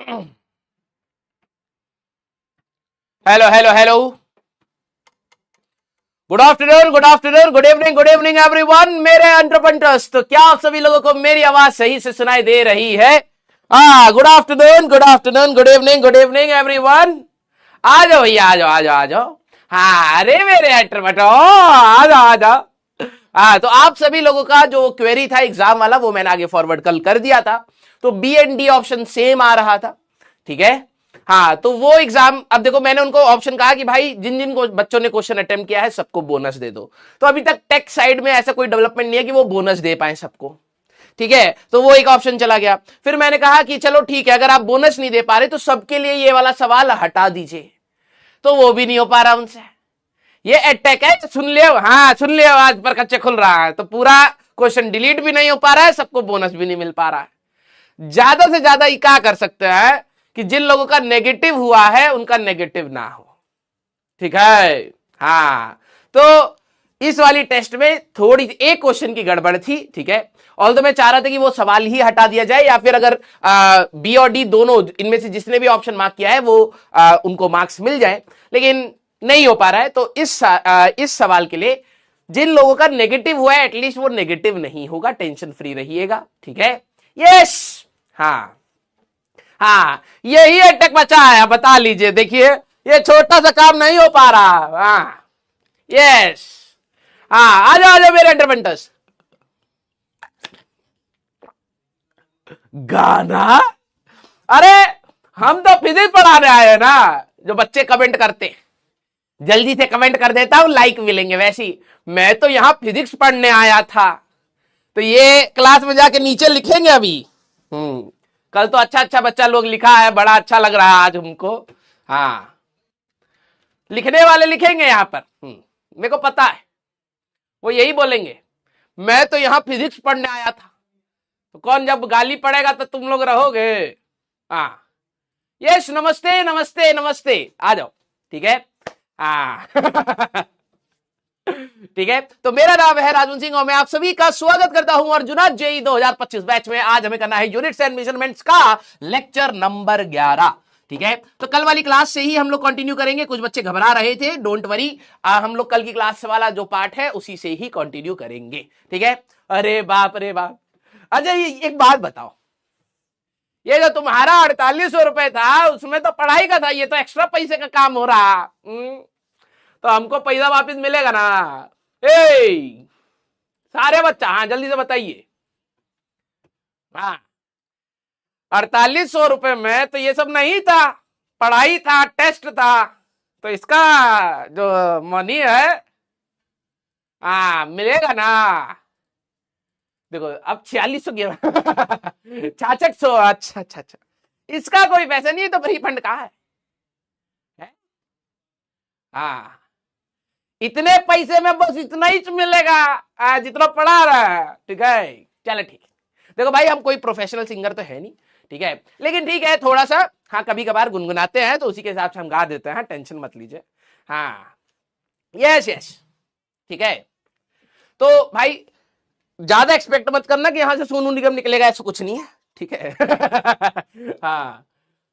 Hello hello hello, good afternoon, good afternoon, good evening everyone मेरे entrepreneurs. तो क्या आप सभी लोगों को मेरी आवाज सही से सुनाई दे रही है? हाँ, good afternoon, good afternoon, good evening everyone. आ जाओ भैया, आ जाओ आ जाओ आ जाओ। हाँ, अरे मेरे एंटरप्रेन्योर, आ जाओ आ जाओ। हाँ, तो आप सभी लोगों का जो क्वेरी था एग्जाम वाला वो मैंने आगे फॉरवर्ड कल कर दिया था। तो B and D option same आ रहा था, ठीक है। हाँ, तो वो एग्जाम, अब देखो मैंने उनको ऑप्शन कहा कि भाई जिन जिन को बच्चों ने क्वेश्चन अटेम्प्ट किया है सबको बोनस दे दो। तो अभी तक टेक साइड में ऐसा कोई डेवलपमेंट नहीं है कि वो बोनस दे पाए सबको, ठीक है। तो वो एक ऑप्शन चला गया। फिर मैंने कहा कि चलो ठीक है, अगर आप बोनस नहीं दे पा रहे तो सबके लिए ये वाला सवाल हटा दीजिए। तो वो भी नहीं हो पा रहा उनसे। ये अटैक है, सुन लियो, हाँ सुन लियो, आज पर कच्चे खुल रहा है तो पूरा क्वेश्चन डिलीट भी नहीं हो पा रहा है, सबको बोनस भी नहीं मिल पा रहा है। ज्यादा से ज्यादा ये क्या कर सकते हैं कि जिन लोगों का नेगेटिव हुआ है उनका नेगेटिव ना हो, ठीक है। हाँ, तो इस वाली टेस्ट में थोड़ी एक क्वेश्चन की गड़बड़ थी, ठीक है। ऑल तो मैं चाह रहा था कि वो सवाल ही हटा दिया जाए, या फिर अगर बी और डी दोनों इनमें से जिसने भी ऑप्शन मार्क किया है वो उनको मार्क्स मिल जाए, लेकिन नहीं हो पा रहा है। तो इस सवाल के लिए जिन लोगों का नेगेटिव हुआ है एटलीस्ट वो नेगेटिव नहीं होगा, टेंशन फ्री रहिएगा, ठीक है। यस, हाँ हाँ, यही अटैक बचा है, बता लीजिए। देखिए ये छोटा सा काम नहीं हो पा रहा। हाँ, यस, हाँ, आ जाओ मेरे एंटरप्रेन्योर्स। गाना? अरे हम तो फिजिक्स पढ़ाने आए हैं ना, जो बच्चे कमेंट करते हैं जल्दी से कमेंट कर देता हूं, लाइक मिलेंगे। वैसे ही मैं तो यहां फिजिक्स पढ़ने आया था, तो ये क्लास में जाके नीचे लिखेंगे अभी। कल तो अच्छा अच्छा बच्चा लोग लिखा है, बड़ा अच्छा लग रहा है आज हमको। हाँ, लिखने वाले लिखेंगे यहां पर। मेरे को पता है वो यही बोलेंगे, मैं तो यहां फिजिक्स पढ़ने आया था। तो कौन जब गाली पड़ेगा तो तुम लोग रहोगे। हाँ, यस, नमस्ते नमस्ते नमस्ते, आ जाओ, ठीक है। हाँ ठीक है, तो मेरा नाम है राजन सिंह और मैं आप सभी का स्वागत करता हूं अर्जुना जेई 2025 बैच में। आज हमें करना है यूनिट्स एंड मेजरमेंट्स का लेक्चर नंबर 11, ठीक है। तो कल वाली क्लास से ही हम लोग कंटिन्यू करेंगे। कुछ बच्चे घबरा रहे थे, डोंट वरी, हम लोग कल की क्लास वाला जो पार्ट है उसी से ही कंटिन्यू करेंगे, ठीक है। अरे बाप रे बाप। अच्छा, एक बात बताओ, ये जो तुम्हारा 4800 रुपए था उसमें तो पढ़ाई का था, ये तो एक्स्ट्रा पैसे का काम हो रहा। तो हमको पैसा वापस मिलेगा ना? ए, सारे बच्चा, हाँ जल्दी से बताइए। हाँ, 4800 रुपए में तो ये सब नहीं था, पढ़ाई था, टेस्ट था। तो इसका जो मनी है, हाँ मिलेगा ना। देखो अब 4600 गया 6600, अच्छा अच्छा अच्छा, इसका कोई पैसा नहीं है तो रिफंड कहाँ है? हाँ, इतने पैसे में बस इतना ही मिलेगा जितना पढ़ा रहा है, ठीक है। चलो ठीक है, देखो भाई हम कोई प्रोफेशनल सिंगर तो है नहीं, ठीक है, लेकिन ठीक है थोड़ा सा, हाँ कभी कभार गुनगुनाते हैं तो उसी के हिसाब से हम गा देते हैं, टेंशन मत लीजिए। हाँ, यस यस, ठीक है। तो भाई ज्यादा एक्सपेक्ट मत करना कि यहां से सोनू निगम निकलेगा, ऐसा कुछ नहीं है, ठीक है हाँ,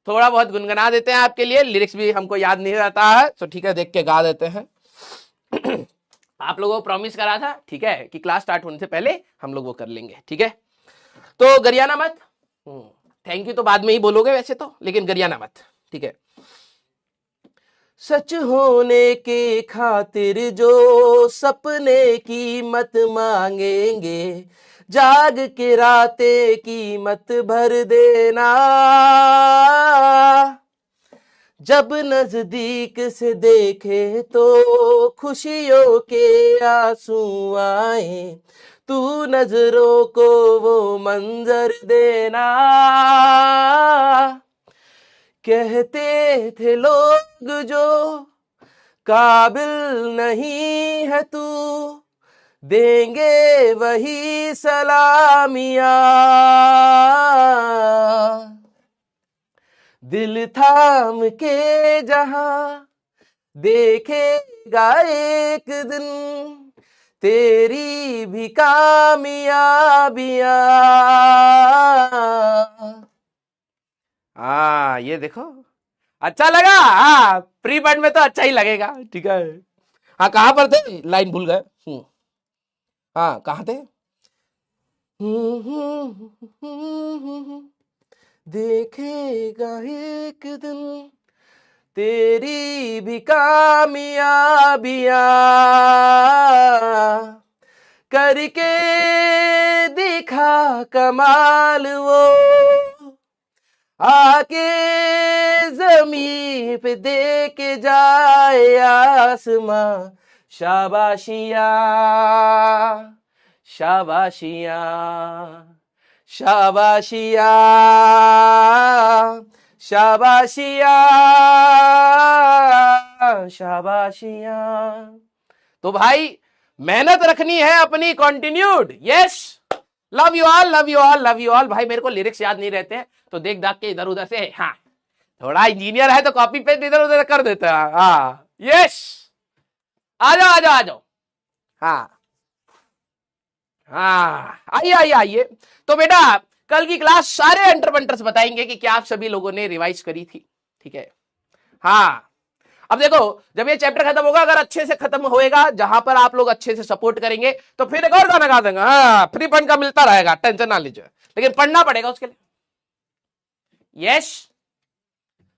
थोड़ा बहुत गुनगुना देते हैं आपके लिए, लिरिक्स भी हमको याद नहीं रहता है तो ठीक है, देख के गा देते हैं आप लोगों को प्रॉमिस करा था, ठीक है, कि क्लास स्टार्ट होने से पहले हम लोग वो कर लेंगे, ठीक है। तो गरियाना मत, थैंक यू तो बाद में ही बोलोगे वैसे तो, लेकिन गरियाना मत, ठीक है। सच होने के खातिर जो सपने की मत मांगेंगे, जाग के रातें की मत भर देना। जब नजदीक से देखे तो खुशियों के आंसू आए, तू नजरों को वो मंजर देना। कहते थे लोग जो काबिल नहीं है तू, देंगे वही सलामियां। दिल थाम के जहां देखेगा एक दिन तेरी भी कामयाबियां। हाँ ये देखो, अच्छा लगा। हाँ प्री बर्ड में तो अच्छा ही लगेगा, ठीक है। हाँ कहां पर थे, लाइन भूल गए। हाँ कहां थे। देखेगा एक दिन तेरी भी कामयाबियां, करके दिखा कमाल वो, आके जमीन पे दे के जाए आसमां शाबाशियां, शाबाशियां, शाबाशियां, शाबाशियां, शाबाशियां। तो भाई मेहनत रखनी है अपनी continued. Yes, love you all, love you all, love you all. भाई मेरे को लिरिक्स याद नहीं रहते हैं तो देख दाख के इधर उधर से, हाँ थोड़ा इंजीनियर है तो कॉपी पेस्ट इधर उधर कर देता है। हाँ यस, आ जाओ आ जाओ आ जाओ। हाँ हाँ आइए आइए आइए। तो बेटा कल की क्लास सारे एंटरप्रेन्योर्स बताएंगे कि क्या आप सभी लोगों ने रिवाइज करी थी, ठीक है। हाँ अब देखो, जब ये चैप्टर खत्म होगा, अगर अच्छे से खत्म होएगा, जहां पर आप लोग अच्छे से सपोर्ट करेंगे, तो फिर एक और गाना गा देंगे। हाँ फ्री फंड का मिलता रहेगा, टेंशन ना लीजिए, लेकिन पढ़ना पड़ेगा उसके लिए। Yes,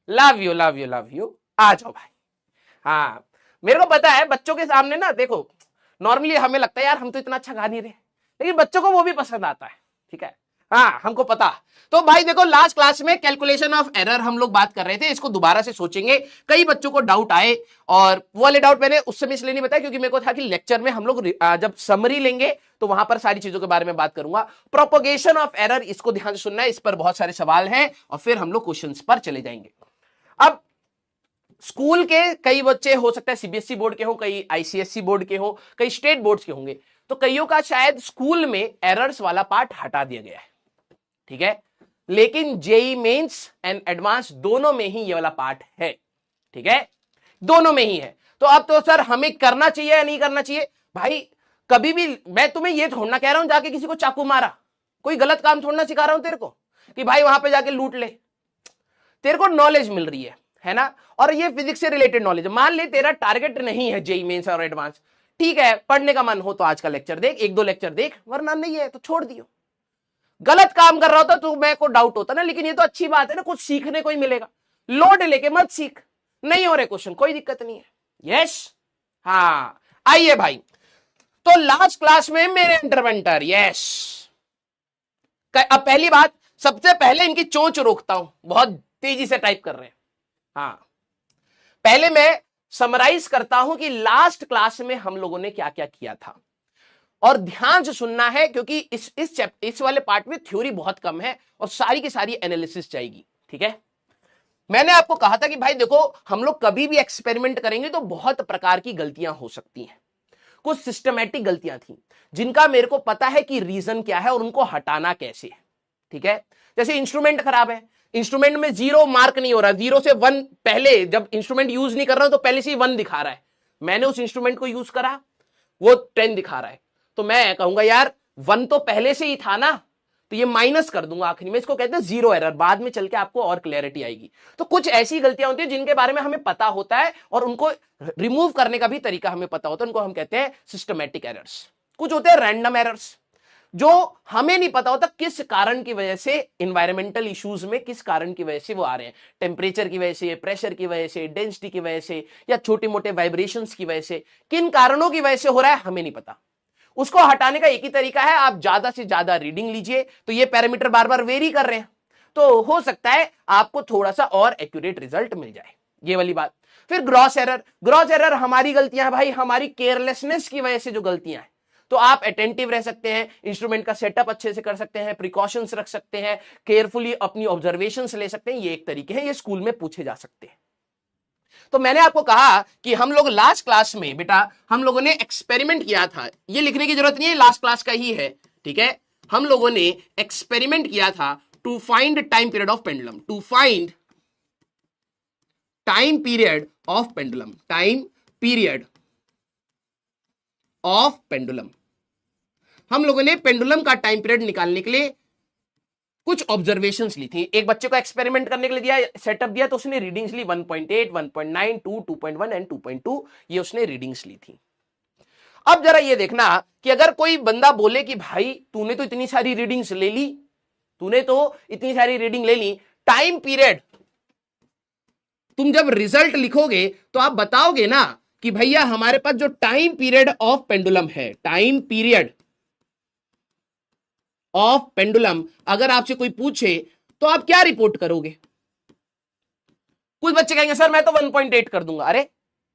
love you love you love you. आ जाओ भाई। हाँ मेरे को पता है बच्चों के सामने ना, देखो नॉर्मली हमें लगता है यार हम तो इतना अच्छा गा नहीं रहे, लेकिन बच्चों को वो भी पसंद आता है, ठीक है। हाँ हमको पता। तो भाई देखो लास्ट क्लास में कैलकुलेशन ऑफ एरर हम लोग बात कर रहे थे, इसको दोबारा से सोचेंगे। कई बच्चों को डाउट आए, और वो वाले डाउट मैंने उस समय इसलिए नहीं बताया क्योंकि मेरे को था कि लेक्चर में हम लोग जब समरी लेंगे तो वहां पर सारी चीजों के बारे में बात करूंगा। प्रोपोगेशन ऑफ एरर, इसको ध्यान से सुनना है, इस पर बहुत सारे सवाल हैं और फिर हम लोग क्वेश्चन पर चले जाएंगे। अब स्कूल के कई बच्चे हो सकता है सीबीएसई बोर्ड के हो, कई आईसीएसई बोर्ड के हो, कई स्टेट बोर्ड्स के होंगे, तो कईयों का शायद स्कूल में एरर्स वाला पार्ट हटा दिया गया है, ठीक है। लेकिन जेई मेंस एंड एडवांस दोनों में ही ये वाला पार्ट है, ठीक है, दोनों में ही है। तो अब तो सर हमें करना चाहिए या नहीं करना चाहिए? भाई कभी भी मैं तुम्हें ये थोड़ना कह रहा हूं जाके किसी को चाकू मारा, कोई गलत काम थोड़ना सिखा रहा हूं तेरे को कि भाई वहां पे जाके लूट ले। तेरे को नॉलेज मिल रही है ना, और ये फिजिक्स से रिलेटेड नॉलेज। मान ले तेरा टारगेट नहीं है जेई मेंस और एडवांस, ठीक है, पढ़ने का मन हो तो आज का लेक्चर देख, एक दो लेक्चर देख, वरना नहीं है तो छोड़ दियो। गलत काम कर रहा होता तो मेरे को डाउट होता ना, लेकिन ये तो अच्छी बात है ना, कुछ सीखने को ही मिलेगा। लोड लेके मत सीख, नहीं हो रहे क्वेश्चन कोई दिक्कत नहीं है। यस, हाँ आइए भाई। तो लास्ट क्लास में मेरे इंटरवेंटर, यस, अब पहली बात, सबसे पहले इनकी चोंच रोकता हूं, बहुत तेजी से टाइप कर रहे हैं। हाँ पहले मैं समराइज करता हूं कि लास्ट क्लास में हम लोगों ने क्या क्या किया था, और ध्यान से सुनना है क्योंकि इस वाले पार्ट में थ्योरी बहुत कम है और सारी की सारी एनालिसिस जाएगी, ठीक है। मैंने आपको कहा था कि भाई देखो हम लोग कभी भी एक्सपेरिमेंट करेंगे तो बहुत प्रकार की गलतियां हो सकती हैं। कुछ सिस्टमैटिक गलतियां थी जिनका मेरे को पता है कि रीजन क्या है और उनको हटाना कैसे है, ठीक है। जैसे इंस्ट्रूमेंट खराब है, इंस्ट्रूमेंट में 0 मार्क नहीं हो रहा, 0 से 1, पहले जब इंस्ट्रूमेंट यूज नहीं कर रहा हूं तो पहले से ही 1 दिखा रहा है। मैंने उस इंस्ट्रूमेंट को यूज करा, वो 10 दिखा रहा है, तो मैं कहूंगा यार 1 तो पहले से ही था ना, तो ये माइनस कर दूंगा आखिरी में। इसको कहते हैं जीरो एरर, बाद में चल के आपको और क्लैरिटी आएगी। तो कुछ ऐसी गलतियां होती है जिनके बारे में हमें पता होता है और उनको रिमूव करने का भी तरीका हमें पता होता है, उनको हम कहते हैं सिस्टमैटिक एरर्स। कुछ होते हैं रैंडम एरर्स, जो हमें नहीं पता होता किस कारण की वजह से, इन्वायरमेंटल इश्यूज में किस कारण की वजह से वो आ रहे हैं, टेम्परेचर की वजह से, प्रेशर की वजह से, डेंसिटी की वजह से, या छोटे मोटे वाइब्रेशंस की वजह से, किन कारणों की वजह से हो रहा है हमें नहीं पता। उसको हटाने का एक ही तरीका है, आप ज्यादा से ज्यादा रीडिंग लीजिए। तो ये पैरामीटर बार बार वेरी कर रहे हैं, तो हो सकता है आपको थोड़ा सा और एक्यूरेट रिजल्ट मिल जाए, ये वाली बात। फिर ग्रॉस एरर, ग्रॉस एरर हमारी गलतियां भाई, हमारी केयरलेसनेस की वजह से जो गलतियां हैं। तो आप अटेंटिव रह सकते हैं, इंस्ट्रूमेंट का सेटअप अच्छे से कर सकते हैं, प्रिकॉशंस रख सकते हैं, केयरफुली अपनी ऑब्जर्वेशंस ले सकते हैं, ये एक तरीके हैं, ये स्कूल में पूछे जा सकते हैं। तो मैंने आपको कहा कि हम लोग लास्ट क्लास में बेटा हम लोगों ने एक्सपेरिमेंट किया था, ये लिखने की जरूरत नहीं है, लास्ट क्लास का ही है, ठीक है। हम लोगों ने एक्सपेरिमेंट किया था to find time period of pendulum, to find time period of pendulum, time period of pendulum. हम लोगों ने पेंडुलम का टाइम पीरियड निकालने के लिए कुछ ऑब्जर्वेशंस ली थी। एक बच्चे को एक्सपेरिमेंट करने के लिए दिया, सेटअप दिया, तो उसने रीडिंग्स ली 1.8, 1.9, 2, 2.1 एंड 2.2, ये उसने रीडिंग्स ली थी। अब जरा ये देखना कि अगर कोई बंदा बोले कि भाई तूने तो इतनी सारी रीडिंग्स ले ली, तूने तो इतनी सारी रीडिंग ले ली, टाइम पीरियड, तुम जब रिजल्ट लिखोगे तो आप बताओगे ना कि भैया हमारे पास जो टाइम पीरियड ऑफ पेंडुलम है, टाइम पीरियड ऑफ पेंडुलम अगर आपसे कोई पूछे तो आप क्या रिपोर्ट करोगे? कुछ बच्चे कहेंगे सर मैं तो 1.8 कर दूंगा। अरे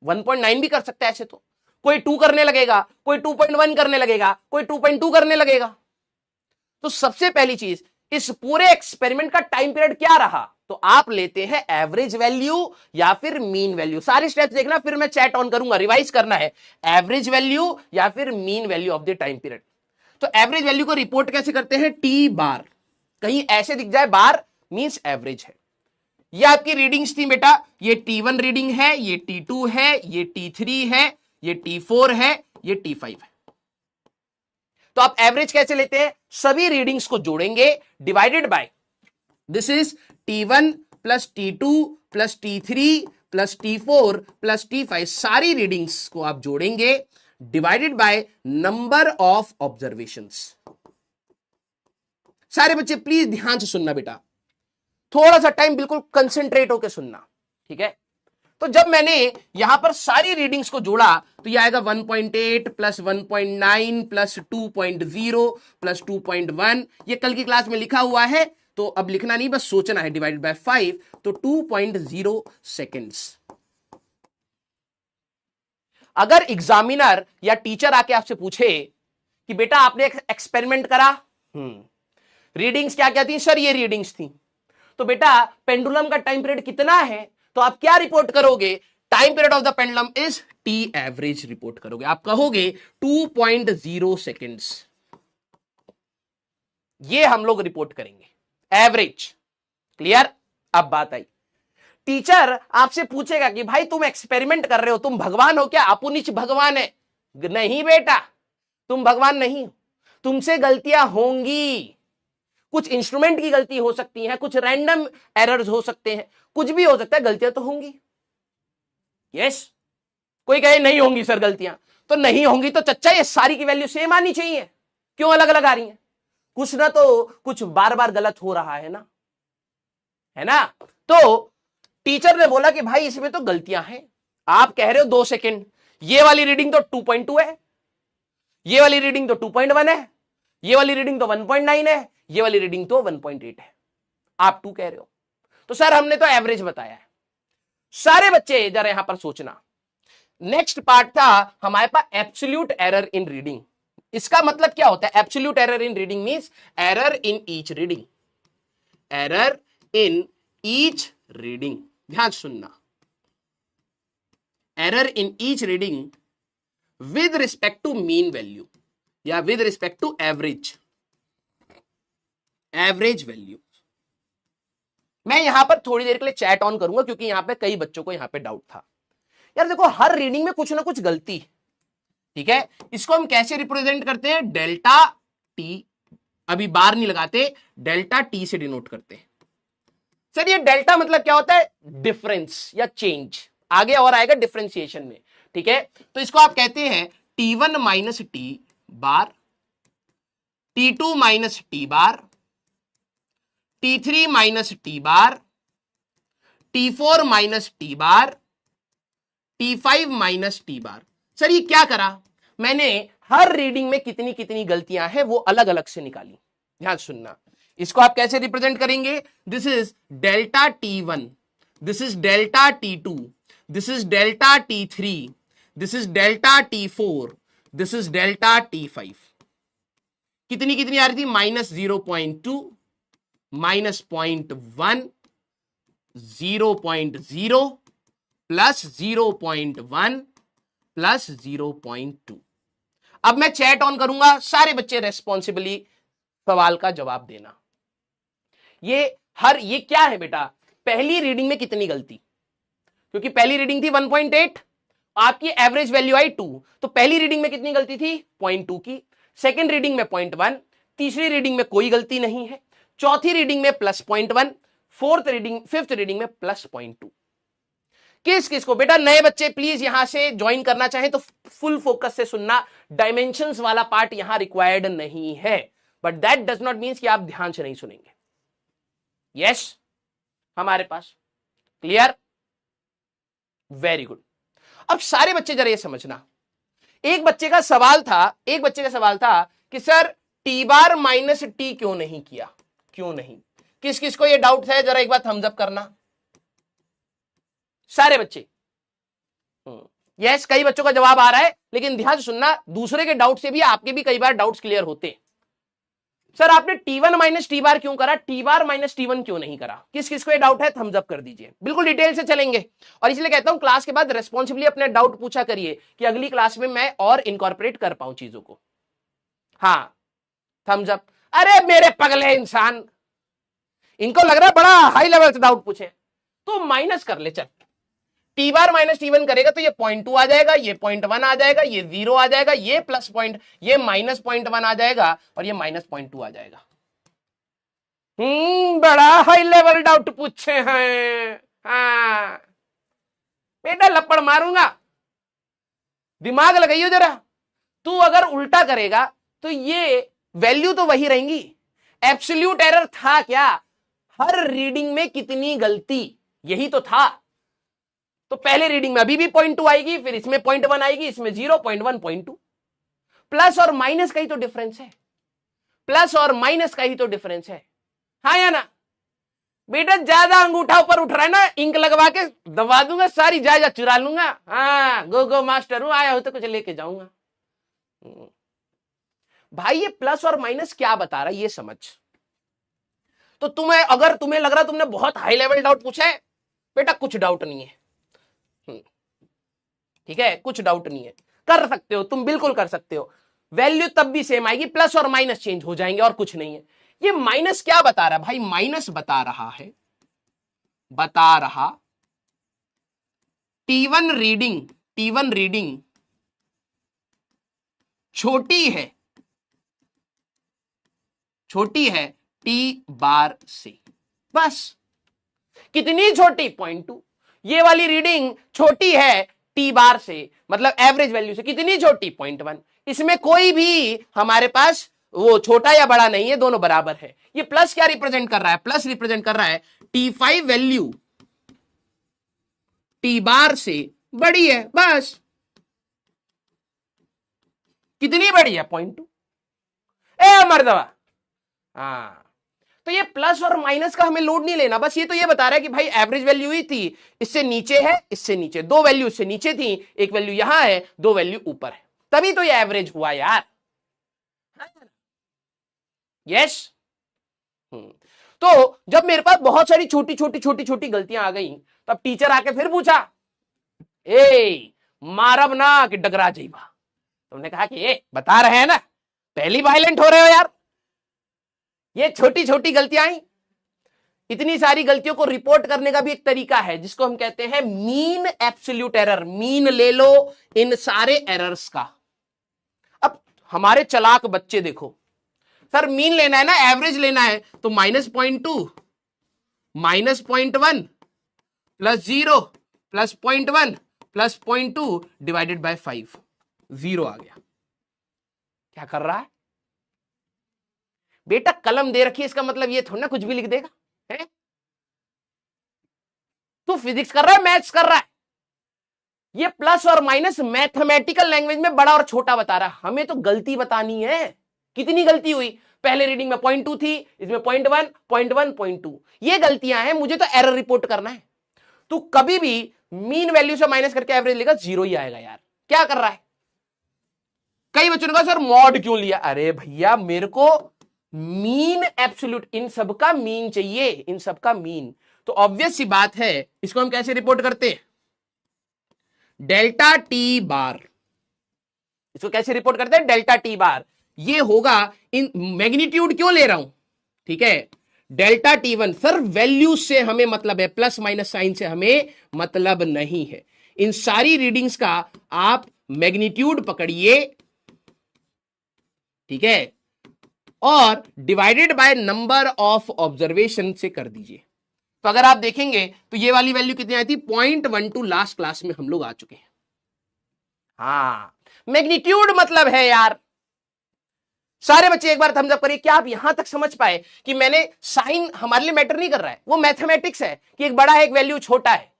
1.9 भी कर सकता है ऐसे तो। कोई 2 करने लगेगा, कोई 2.1 करने लगेगा, कोई 2.2 करने लगेगा। तो सबसे पहली चीज, इस पूरे एक्सपेरिमेंट का टाइम पीरियड क्या रहा? तो आप लेते हैं एवरेज वैल्यू या फिर मीन वैल्यू। सारे स्टेप्स देखना, फिर मैं चैट ऑन करूंगा, रिवाइज करना है। एवरेज वैल्यू या फिर mean value of the time period. तो एवरेज वैल्यू को रिपोर्ट कैसे करते हैं? T bar. कहीं ऐसे दिख जाए बार मींस एवरेज है। ये आपकी रीडिंग्स थी बेटा, ये T1 रीडिंग है, ये T2 है, ये T3 है, ये T4 है, ये T5 है। तो आप एवरेज कैसे लेते हैं? सभी रीडिंग्स को जोड़ेंगे, divided by this is T1 plus T2 plus T3 plus T4 plus T5, सारी रीडिंग्स को आप जोड़ेंगे, divided by number of observations. सारे बच्चे प्लीज ध्यान से सुनना बेटा, थोड़ा सा टाइम बिल्कुल कंसंट्रेट होकर सुनना, ठीक है? तो जब मैंने यहां पर सारी रीडिंग्स को जोड़ा तो यह आएगा 1.8 प्लस 1.9 प्लस 2.0 प्लस 2.1। ये कल की क्लास में लिखा हुआ है, तो अब लिखना नहीं, बस सोचना है। डिवाइडेड बाय 5 तो 2.0 सेकेंड्स। अगर एग्जामिनर या टीचर आके आपसे पूछे कि बेटा आपने एक्सपेरिमेंट करा, रीडिंग्स क्या क्या थी? सर ये रीडिंग्स थी। तो बेटा पेंडुलम का टाइम पीरियड कितना है? तो आप क्या रिपोर्ट करोगे? Time period of the pendulum is T average report करोगे। आप कहोगे 2.0 सेकेंड्स। ये हम लोग रिपोर्ट करेंगे एवरेज। क्लियर? अब बात आई, टीचर आपसे पूछेगा कि भाई तुम एक्सपेरिमेंट कर रहे हो, तुम भगवान हो क्या? अपुनिच भगवान है? नहीं बेटा, तुम भगवान नहीं हो, तुमसे गलतियां होंगी। कुछ इंस्ट्रूमेंट की गलती हो सकती है, कुछ रैंडम एरर्स हो सकते हैं, कुछ भी हो सकता है, गलतियां तो होंगी। यस, कोई कहे नहीं होंगी सर गलतियां, तो नहीं होंगी तो चच्चा ये सारी की वैल्यू सेम आनी चाहिए, क्यों अलग अलग आ रही है? कुछ ना तो कुछ बार बार गलत हो रहा है ना, है ना? तो टीचर ने बोला कि भाई इसमें तो गलतियां हैं। आप कह रहे हो 2 सेकेंड, ये वाली रीडिंग तो 2.2 है, ये वाली रीडिंग तो 2.1 है, ये वाली रीडिंग तो 1.9 है, ये वाली रीडिंग तो 1.8 है, आप 2 कह रहे हो। तो सर हमने तो एवरेज बताया है। सारे बच्चे जरा यहां पर सोचना, नेक्स्ट पार्ट था हमारे पास एब्सोल्यूट एरर इन रीडिंग। इसका मतलब क्या होता है? Absolute error in reading means error in each reading, error in each reading. ध्यान सुनना, error in each reading with respect to mean value या with respect to average value. मैं यहां पर थोड़ी देर के लिए चैट ऑन करूंगा क्योंकि यहां पे कई बच्चों को यहां पे डाउट था। यार देखो, हर रीडिंग में कुछ ना कुछ गलती, ठीक है? इसको हम कैसे रिप्रेजेंट करते हैं? डेल्टा टी, अभी बार नहीं लगाते, डेल्टा टी से डिनोट करते हैं। सर ये डेल्टा मतलब क्या होता है? डिफरेंस या चेंज, आगे और आएगा डिफरेंशिएशन में, ठीक है? तो इसको आप कहते हैं T1 minus T bar, T2 minus T bar, T3 minus T bar, T4 minus T bar, T5 minus T bar. Sir ये क्या करा? मैंने हर रीडिंग में कितनी कितनी गलतियां हैं वो अलग अलग से निकाली। ध्यान सुनना, इसको आप कैसे रिप्रेजेंट करेंगे? This is delta T1, this is delta T2, this is delta T3, this is delta T4, this is delta T5। कितनी कितनी आ रही थी? -0.2, -0.1, 0.0 प्लस 0.1 प्लस 0.2। अब मैं चैट ऑन करूंगा, सारे बच्चे रेस्पॉन्सिबली सवाल का जवाब देना। ये क्या है बेटा? पहली रीडिंग में कितनी गलती? क्योंकि पहली रीडिंग थी 1.8, आपकी एवरेज वैल्यू आई 2, तो पहली रीडिंग में कितनी गलती थी? 0.2 की, सेकेंड रीडिंग में 0.1, तीसरी रीडिंग में कोई गलती नहीं है, चौथी रीडिंग में +0.1, फिफ्थ रीडिंग में +0.2। किस को बेटा, नए बच्चे प्लीज यहां से ज्वाइन करना चाहें तो फुल फोकस से सुनना, डायमेंशंस वाला पार्ट यहां रिक्वायर्ड नहीं है, but that does not means कि आप ध्यान से नहीं सुनेंगे। यस हमारे पास क्लियर, वेरी गुड। अब सारे बच्चे जरा ये समझना, एक बच्चे का सवाल था कि sir T bar minus T क्यों नहीं किया, क्यों नहीं? किस को ये डाउट है, जरा एक बार थम्स अप करना सारे बच्चे। यस, कई बच्चों का जवाब आ रहा है, लेकिन ध्यान से सुनना, दूसरे के डाउट से भी आपके भी कई बार डाउट्स क्लियर होते हैं। सर आपने T1 माइनस टी बार क्यों करा, टी बार माइनस T1 क्यों नहीं करा? किस को ये डाउट है, थम्स अप कर दीजिए। बिल्कुल डिटेल से चलेंगे, और इसलिए कहता हूं क्लास के बाद रेस्पॉन्सिबली अपने डाउट पूछा करिए कि अगली क्लास में मैं और इनकॉर्पोरेट कर पाऊं चीजों को। हाँ थम्स अप। अरे मेरे पगले इंसान, इनको लग रहा है बड़ा हाई लेवल से डाउट पूछे, तो माइनस कर ले चल। टी बार माइनस T1 करेगा तो ये 0.2 आ जाएगा, ये 0.1 आ जाएगा, ये 0 आ जाएगा, ये ये माइनस 0.1 आ जाएगा, और ये माइनस 0.2 आ जाएगा। बड़ा हाई लेवल डाउट पूछे हैं। हाँ बेटा लपड़ मारूंगा, दिमाग लगाइयो जरा। तू अगर उल्टा करेगा तो ये वैल्यू तो वही रहेंगी। एब्सोल्यूट एरर था क्या, हर रीडिंग में कितनी गलती, यही तो था। तो पहले रीडिंग में अभी भी 0.2 आएगी, फिर इसमें 0.1 आएगी, इसमें 0.1 0.2। प्लस और माइनस का ही तो डिफरेंस है, प्लस और माइनस का ही तो डिफरेंस है, हाँ या ना? बेटा ज्यादा अंगूठा ऊपर उठ रहा है ना, इंक लगवा के दबा दूंगा, सारी जायदाद चुरा लूंगा। हाँ गो मास्टर हूं, आया हो तो कुछ लेके जाऊंगा। भाई ये प्लस और माइनस क्या बता रहा है ये समझ। तो अगर तुम्हें लग रहा तुमने बहुत हाई लेवल डाउट पूछा है, बेटा कुछ डाउट नहीं है, ठीक है, कुछ डाउट नहीं है, कर सकते हो तुम, बिल्कुल कर सकते हो। वैल्यू तब भी सेम आएगी, प्लस और माइनस चेंज हो जाएंगे, और कुछ नहीं है। ये माइनस क्या बता रहा है भाई, माइनस बता रहा T1 रीडिंग छोटी है टी बार से, बस। कितनी छोटी, 0.2। ये वाली रीडिंग छोटी है टी बार से, मतलब एवरेज वैल्यू से कितनी छोटी, 0.1। इसमें कोई भी हमारे पास वो छोटा या बड़ा नहीं है, दोनों बराबर है। ये प्लस क्या रिप्रेजेंट कर रहा है, प्लस रिप्रेजेंट कर रहा है T5 वैल्यू टी बार से बड़ी है, बस। कितनी बड़ी है, 0.2। ए मर्दवा, हाँ। तो ये प्लस और माइनस का हमें लोड नहीं लेना, बस ये तो ये बता रहा है कि भाई एवरेज वैल्यू ही थी, इससे नीचे है, इससे नीचे, दो वैल्यू इससे नीचे थी, एक वैल्यू यहां है, दो वैल्यू ऊपर है, तभी तो ये एवरेज हुआ यार। यस। तो जब मेरे पास बहुत सारी छोटी छोटी गलतियां आ गई, तब टीचर आके फिर पूछा, ए मारब ना कि डगरा जाइबा। तुमने कहा कि ए बता रहे हैं ना, पहली वायलेंट हो रहे हो यार। ये छोटी छोटी गलतियां आई, इतनी सारी गलतियों को रिपोर्ट करने का भी एक तरीका है, जिसको हम कहते हैं मीन एब्सोल्यूट एरर। मीन ले लो इन सारे एरर्स का। अब हमारे चालाक बच्चे देखो, सर मीन लेना है ना, एवरेज लेना है, तो -0.2 -0.1 plus 0 plus 0.1 plus 0.2 divided by 5, 0 आ गया। क्या कर रहा है बेटा, कलम दे रखी है, इसका मतलब ये थोड़ा ना कुछ भी लिख देगा है? तू फिजिक्स कर रहा है, मैथ्स कर रहा है, ये प्लस और माइनस मैथमेटिकल लैंग्वेज में बड़ा और छोटा बता रहा है। हमें तो गलती बतानी है, कितनी गलती हुई। पहले रीडिंग में 0.2 थी, इसमें 0.1 0.1 0.2, ये गलतियां हैं, मुझे तो एरर रिपोर्ट करना है। तू कभी भी मीन वैल्यू से माइनस करके एवरेज लेगा, 0 ही आएगा यार। क्या कर रहा है? कई बच्चों ने कहा सर मॉड क्यों लिया? अरे भैया मेरे को मीन एब्सोल्यूट, इन सबका मीन चाहिए, इन सबका मीन। तो ऑब्वियस सी बात है, इसको हम कैसे रिपोर्ट करते हैं, डेल्टा टी बार। इसको कैसे रिपोर्ट करते हैं, डेल्टा टी बार। ये होगा इन मैग्नीट्यूड क्यों ले रहा हूं, ठीक है, डेल्टा T1। सर वैल्यू से हमें मतलब है, प्लस माइनस साइन से हमें मतलब नहीं है। इन सारी रीडिंग्स का आप मैग्नीट्यूड पकड़िए, ठीक है, और divided by number of observation से कर दीजिए। तो अगर आप देखेंगे तो ये वाली वैल्यू कितनी आई थी, 0.12 लास्ट क्लास में हम लोग आ चुके हैं। हाँ, मैग्नीट्यूड मतलब है यार। सारे बच्चे एक बार थम्स अप करिए, क्या आप यहां तक समझ पाए कि मैंने साइन हमारे लिए मैटर नहीं कर रहा है, वो मैथमेटिक्स है कि एक बड़ा है एक वैल्यू छोटा है।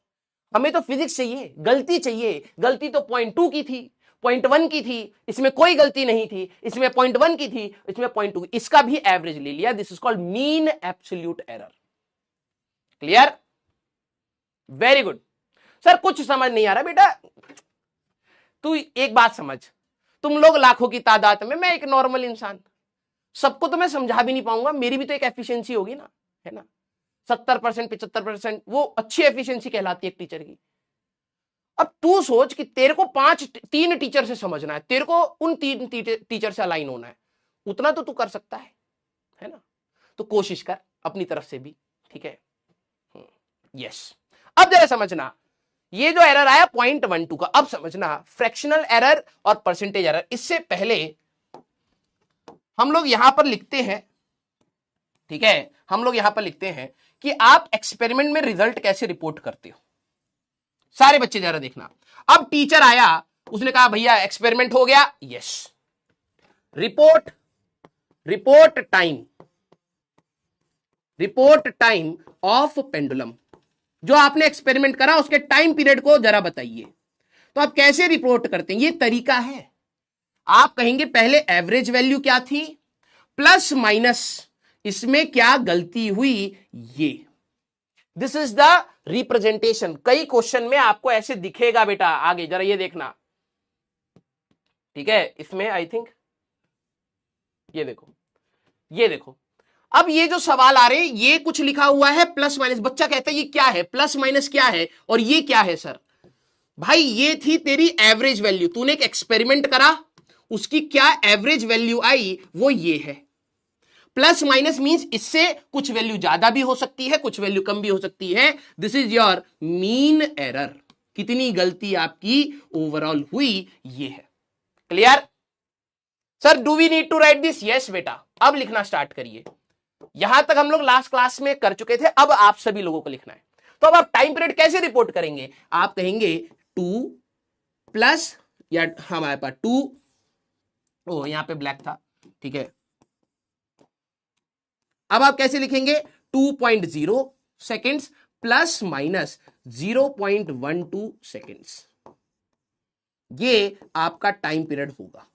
हमें तो फिजिक्स चाहिए, गलती चाहिए। गलती तो 0.2 की थी, 0.1 की थी, इसमें कोई गलती नहीं थी, इसमें 0.1 की थी, इसमें 0.2, इसका भी एवरेज ले लिया। This is called mean absolute error. Clear? Very good. Sir कुछ समझ नहीं आ रहा बेटा। तू एक बात समझ, तुम लोग लाखों की तादाद में, मैं एक नॉर्मल इंसान, सबको तो मैं समझा भी नहीं पाऊंगा, मेरी भी तो एक एफिशिएंसी होगी ना, है ना। 70% 75% वो अच्छी एफिशिएंसी कहलाती है एक टीचर की। अब तू सोच कि तेरे को 3 टीचर से समझना है, तेरे को उन 3 टीचर से अलाइन होना है, उतना तो तू कर सकता है ना। तो कोशिश कर अपनी तरफ से भी, ठीक है। यस। अब जरा समझना, ये जो एरर आया 0.12 का, अब समझना फ्रैक्शनल एरर और परसेंटेज एरर। इससे पहले हम लोग यहां पर लिखते हैं, ठीक है, हम लोग यहां पर लिखते हैं कि आप एक्सपेरिमेंट में रिजल्ट कैसे रिपोर्ट करते हो। सारे बच्चे जरा देखना। अब टीचर आया, उसने कहा भैया एक्सपेरिमेंट हो गया, yes. Report time of pendulum. जो आपने एक्सपेरिमेंट करा उसके टाइम पीरियड को जरा बताइए। तो आप कैसे रिपोर्ट करते हैं, ये तरीका है। आप कहेंगे पहले एवरेज वैल्यू क्या थी, प्लस माइनस इसमें क्या गलती हुई, ये दिस इज द रिप्रेजेंटेशन। कई क्वेश्चन में आपको ऐसे दिखेगा बेटा, आगे जरा ये देखना, ठीक है। इसमें आई थिंक ये देखो, अब ये जो सवाल आ रहे हैं, ये कुछ लिखा हुआ है प्लस माइनस। बच्चा कहता है ये क्या है, प्लस माइनस क्या है और ये क्या है सर। भाई ये थी तेरी एवरेज वैल्यू, तूने एक एक्सपेरिमेंट करा, उसकी क्या एवरेज वैल्यू आई, वो ये है। प्लस माइनस मींस इससे कुछ वैल्यू ज्यादा भी हो सकती है, कुछ वैल्यू कम भी हो सकती है। This is your mean error. कितनी गलती आपकी ओवरऑल हुई, ये है। Clear? Sir do we need to write this? Yes बेटा। अब लिखना स्टार्ट करिए। यहां तक हम लोग लास्ट क्लास में कर चुके थे, अब आप सभी लोगों को लिखना है। तो अब आप टाइम पीरियड कैसे रिपोर्ट करेंगे, आप कहेंगे 2 प्लस, या हमारे पास 2, ओ यहां पे ब्लैक था, ठीक है। अब आप कैसे लिखेंगे, 2.0 सेकेंड्स प्लस माइनस 0.12 सेकेंड्स, ये आपका टाइम पीरियड होगा।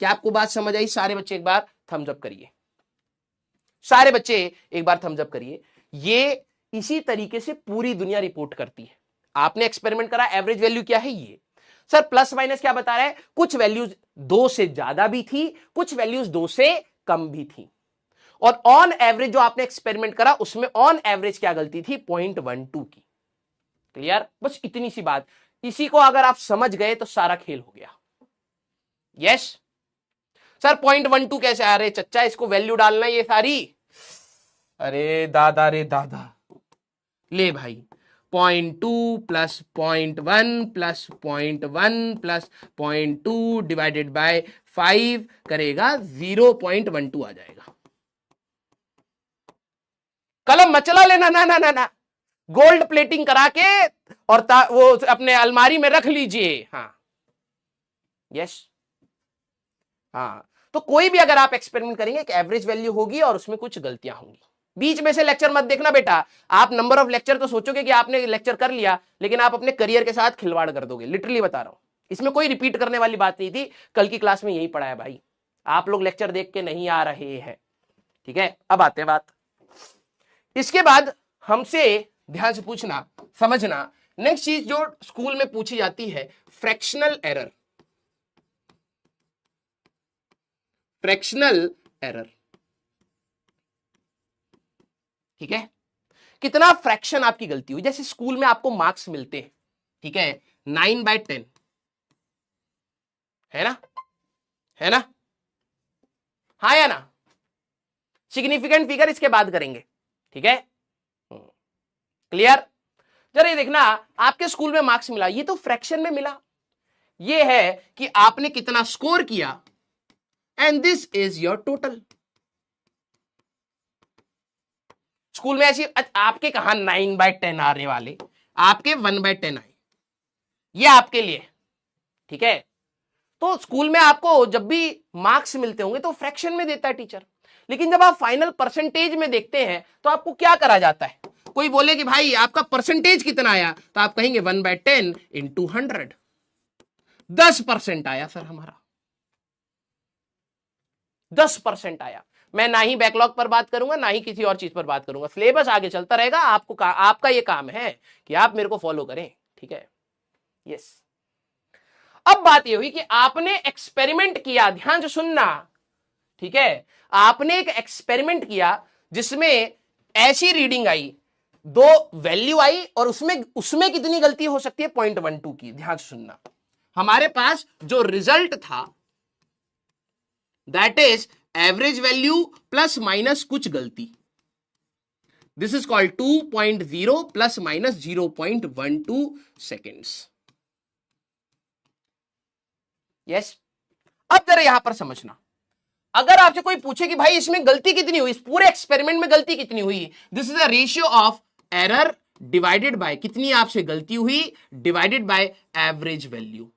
क्या आपको बात समझ आई? सारे बच्चे एक बार थम्स अप करिए, सारे बच्चे एक बार थम्स अप करिए। ये इसी तरीके से पूरी दुनिया रिपोर्ट करती है। आपने एक्सपेरिमेंट करा, एवरेज वैल्यू क्या है ये। सर प्लस माइनस क्या बता रहा है, कुछ वैल्यूज 2 से ज्यादा भी थी, कुछ वैल्यूज 2 से कम भी थी, और ऑन एवरेज जो आपने एक्सपेरिमेंट करा उसमें ऑन एवरेज क्या गलती थी, 0.12 की। क्लियर? बस इतनी सी बात, इसी को अगर आप समझ गए तो सारा खेल हो गया। यस सर 0.12 कैसे आ रहे चच्चा, इसको वैल्यू डालना ये सारी, अरे दादा रे दादा, ले भाई 0.2 plus 0.1 plus 0.1 plus 0.2 divided by 5 करेगा 0.12 आ जाएगा। कलम मचला लेना, ना ना ना ना, गोल्ड प्लेटिंग करा के और वो अपने अलमारी में रख लीजिए। हाँ यस, हाँ। तो कोई भी अगर आप एक्सपेरिमेंट करेंगे, एक एवरेज वैल्यू होगी और उसमें कुछ गलतियां होंगी। बीच में से लेक्चर मत देखना बेटा। आप नंबर ऑफ लेक्चर तो सोचोगे कि आपने लेक्चर कर लिया, लेकिन आप अपने करियर के साथ खिलवाड़ कर दोगे। लिटरली बता रहा हूं, इसमें कोई रिपीट करने वाली बात नहीं थी। कल की क्लास में यही पढ़ा है भाई, आप लोग लेक्चर देख के नहीं आ रहे हैं, ठीक है। अब आते हैं बात, इसके बाद हमसे ध्यान से पूछना, समझना। नेक्स्ट चीज जो स्कूल में पूछी जाती है, फ्रैक्शनल एरर। फ्रैक्शनल एरर, ठीक है। कितना फ्रैक्शन आपकी गलती हुई। जैसे स्कूल में आपको मार्क्स मिलते हैं, ठीक है, 9/10, है ना, है ना, हाँ या ना। सिग्निफिकेंट फिगर इसके बाद करेंगे, ठीक है। क्लियर? जरा ये देखना, आपके स्कूल में मार्क्स मिला, ये तो फ्रैक्शन में मिला। ये है कि आपने कितना स्कोर किया, and this is your total. School में ऐसी आपके कहा 9/10 आने वाले, आपके 1/10 आए, ये आपके लिए, ठीक है। तो स्कूल में आपको जब भी मार्क्स मिलते होंगे तो फ्रैक्शन में देता है टीचर, लेकिन जब आप फाइनल परसेंटेज में देखते हैं तो आपको क्या करा जाता है? कोई बोले कि भाई आपका परसेंटेज कितना आया, तो आप कहेंगे 1/10 इंटू 100, 10% आया सर हमारा, 10% आया। मैं ना ही बैकलॉग पर बात करूंगा ना ही किसी और चीज पर बात करूंगा, सिलेबस आगे चलता रहेगा, आपका ये काम है कि आप मेरे को फॉलो करें, ठीक है। यस। अब बात ये हुई कि आपने एक्सपेरिमेंट किया, ध्यान से सुनना, ठीक है। आपने एक एक्सपेरिमेंट किया जिसमें ऐसी रीडिंग आई, 2 वैल्यू आई और उसमें उसमें कितनी गलती हो सकती है? 0.12 की। ध्यान से सुनना, हमारे पास जो रिजल्ट था that is average value plus minus कुछ गलती, this is called 2.0 plus minus 0.12 seconds. Yes. अब जरा यहां पर समझना, अगर आपसे कोई पूछे कि भाई इसमें गलती कितनी हुई, इस पूरे एक्सपेरिमेंट में गलती कितनी हुई, this is the ratio of error divided by, कितनी आपसे गलती हुई divided by average value,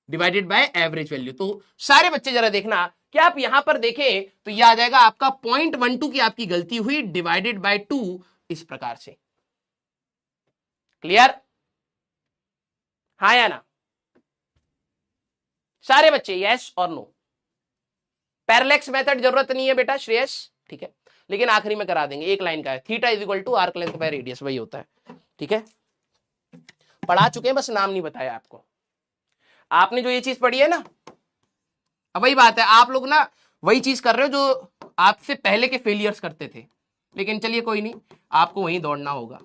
divided by average value. तो सारे बच्चे जरा देखना कि आप यहां पर देखें तो यह आ जाएगा आपका 0.12 की आपकी गलती हुई डिवाइडेड बाय 2, इस प्रकार से। क्लियर? हाँ या ना? सारे बच्चे यस और नो? पैरेलैक्स मेथड जरूरत नहीं है बेटा श्रेयस, ठीक है, लेकिन आखिरी में करा देंगे, एक लाइन का है, theta is equal to arc length by radius, वही होता है, ठीक है। पढ़ा चुके हैं, बस नाम नहीं बताया आपको। आपने जो ये चीज पढ़ी है ना, अब वही बात है, आप लोग ना वही चीज कर रहे हो जो आपसे पहले के फेलियर्स करते थे, लेकिन चलिए कोई नहीं, आपको वहीं दौड़ना होगा।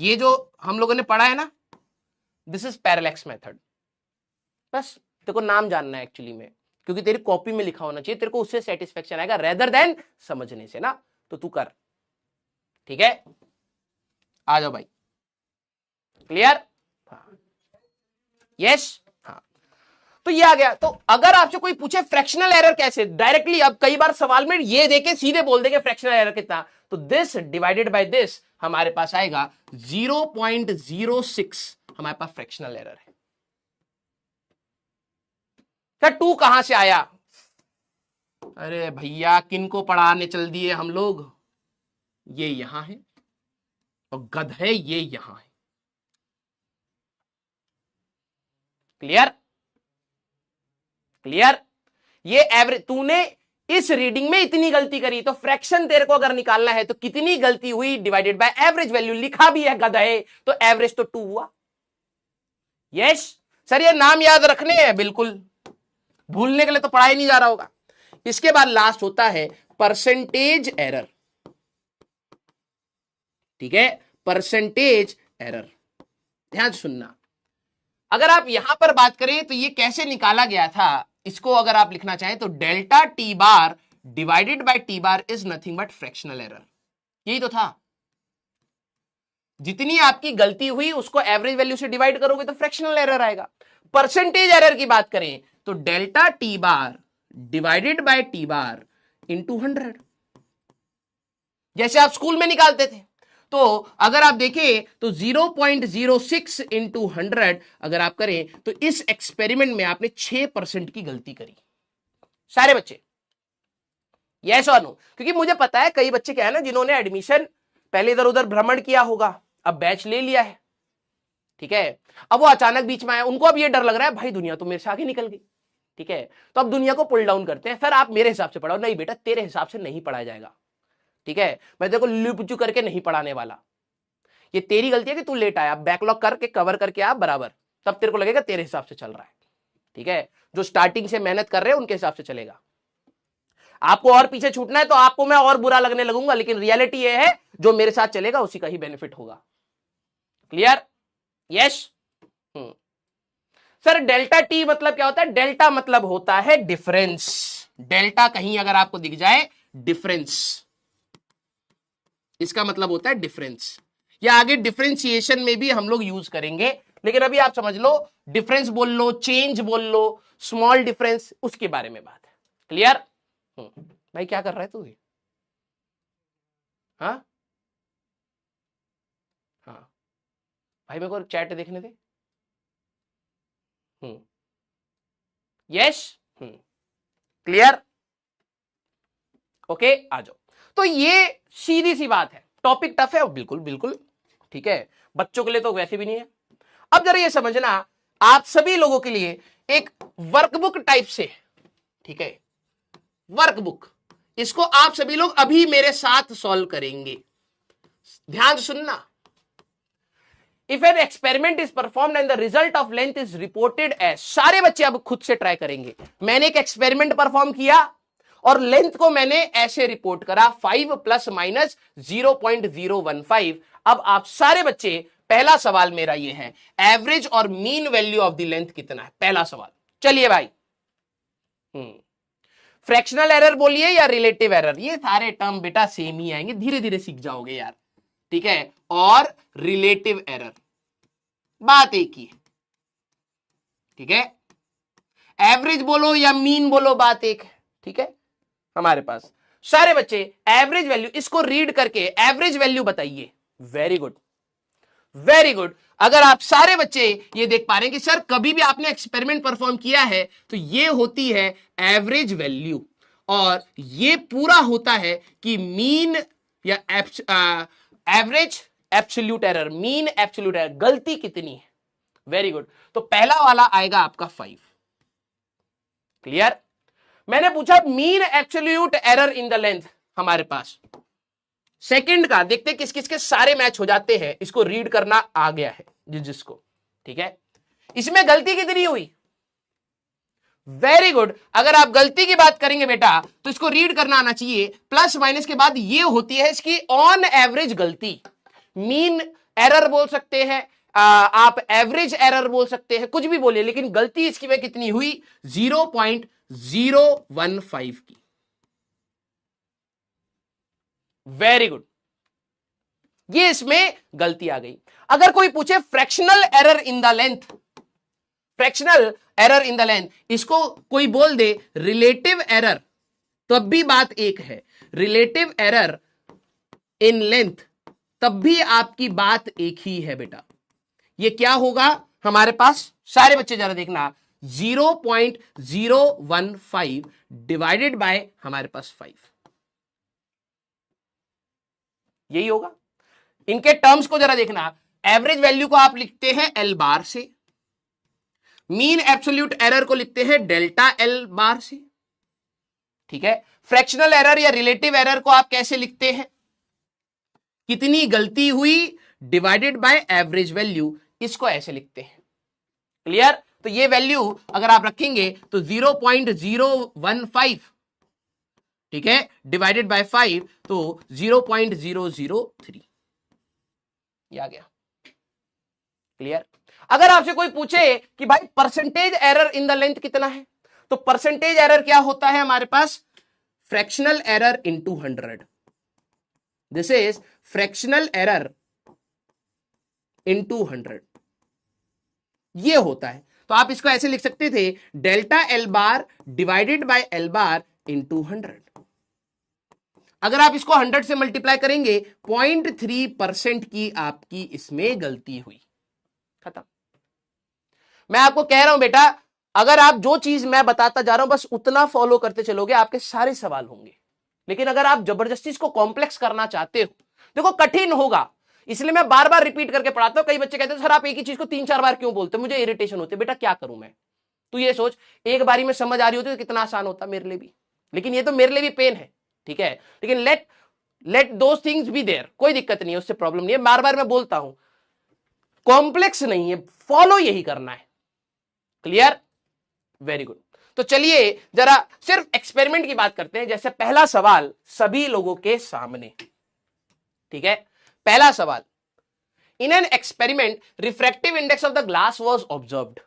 ये जो हम लोगों ने पढ़ा है ना, दिस इज पैरेलैक्स मेथड। बस तेरे को नाम जानना है एक्चुअली में, क्योंकि तेरी कॉपी में लिखा होना चाहिए, तेरे को उससे सेटिस्फेक्शन आएगा रेदर देन समझने से ना, तो तू कर, ठीक है। आ जाओ भाई, क्लियर? हाँ। यस। हाँ, तो ये आ गया। तो अगर आपसे कोई पूछे फ्रैक्शनल एरर कैसे, डायरेक्टली, अब कई बार सवाल में ये देके सीधे बोल देंगे फ्रैक्शनल एरर कितना, तो दिस डिवाइडेड बाय दिस हमारे पास आएगा 0.06, हमारे पास फ्रैक्शनल एरर है। सर 2 कहां से आया? अरे भैया किनको पढ़ाने चल दिए हम लोग, ये यहां है और गधे ये यहां है। क्लियर? क्लियर? ये एवरेज, तूने इस रीडिंग में इतनी गलती करी, तो फ्रैक्शन तेरे को अगर निकालना है तो कितनी गलती हुई डिवाइडेड बाय एवरेज वैल्यू, लिखा भी है गधे, तो एवरेज तो 2 हुआ। यस सर, ये नाम याद रखने हैं, बिल्कुल भूलने के लिए तो पढ़ाई नहीं जा रहा होगा। इसके बाद लास्ट होता है परसेंटेज एरर, ठीक है, परसेंटेज एरर। ध्यान सुनना, अगर आप यहां पर बात करें तो ये कैसे निकाला गया था, इसको अगर आप लिखना चाहें तो delta T bar divided by T bar is nothing but fractional error, यही तो था। जितनी आपकी गलती हुई उसको एवरेज वैल्यू से डिवाइड करोगे तो फ्रैक्शनल एरर आएगा। परसेंटेज एरर की बात करें तो delta T bar divided by T bar into 100, जैसे आप स्कूल में निकालते थे। तो अगर आप देखें तो 0.06 इंटू 100 अगर आप करें तो इस एक्सपेरिमेंट में आपने 6% की गलती करी। सारे बच्चे यस और नो? क्योंकि मुझे पता है कई बच्चे क्या है ना, जिन्होंने एडमिशन पहले इधर उधर भ्रमण किया होगा, अब बैच ले लिया है, ठीक है, अब वो अचानक बीच में आया, उनको अब ये डर लग रहा है भाई दुनिया तो मेरे से आगे निकल गई, ठीक है, तो अब दुनिया को पुल डाउन करते हैं, सर आप मेरे हिसाब से पढ़ाओ। नहीं बेटा, तेरे हिसाब से नहीं पढ़ाया जाएगा, ठीक है, मैं तेरे को लुपचू करके नहीं पढ़ाने वाला। ये तेरी गलती है कि तू लेट आया, बैकलॉग करके कवर करके आ बराबर, तब तेरे को लगेगा तेरे हिसाब से चल रहा है, ठीक है। जो स्टार्टिंग से मेहनत कर रहे हैं उनके हिसाब से चलेगा। आपको और पीछे छूटना है तो आपको मैं और बुरा लगने लगूंगा, लेकिन रियलिटी ये है जो मेरे साथ चलेगा उसी का ही बेनिफिट होगा। Clear? Yes. Sir delta T मतलब क्या होता है? डेल्टा मतलब होता है डिफरेंस। डेल्टा कहीं अगर आपको दिख जाए डिफरेंस, इसका मतलब होता है डिफरेंस, या आगे डिफरेंशिएशन में भी हम लोग यूज करेंगे, लेकिन अभी आप समझ लो डिफरेंस बोल लो, चेंज बोल लो, स्मॉल डिफरेंस, उसके बारे में बात है। क्लियर? भाई क्या कर रहा है तू? हाँ हाँ भाई मेरे को चैट देखने दे। यस, क्लियर, ओके, आ जाओ। तो ये सीधी सी बात है, टॉपिक टफ है, बिल्कुल बिल्कुल ठीक है, बच्चों के लिए तो वैसे भी नहीं है। अब जरा ये समझना, आप सभी लोगों के लिए एक वर्कबुक टाइप से, ठीक है, वर्कबुक, इसको आप सभी लोग अभी मेरे साथ सॉल्व करेंगे। ध्यान से सुनना। If an experiment is performed and the result of length is reported as, सारे बच्चे अब खुद से ट्राई करेंगे। मैंने एक एक्सपेरिमेंट परफॉर्म किया और लेंथ को मैंने ऐसे रिपोर्ट करा 5 प्लस माइनस 0.015। अब आप सारे बच्चे, पहला सवाल मेरा ये है, एवरेज और mean value of the length कितना है, पहला सवाल। चलिए भाई, फ्रैक्शनल एरर बोलिए या रिलेटिव एरर, ये सारे टर्म बेटा सेम ही आएंगे, धीरे धीरे सीख जाओगे यार, ठीक है। और रिलेटिव एरर, बात एक ही है, ठीक है। एवरेज बोलो या मीन बोलो, बात एक है, ठीक है। हमारे पास सारे बच्चे एवरेज वैल्यू, इसको रीड करके एवरेज वैल्यू बताइए। Very good, very good. अगर आप सारे बच्चे ये देख पा रहे हैं कि सर कभी भी आपने एक्सपेरिमेंट परफॉर्म किया है तो ये होती है एवरेज वैल्यू, और ये पूरा होता है कि मीन या average absolute error, mean absolute error, गलती कितनी है। Very good. तो पहला वाला आएगा आपका 5। क्लियर? मैंने पूछा mean absolute error in the length, हमारे पास सेकंड का देखते किस किस के सारे मैच हो जाते हैं, इसको रीड करना आ गया है जिसको, ठीक है। इसमें गलती कितनी हुई? Very good. अगर आप गलती की बात करेंगे बेटा तो इसको रीड करना आना चाहिए, प्लस माइनस के बाद ये होती है इसकी ऑन एवरेज गलती। मीन एरर बोल सकते हैं, आप एवरेज एरर बोल सकते हैं, कुछ भी बोलिए, लेकिन गलती इसकी में कितनी हुई? 0.015 की। वेरी गुड, ये इसमें गलती आ गई। अगर कोई पूछे fractional error in the length, fractional error in the length, इसको कोई बोल दे रिलेटिव एरर, तब भी बात एक है। रिलेटिव एरर इन लेंथ, तब भी आपकी बात एक ही है बेटा। ये क्या होगा हमारे पास? सारे बच्चे जरा देखना, 0.015 डिवाइडेड बाय हमारे पास 5, यही होगा। इनके टर्म्स को जरा देखना, एवरेज वैल्यू को आप लिखते हैं एल बार से, मीन एब्सोल्यूट एरर को लिखते हैं डेल्टा एल बार से, ठीक है। फ्रैक्शनल एरर या रिलेटिव एरर को आप कैसे लिखते हैं? कितनी गलती हुई डिवाइडेड बाय एवरेज वैल्यू, इसको ऐसे लिखते हैं। क्लियर? तो ये वैल्यू अगर आप रखेंगे तो 0.015, ठीक है, डिवाइडेड बाय 5 तो 0.003 ये आ गया। क्लियर? अगर आपसे कोई पूछे कि भाई percentage error in the length कितना है, तो परसेंटेज एरर क्या होता है हमारे पास? Fractional error into 100। This is fractional error into 100, ये होता है। तो आप इसको ऐसे लिख सकते थे, delta L bar divided by L bar into 100। अगर आप इसको 100 से मल्टीप्लाई करेंगे, 0.3% की आपकी इसमें गलती हुई। खत्म। मैं आपको कह रहा हूं बेटा, अगर आप जो चीज मैं बताता जा रहा हूं बस उतना फॉलो करते चलोगे, आपके सारे सवाल होंगे। लेकिन अगर आप जबरदस्ती इसको कॉम्प्लेक्स करना चाहते हो, देखो कठिन होगा, इसलिए मैं बार बार रिपीट करके पढ़ाता हूं। कई बच्चे कहते हैं सर आप एक ही चीज को 3-4 बार क्यों बोलते हो, मुझे इरिटेशन होती है। बेटा क्या करूं मैं? तू ये सोच, एक बारी में समझ आ रही होती तो कितना आसान होता मेरे लिए भी, लेकिन ये तो मेरे लिए भी पेन है, ठीक है। लेकिन let those things be there, कोई दिक्कत नहीं है, उससे प्रॉब्लम नहीं है। बार बार मैं बोलता हूं, कॉम्प्लेक्स नहीं है, फॉलो यही करना है। क्लियर? Very good. तो चलिए जरा सिर्फ एक्सपेरिमेंट की बात करते हैं। जैसे पहला सवाल सभी लोगों के सामने, ठीक है। पहला सवाल, in an experiment refractive index of the glass was observed.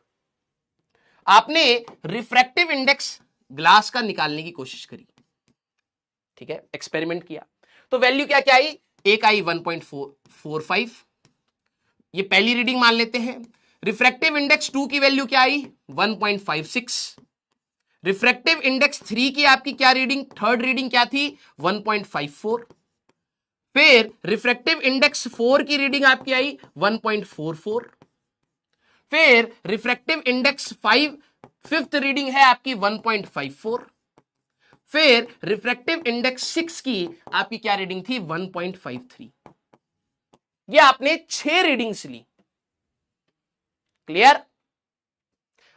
आपने रिफ्रैक्टिव इंडेक्स ग्लास का निकालने की कोशिश करी, ठीक है, एक्सपेरिमेंट किया, तो वैल्यू क्या क्या आई? एक आई 1.45, ये पहली रीडिंग मान लेते हैं। रिफ्रैक्टिव इंडेक्स 2 की वैल्यू क्या आई 1.56। रिफ्रैक्टिव इंडेक्स 3 की आपकी क्या रीडिंग, थर्ड रीडिंग क्या थी 1.54। फिर रिफ्रैक्टिव इंडेक्स 4 की रीडिंग आपकी आई 1.44। फिर रिफ्रैक्टिव इंडेक्स 5 फिफ्थ रीडिंग है आपकी 1.54। फिर रिफ्रैक्टिव इंडेक्स 6 की आपकी क्या रीडिंग थी 1.53। ये आपने 6 रीडिंग्स ली। क्लियर?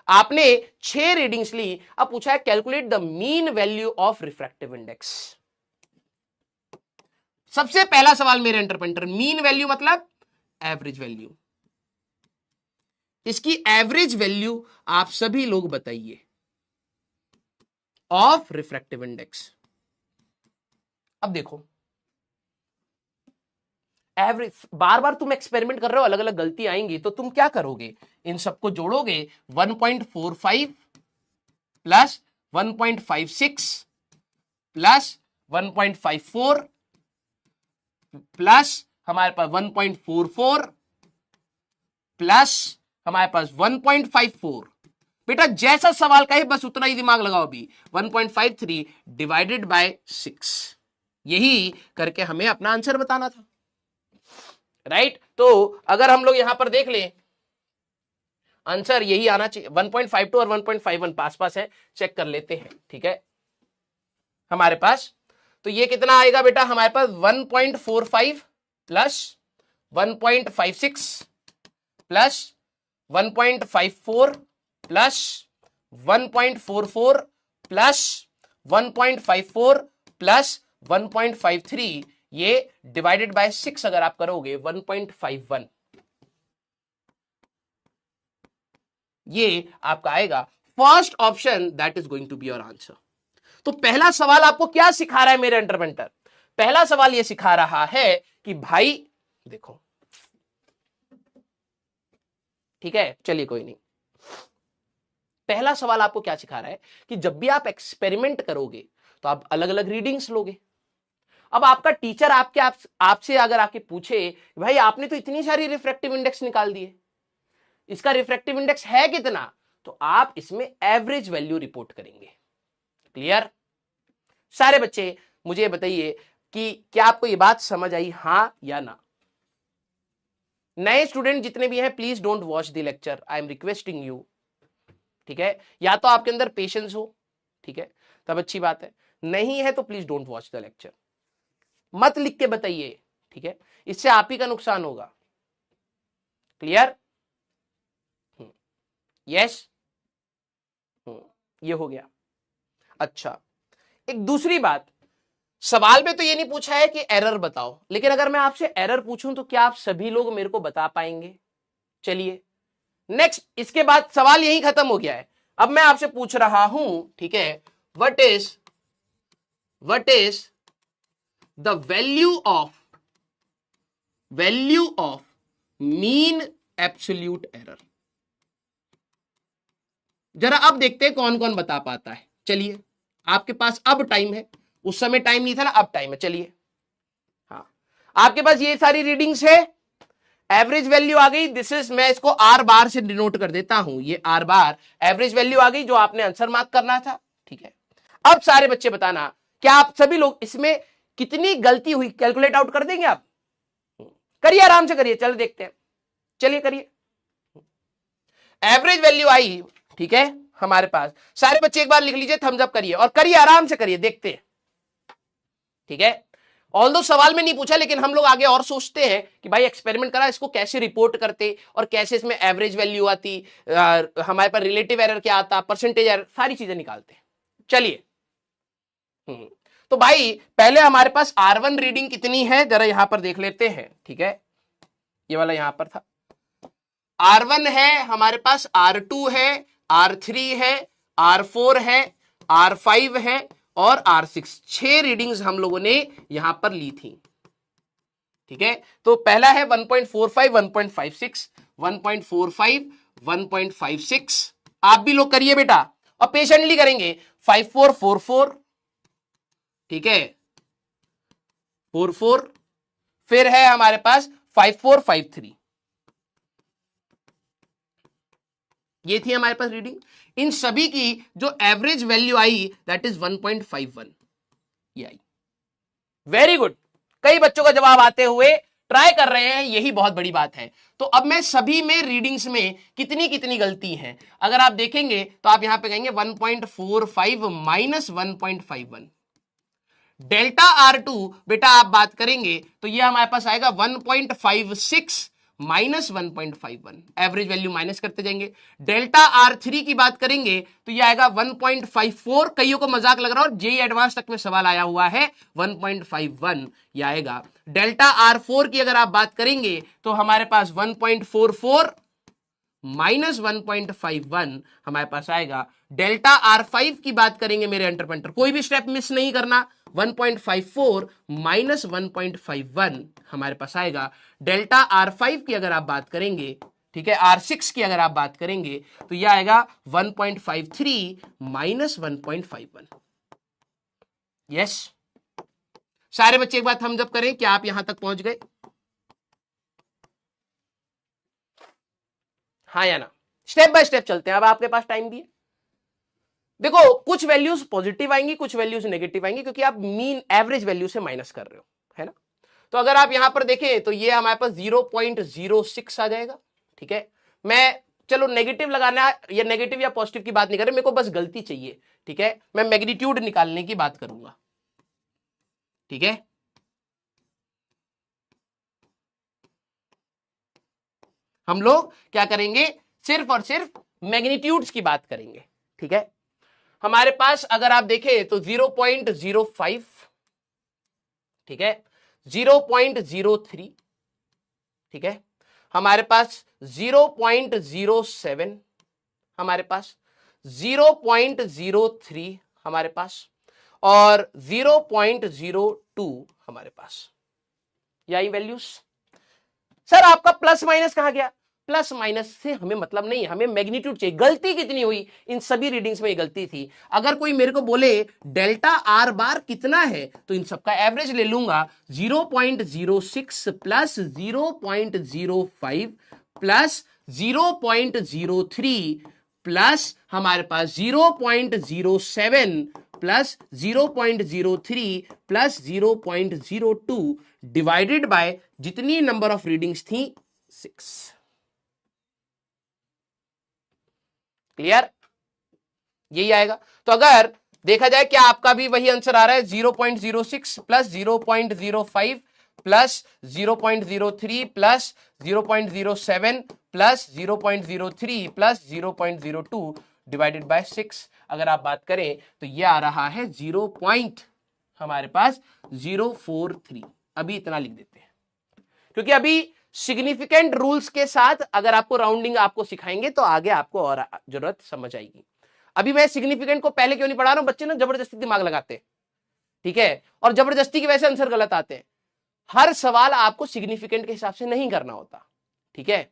आपने 6 रीडिंग्स ली। अब पूछा है calculate the mean value of refractive index. सबसे पहला सवाल मेरे इंटरप्रेटर, मीन वैल्यू मतलब एवरेज वैल्यू। इसकी एवरेज वैल्यू आप सभी लोग बताइए ऑफ रिफ्रैक्टिव इंडेक्स। अब देखो एवरेज, बार बार तुम एक्सपेरिमेंट कर रहे हो, अलग अलग गलती आएंगी, तो तुम क्या करोगे, इन सबको जोड़ोगे 1.45 प्लस 1.56 प्लस 1.54 प्लस हमारे पास 1.44 प्लस हमारे पास 1.54। बेटा जैसा सवाल का है बस उतना ही दिमाग लगाओ। अभी 1.53 डिवाइडेड बाय 6, यही करके हमें अपना आंसर बताना था, राइट? तो अगर हम लोग यहां पर देख लें, आंसर यही आना चाहिए। 1.52 और 1.51 पास पास है, चेक कर लेते हैं, ठीक है हमारे पास। तो ये कितना आएगा बेटा हमारे पास 1.45 plus 1.56 plus 1.54 plus 1.44 plus 1.54 plus 1.53, ये डिवाइडेड बाय 6 अगर आप करोगे 1.51, ये आपका आएगा first option, that is going to be your answer. तो पहला सवाल आपको क्या सिखा रहा है मेरे इंटरप्रेटर? पहला सवाल ये सिखा रहा है कि भाई देखो, ठीक है चलिए कोई नहीं। पहला सवाल आपको क्या सिखा रहा है कि जब भी आप एक्सपेरिमेंट करोगे तो आप अलग अलग रीडिंग्स लोगे। अब आपका टीचर आपसे अगर आके पूछे भाई आपने तो इतनी सारी रिफ्रैक्टिव इंडेक्स निकाल दिए, इसका रिफ्रैक्टिव इंडेक्स है कितना, तो आप इसमें एवरेज वैल्यू रिपोर्ट करेंगे। क्लियर? सारे बच्चे मुझे बताइए कि क्या आपको यह बात समझ आई, हां या ना? नए स्टूडेंट जितने भी हैं please don't watch the lecture, I am requesting you, ठीक है? या तो आपके अंदर पेशेंस हो, ठीक है, तब अच्छी बात है, नहीं है तो please don't watch the lecture. मत लिख के बताइए, ठीक है, इससे आप ही का नुकसान होगा। क्लियर? यस, ये हो गया। अच्छा, एक दूसरी बात, सवाल में तो ये नहीं पूछा है कि एरर बताओ, लेकिन अगर मैं आपसे एरर पूछूं तो क्या आप सभी लोग मेरे को बता पाएंगे? चलिए नेक्स्ट, इसके बाद सवाल यही खत्म हो गया है। अब मैं आपसे पूछ रहा हूं, ठीक है, what is the value of mean absolute error. जरा अब देखते हैं कौन कौन बता पाता है। चलिए, आपके पास अब टाइम है, उस समय टाइम नहीं था ना, अब टाइम है। चलिए, हाँ, आपके पास ये सारी रीडिंग्स है, एवरेज वैल्यू आ गई। दिस इज, मैं इसको आर बार से डिनोट कर देता हूं, ये आर बार एवरेज वैल्यू आ गई जो आपने आंसर मार्क करना था, ठीक है। अब सारे बच्चे बताना, क्या आप सभी लोग इसमें कितनी गलती हुई कैलकुलेट आउट कर देंगे? आप करिए, आराम से करिए, चलो देखते हैं, चलिए करिए। एवरेज वैल्यू आई, ठीक है हमारे पास। सारे बच्चे एक बार लिख लीजिए, थम्स अप करिए और करिए, आराम से करिए, देखते हैं, ठीक है। ऑल्दो सवाल में नहीं पूछा, लेकिन हम लोग आगे और सोचते हैं कि भाई एक्सपेरिमेंट करा, इसको कैसे रिपोर्ट करते और कैसे इसमें एवरेज वैल्यू आती, हमारे पास रिलेटिव एरर क्या आता, परसेंटेज एरर, सारी चीजें निकालते हैं। चलिए, तो भाई पहले हमारे पास R1 रीडिंग कितनी है जरा यहां पर देख लेते हैं, ठीक है। ये वाला यहां पर था, R1 है हमारे पास, R2 है, R3 है, R4 है, R5 है और R6। 6 रीडिंग्स हम लोगों ने यहां पर ली थी, ठीक है। तो पहला है 1.45, 1.56, 1.45, 1.56। आप भी लोग करिए बेटा और पेशेंटली करेंगे। 5444, ठीक है, 44, फिर है हमारे पास 5453, ये थी हमारे पास रीडिंग। इन सभी की जो average value I that is 1.51, ये आई। वेरी गुड, कई बच्चों का जवाब आते हुए ट्राई कर रहे हैं, यही बहुत बड़ी बात है। तो अब मैं सभी में रीडिंग्स में कितनी कितनी गलती है अगर आप देखेंगे तो आप यहां पे कहेंगे 1.45 माइनस 1.51। डेल्टा R2 बेटा आप बात करेंगे तो ये हमारे पास आएगा 1.56 माइनस 1.51, एवरेज वैल्यू माइनस करते जाएंगे। डेल्टा R3 की बात करेंगे तो ये आएगा 1.54, कईयों को मजाक लग रहा है और जेई एडवांस तक में सवाल आया हुआ है, 1.51 ये आएगा। डेल्टा R4 की अगर आप बात करेंगे तो हमारे पास 1.44 माइनस 1.51 हमारे पास आएगा। डेल्टा R5 की बात करेंगे मेरे एंटरप्रेन्योर, कोई भी स्टेप मिस नहीं करना, 1.54 माइनस 1.51 हमारे पास आएगा। डेल्टा R5 की अगर आप बात करेंगे, ठीक है, R6 की अगर आप बात करेंगे तो यह आएगा 1.53 माइनस 1.51। यस, सारे बच्चे एक बात हम जब करें, क्या आप यहां तक पहुंच गए? हाँ या ना? स्टेप बाय स्टेप चलते हैं, अब आपके पास टाइम भी है। देखो कुछ वैल्यूज पॉजिटिव आएंगी, कुछ वैल्यूज नेगेटिव आएंगी, क्योंकि आप मीन एवरेज वैल्यू से माइनस कर रहे हो, है ना। तो अगर आप यहां पर देखें तो ये हमारे पास 0.06 आ जाएगा, ठीक है। मैं चलो नेगेटिव लगाना या नेगेटिव या पॉजिटिव की बात नहीं कर रहे, मेरे को बस गलती चाहिए, ठीक है। मैं मैग्नीट्यूड निकालने की बात करूंगा, ठीक है। हम लोग क्या करेंगे, सिर्फ और सिर्फ मैग्नीट्यूड्स की बात करेंगे, ठीक है। हमारे पास अगर आप देखें तो 0.05, ठीक है, 0.03, ठीक है, हमारे पास 0.07, हमारे पास 0.03, हमारे पास और 0.02 हमारे पास, यही वैल्यूज। सर आपका प्लस माइनस कहां गया? प्लस माइनस से हमें मतलब नहीं, हमें मैग्नीट्यूड चाहिए। गलती कितनी हुई? इन सभी रीडिंग्स में ये गलती थी। अगर कोई मेरे को बोले डेल्टा आर बार कितना है तो इन सबका एवरेज ले लूंगा, 0.06 प्लस 0.05 प्लस 0.03 प्लस हमारे पास 0.07 प्लस 0.03 प्लस 0.02 डिवाइडेड बाय जितनी नंबर ऑफ रीडिंग्स थी 6। क्लियर? यही आएगा। तो अगर देखा जाए क्या आपका भी वही आंसर आ रहा है, 0.06 plus 0.05 plus 0.03 plus 0.07 plus 0.03 plus 0.02 divided by 6। अगर आप बात करें तो ये आ रहा है 0.043। अभी इतना लिख देते हैं, क्योंकि अभी सिग्निफिकेंट रूल्स के साथ अगर आपको राउंडिंग आपको सिखाएंगे तो आगे आपको और जरूरत समझ आएगी। अभी मैं सिग्निफिकेंट को पहले क्यों नहीं पढ़ा रहा हूं, बच्चे ना जबरदस्ती दिमाग लगाते हैं, ठीक है, और जबरदस्ती की वजह से आंसर गलत आते हैं। हर सवाल आपको सिग्निफिकेंट के हिसाब से नहीं करना होता, ठीक है।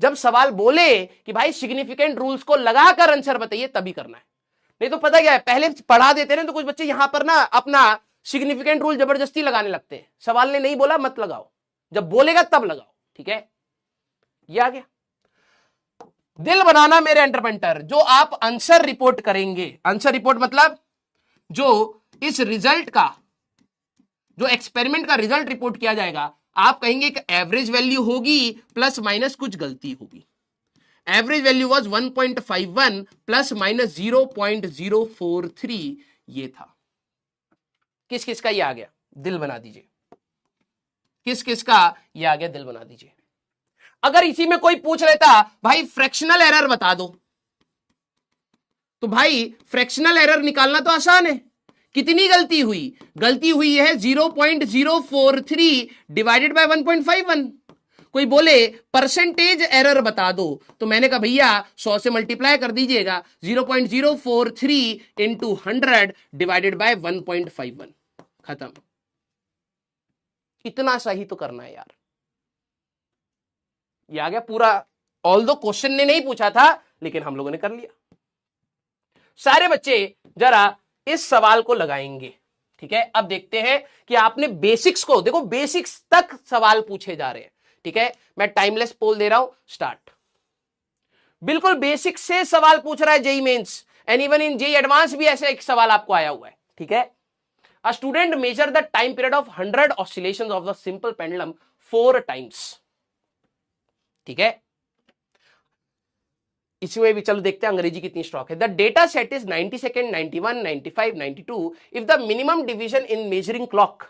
जब सवाल बोले कि भाई सिग्निफिकेंट रूल्स को लगाकर आंसर बताइए तभी करना है, नहीं तो पता क्या है, पहले पढ़ा देते हैं तो कुछ बच्चे यहां पर ना अपना सिग्निफिकेंट रूल जबरदस्ती लगाने लगते हैं। सवाल ने नहीं बोला मत लगाओ, जब बोलेगा तब लगाओ, ठीक है। ये आ गया। दिल बनाना मेरे एंटरप्रेन्योर, जो आप आंसर रिपोर्ट करेंगे, आंसर रिपोर्ट मतलब जो इस रिजल्ट का, जो एक्सपेरिमेंट का रिजल्ट रिपोर्ट किया जाएगा, आप कहेंगे कि एवरेज वैल्यू होगी प्लस माइनस कुछ गलती होगी। Average value was 1.51 plus minus 0.043, ये था। किस किस का ये आ गया, दिल बना दीजिए। किस किस का ये आ गया, दिल बना दीजिए। अगर इसी में कोई पूछ लेता भाई फ्रैक्शनल एरर बता दो, तो भाई फ्रैक्शनल एरर निकालना तो आसान है। कितनी गलती हुई? गलती हुई है 0.043 डिवाइडेड बाय 1.51। कोई बोले परसेंटेज एरर बता दो, तो मैंने कहा भैया 100 से मल्टीप्लाई कर दीजिएगा, 0.043 इंटू 100 डिवाइडेड बाय 1.51, खत्म। इतना सही तो करना है यार। ये आ गया पूरा, ऑल्दो क्वेश्चन ने नहीं पूछा था लेकिन हम लोगों ने कर लिया। सारे बच्चे जरा इस सवाल को लगाएंगे, ठीक है, अब देखते हैं कि आपने बेसिक्स को देखो, बेसिक्स तक सवाल पूछे जा रहे हैं। ठीक है, मैं टाइमलेस पोल दे रहा हूं, स्टार्ट। बिल्कुल बेसिक से सवाल पूछ रहा है JEE Mains, and even in JEE Advance भी ऐसे एक सवाल आपको आया हुआ है। ठीक है, a student measure the time period of 100 oscillations of the simple pendulum 4 times. ठीक है, इसमें भी चलो देखते हैं अंग्रेजी कितनी स्ट्रॉक है। The data set is 90 second, 91, 95, 92। If the minimum division in measuring clock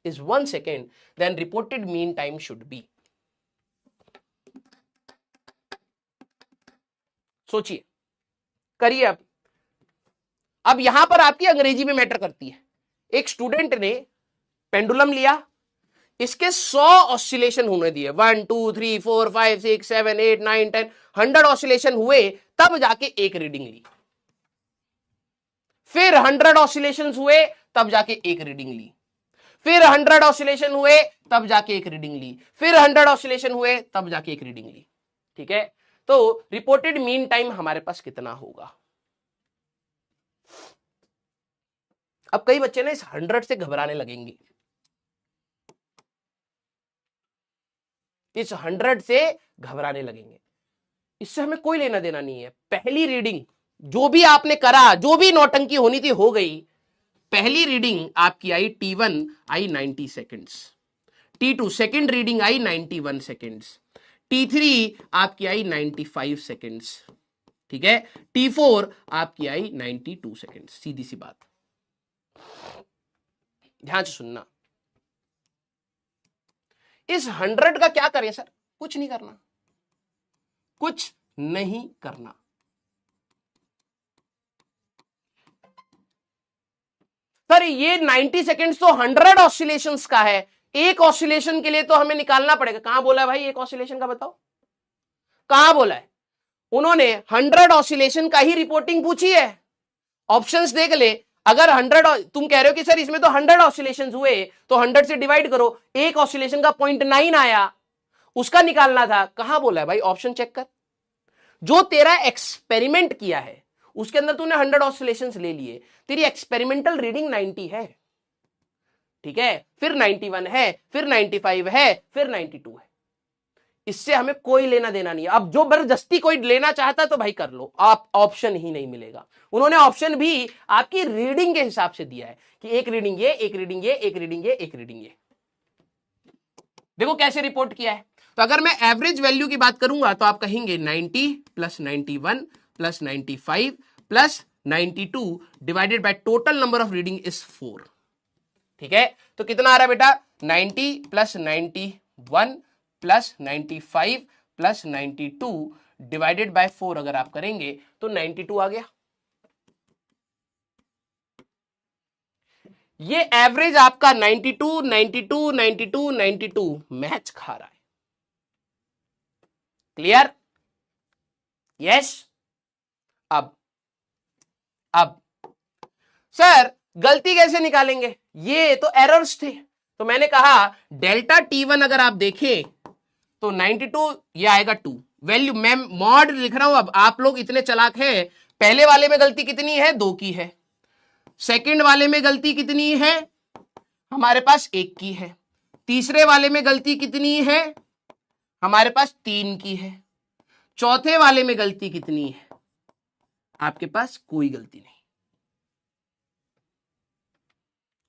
is 1 second, then reported mean time should be. सोचिए, करिए। अब यहां पर आपकी अंग्रेजी में मैटर करती है। एक स्टूडेंट ने पेंडुलम लिया, इसके 100 ऑसिलेशन होने दिए, 1 2 3 4 5 6 7 8 9 10 100 ऑसिलेशन हुए, तब जाके एक रीडिंग ली। फिर 100 ऑसिलेशन हुए, तब जाके एक रीडिंग ली। फिर 100 ऑसिलेशन हुए, तब जाके एक रीडिंग ली। फिर 100 ऑसिलेशन हुए, तब जाके एक रीडिंग ली। ठीक है, तो रिपोर्टेड मीन टाइम हमारे पास कितना होगा? अब कई बच्चे ना इस 100 से घबराने लगेंगे, इस 100 से घबराने लगेंगे। इससे हमें कोई लेना देना नहीं है। पहली रीडिंग जो भी आपने करा, जो भी नौटंकी होनी थी हो गई। पहली रीडिंग आपकी आई T1 I 90 seconds, T2 second reading I 91 seconds, T3 आपकी आई 95 सेकेंड्स। ठीक है, T4 आपकी आई 92 सेकेंड्स। सीधी सी बात, ध्यान से सुनना। इस 100 का क्या करें सर? कुछ नहीं करना, कुछ नहीं करना। सर ये 90 सेकेंड्स तो 100 ऑसिलेशंस का है, एक ऑसिलेशन के लिए तो हमें निकालना पड़ेगा। कहां बोला है भाई एक ऑसिलेशन का? बताओ कहां बोला है? उन्होंने 100 ऑसिलेशन का ही रिपोर्टिंग पूछी है। ऑप्शंस देख ले, अगर 100 तुम कह रहे हो कि सर इसमें तो 100 ऑसिलेशंस हुए, तो 100 से डिवाइड करो, एक ऑसिलेशन का 0.9 आया, उसका निकालना था। कहां बोला है भाई? ऑप्शन चेक कर। जो तेरा एक्सपेरिमेंट किया है उसके अंदर तूने 100 ऑसिलेशंस ले लिए, तेरी एक्सपेरिमेंटल रीडिंग 90 है। ठीक है, फिर 91 है, फिर 95 है, फिर 92 है। इससे हमें कोई लेना देना नहीं है। अब जो जबरदस्ती कोई लेना चाहता तो भाई कर लो, आप ऑप्शन ही नहीं मिलेगा। उन्होंने ऑप्शन भी आपकी रीडिंग के हिसाब से दिया है कि एक रीडिंग ये, एक रीडिंग ये, एक रीडिंग ये, एक रीडिंग ये। देखो कैसे रिपोर्ट किया है। तो अगर मैं एवरेज वैल्यू की बात करूंगा तो आप कहेंगे 90 plus 91 plus 95 plus 92 divided by total number of reading is 4। ठीक है, तो कितना आ रहा है बेटा? 90 plus 91 plus 95 plus 92 divided by 4 अगर आप करेंगे तो 92 आ गया। ये एवरेज आपका 92 92 92 92 मैच खा रहा है। क्लियर? यस। अब सर गलती कैसे निकालेंगे? ये तो एरर्स थे, तो मैंने कहा डेल्टा T1 अगर आप देखें तो 92 ये आएगा 2 वैल्यू। मैं मॉड लिख रहा हूं। अब आप लोग इतने चालाक हैं, पहले वाले में गलती कितनी है? 2 की है। सेकंड वाले में गलती कितनी है? हमारे पास 1 की है। तीसरे वाले में गलती कितनी है? हमारे पास 3 की है। चौथे वाले में गलती कितनी है? आपके पास कोई गलती नहीं।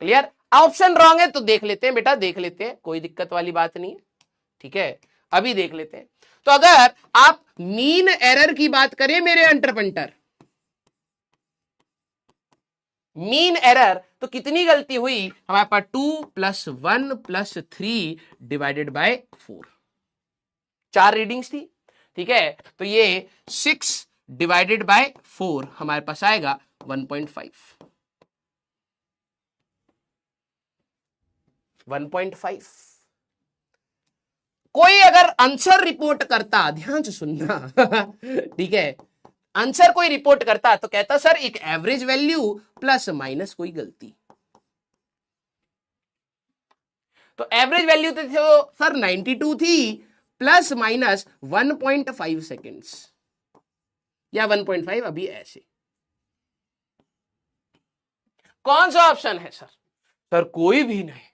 क्लियर? ऑप्शन रॉन्ग है तो देख लेते हैं बेटा, देख लेते हैं, कोई दिक्कत वाली बात नहीं है। ठीक है, अभी देख लेते हैं। तो अगर आप मीन एरर की बात करें मेरे एंटरप्रेन्योर, मीन एरर तो कितनी गलती हुई हमारे पास? 2 plus 1 plus 3 divided by 4। 4 readings थी। ठीक है, तो ये 6 डिवाइडेड बाय 4 हमारे पास आएगा 1.5। 1.5। कोई अगर आंसर रिपोर्ट करता, ध्यान से सुनना ठीक है, आंसर कोई रिपोर्ट करता तो कहता सर एक एवरेज वैल्यू प्लस माइनस कोई गलती। तो एवरेज वैल्यू तो सर 92 थी प्लस माइनस 1.5 सेकेंड्स या 1.5, अभी ऐसे। कौन सा ऑप्शन है सर? सर कोई भी नहीं,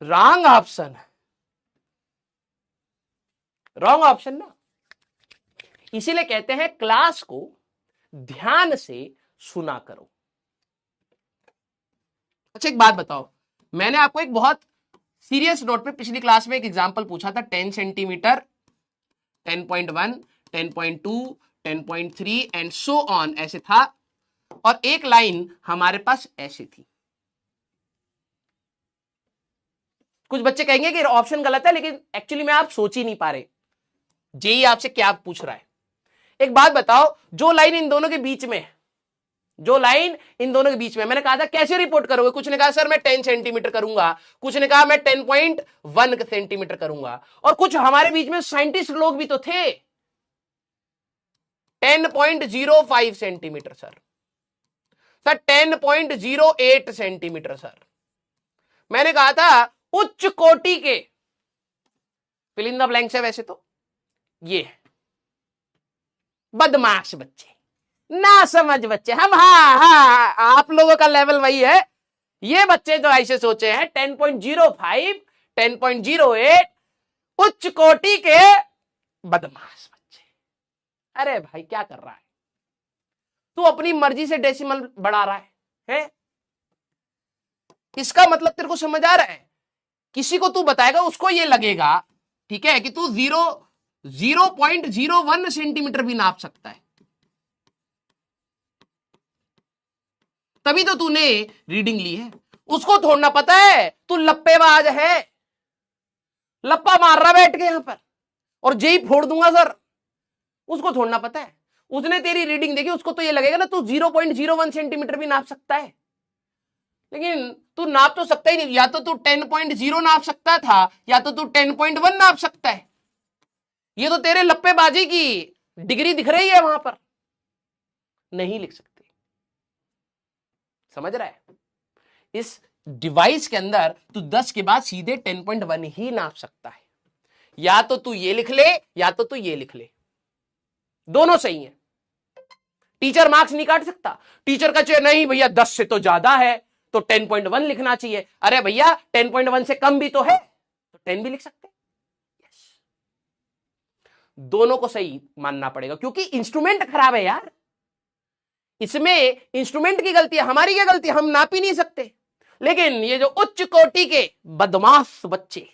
रॉन्ग ऑप्शन है, रॉन्ग ऑप्शन ना। इसीलिए कहते हैं क्लास को ध्यान से सुना करो। अच्छा एक बात बताओ, मैंने आपको एक बहुत सीरियस नोट पे पिछली क्लास में एक एग्जांपल पूछा था, 10 सेंटीमीटर, 10.1, 10.2, 10.3 एंड सो ऑन, ऐसे था, और एक लाइन हमारे पास ऐसे थी। कुछ बच्चे कहेंगे कि ऑप्शन गलत है, लेकिन एक्चुअली में आप सोच ही नहीं पा रहे जेई आपसे क्या पूछ रहा है। एक बात बताओ, जो लाइन इन दोनों के बीच में, जो लाइन इन दोनों के बीच में, मैंने कहा था कैसे रिपोर्ट करोगे, कुछ ने कहा सर मैं 10 सेंटीमीटर करूंगा, कुछ ने कहा मैं 10.1 सेंटीमीटर करूंगा, और कुछ हमारे बीच में साइंटिस्ट लोग भी तो थे, 10.05 centimetre sir, sir 10.08 centimetre sir. मैंने कहा था उच्च कोटि के, फिल इन द ब्लैंक्स है वैसे तो, ये बदमाश बच्चे, ना समझ बच्चे, हम हाँ आप लोगों का लेवल वही है, ये बच्चे जो ऐसे सोचे हैं 10.05, 10.08, उच्च कोटि के बदमाश बच्चे। अरे भाई क्या कर रहा है तू, अपनी मर्जी से डेसिमल बढ़ा रहा है? इसका मतलब तेरे को समझ आ रहा है? किसी को तू बताएगा उसको ये लगेगा, ठीक है, कि तू 0.01 सेंटीमीटर भी नाप सकता है, तभी तो तूने रीडिंग ली है। उसको थोड़ा पता है तू लप्पेबाज है, लप्पा मार रहा बैठ के यहां पर, और जेई फोड़ दूंगा सर, उसको थोड़ा पता है। उसने तेरी रीडिंग देखी, उसको तो ये लगेगा ना तू 0.01 सेंटीमीटर भी नाप सकता है, लेकिन तू नाप तो सकता ही नहीं। या तो तू 10.0 नाप सकता था, या तो तू 10.1 नाप सकता है। ये तो तेरे लप्पेबाजी की डिग्री दिख रही है वहां पर, नहीं लिख सकते। समझ रहा है? इस डिवाइस के अंदर तू 10 के बाद सीधे 10.1 ही नाप सकता है। या तो तू ये लिख ले, या तो तू ये लिख ले, दोनों सही है। टीचर मार्क्स नहीं काट सकता। टीचर का चाहिए नहीं भैया 10 से तो ज्यादा है तो 10.1 लिखना चाहिए। अरे भैया 10.1 से कम भी तो है, तो 10 भी लिख सकते हैं। yes. दोनों को सही मानना पड़ेगा, क्योंकि इंस्ट्रूमेंट खराब है यार। इसमें इंस्ट्रूमेंट की गलती है, हमारी क्या गलती है, हम नाप ही नहीं सकते। लेकिन ये जो उच्च कोटि के बदमाश बच्चे,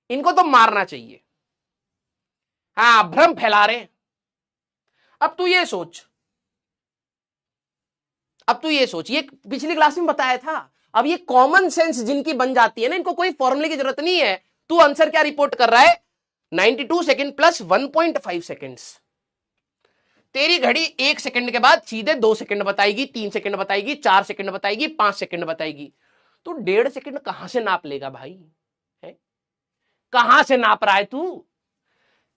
इनको तो मारना चाहिए। हाँ, भ्रम फैला रहे हैं। अब तू ये सोच, ये पिछली क्लास में बताया था। अब ये कॉमन सेंस जिनकी बन जाती है ना, इनको कोई फॉर्मूले की जरूरत नहीं है। तू आंसर क्या रिपोर्ट कर रहा है, 92 सेकेंड प्लस 1.5 सेकेंड्स। तेरी घड़ी 1 सेकंड के बाद सीधे 2 सेकंड बताएगी, 3 सेकंड बताएगी, 4 सेकंड बताएगी, 5 सेकंड बताएगी। तू 1.5 सेकंड कहां से नाप लेगा भाई? है कहां से नाप रहा है तू?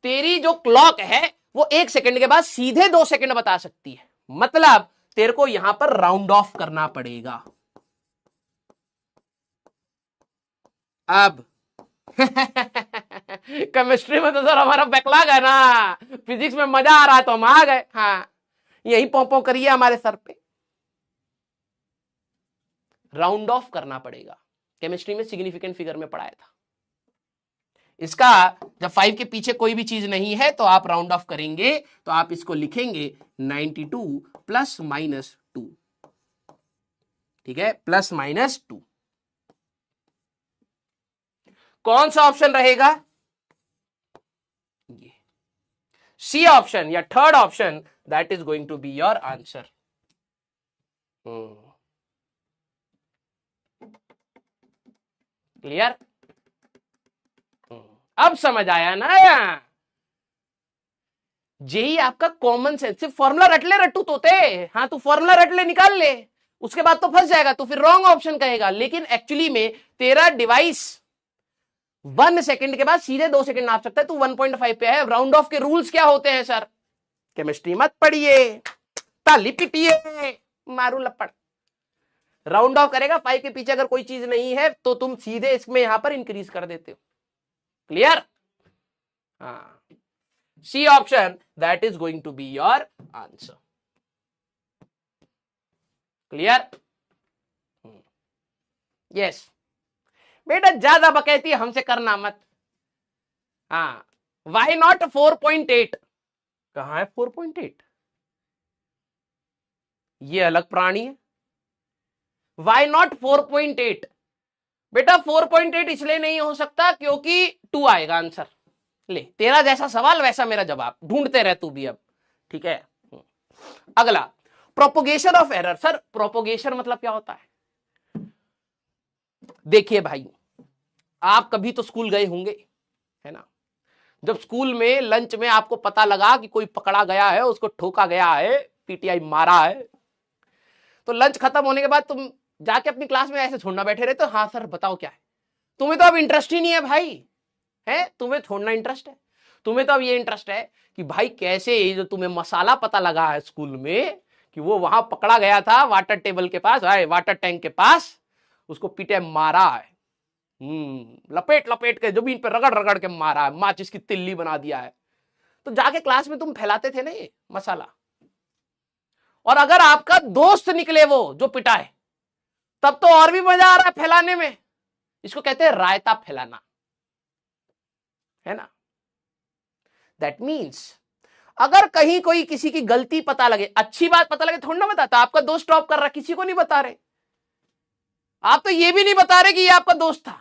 तेरी जो क्लॉक है वो 1 सेकंड के बाद सीधे 2 सेकंड बता सकती है। मतलब तेरे को यहां पर राउंड ऑफ करना पड़ेगा। अब केमिस्ट्री में तो सर हमारा बैकलॉग है ना, फिजिक्स में मजा आ रहा है तो हम आ गए। हाँ, यही पोंपो करिए हमारे सर पे। राउंड ऑफ करना पड़ेगा। केमिस्ट्री में सिग्निफिकेंट फिगर में पढ़ाया था इसका। जब 5 के पीछे कोई भी चीज नहीं है तो आप राउंड ऑफ करेंगे, तो आप इसको लिखेंगे 92 प्लस माइनस 2। ठीक है, प्लस माइनस 2। कौन सा ऑप्शन रहेगा? ये सी ऑप्शन या third option, that is going to be your answer. Clear? अब समझ आया ना? जेई आपका कॉमन सेंस, सिर्फ फॉर्मूला रट ले रट्टू तोते। हाँ, तू फॉर्मूला रट ले, निकाल ले, उसके बाद तो फंस जाएगा, तो फिर रॉन्ग ऑप्शन कहेगा। लेकिन एक्चुअली में तेरा डिवाइस 1 सेकंड के बाद सीधे 2 सेकंड नाप सकता है, तू 1.5 पे है। राउंड ऑफ के रूल्स क्या होते हैं सर? केमिस्ट्री मत पढ़िए, ताली पिटिए, मारू लपड़। राउंड ऑफ करेगा 5 के पीछे अगर कोई चीज नहीं है तो तुम सीधे इसमें यहां पर इंक्रीज कर देते हो। क्लियर? हाँ, C option, that is going to be your answer. Clear? Yes बेटा, ज्यादा बकैती हमसे करना मत। हाँ, वाई नॉट 4.8? कहां है 4.8? ये अलग प्राणी है। Why not 4.8? बेटा 4.8 इसलिए नहीं हो सकता क्योंकि 2 आएगा आंसर। ले, तेरा जैसा सवाल वैसा मेरा जवाब, ढूंढते रह तू भी अब, ठीक है। अगला, propagation of error. Sir propagation मतलब क्या होता है? देखिए भाई, आप कभी तो स्कूल गए होंगे, है ना? जब स्कूल में लंच में आपको पता लगा कि कोई पकड़ा गया है, उसको ठोका गया है, पीटीआई मारा है, तो लंच खत्म होने के बाद तुम जाके अपनी क्लास में ऐसे छोड़ना बैठे रहते हो, हाँ सर बताओ क्या है। तुम्हें तो अब इंटरेस्ट ही नहीं है भाई, है? तुम्हें छोड़ना इंटरेस्ट है, तुम्हें तो अब ये इंटरेस्ट है कि भाई कैसे जो तुम्हें मसाला पता लगा है स्कूल में कि वो वहां पकड़ा गया था वाटर टेबल के पास, वाटर टैंक के पास, उसको पीटे मारा है, लपेट लपेट के जमीन पे रगड़ रगड़ के मारा है, माचिस की तिल्ली बना दिया है। तो जाके क्लास में तुम फैलाते थे ना ये मसाला, और अगर आपका दोस्त निकले वो जो पिटा है, तब तो और भी मजा आ रहा है फैलाने में। इसको कहते हैं रायता फैलाना, है ना? दैट मीन्स अगर कहीं कोई किसी की गलती पता लगे, अच्छी बात पता लगे, थोड़ा ना बताता। आपका दोस्त टॉप कर रहा, किसी को नहीं बता रहे। आप तो ये भी नहीं बता रहे कि ये आपका दोस्त था।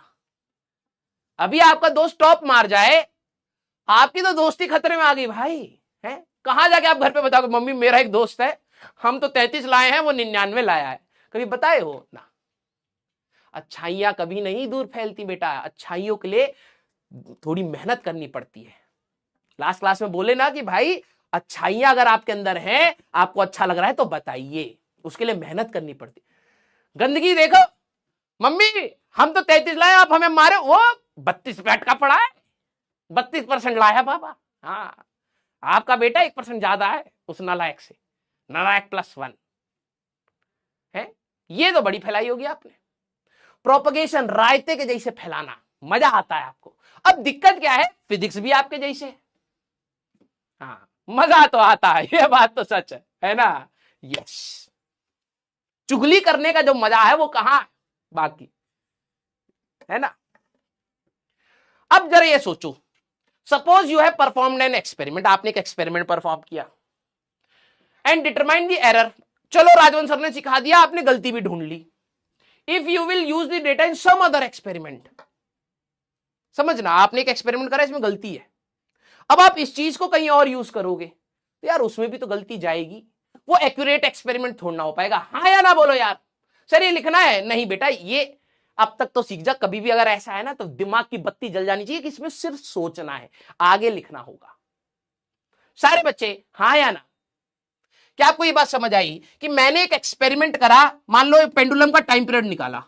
अभी आपका दोस्त टॉप मार जाए, आपकी तो दोस्ती खतरे में आ गई भाई, है? कहां जाके आप घर पे बताओगे मम्मी मेरा एक दोस्त है, हम तो 33 लाए हैं, वो 99 लाया है? कभी बताए हो ना? अच्छाइयां कभी नहीं दूर फैलती बेटा, अच्छाइयों के लिए थोड़ी मेहनत करनी पड़ती है। लास्ट क्लास में बोले ना कि भाई अच्छाइयां अगर आपके अंदर हैं, आपको अच्छा लग रहा है तो बताइए, उसके लिए मेहनत करनी पड़ती। गंदगी देखो, मम्मी हम तो 33 लाए, आप हमें मारे, वो 32 बैठ का पड़ा है, 32% लाया बाबा। हाँ, आपका बेटा 1% ज्यादा है उस नालायक से, नालायक +1 है। ये तो बड़ी फैलाई होगी आपने। प्रोपगेशन रायते के जैसे फैलाना, मजा आता है आपको। अब दिक्कत क्या है, फिजिक्स भी आपके जैसे। हाँ, मजा तो आता है, ये बात तो सच है ना? यस, चुगली करने का जो मजा है वो कहां है बाकी, है ना? अब जरा ये सोचो, suppose you have performed an experiment, आपने एक एक्सपेरिमेंट परफॉर्म किया एंड डिटरमाइन द एरर। चलो राजवन सर ने सिखा दिया, आपने गलती भी ढूंढ ली। If you will use the data in some other experiment, समझना आपने एक एक्सपेरिमेंट करा, इसमें गलती है, अब आप इस चीज को कहीं और यूज करोगे तो यार उसमें भी तो गलती जाएगी, वो एक्यूरेट एक्सपेरिमेंट थोड़ा ना हो पाएगा। हाँ या ना बोलो यार। सर ये लिखना है, नहीं बेटा ये अब तक तो सीख जा, कभी भी अगर ऐसा है ना तो दिमाग की बत्ती जल जानी चाहिए कि इसमें सिर्फ सोचना है, आगे लिखना होगा। सारे बच्चे हाँ या ना? क्या आपको ये बात समझ आई कि मैंने एक एक्सपेरिमेंट करा, मान लो पेंडुलम का टाइम पीरियड निकाला,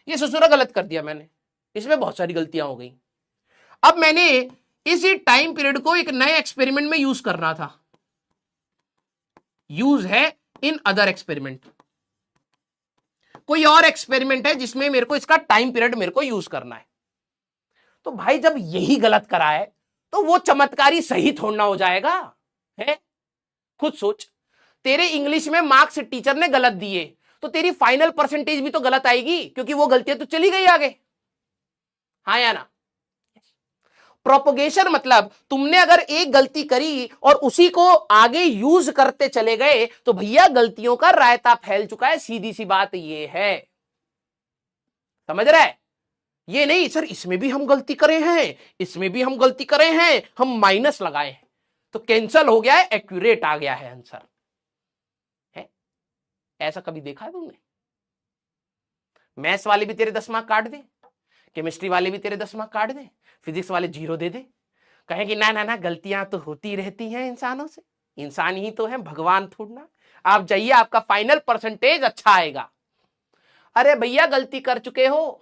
ये ससुरा गलत कर दिया मैंने, इसमें बहुत सारी गलतियां हो गई। अब मैंने इसी टाइम पीरियड को एक नए एक्सपेरिमेंट में यूज करना था, यूज है इन अदर एक्सपेरिमेंट, कोई और एक्सपेरिमेंट है जिसमें मेरे को इसका टाइम पीरियड मेरे को यूज करना है। तो भाई जब यही गलत करा है तो वो चमत्कारी सही थोड़ा हो जाएगा, है? खुद सोच, तेरे इंग्लिश में मार्क्स टीचर ने गलत दिए तो तेरी फाइनल परसेंटेज भी तो गलत आएगी, क्योंकि वो गलतियां तो चली गई आगे। हाँ या ना? प्रोपोगेशन मतलब तुमने अगर एक गलती करी और उसी को आगे यूज करते चले गए तो भैया गलतियों का रायता फैल चुका है, सीधी सी बात ये है। समझ रहा है? ये नहीं सर इसमें भी हम गलती करे हैं, इसमें भी हम गलती करे हैं, हम माइनस लगाए हैं तो कैंसल हो गया है, एक्यूरेट आ गया है आंसर, है? ऐसा कभी देखा है तुमने? मैथ्स वाले भी तेरे 10 मार्क काट दे, केमिस्ट्री वाले भी तेरे 10 मार्क काट दे, फिजिक्स वाले 0 दे दे, कहें कि ना ना ना गलतियां तो होती रहती हैं इंसानों से, इंसान ही तो है, भगवान थोड़ना। आप जाइए आपका फाइनल परसेंटेज अच्छा आएगा। अरे भैया गलती कर चुके हो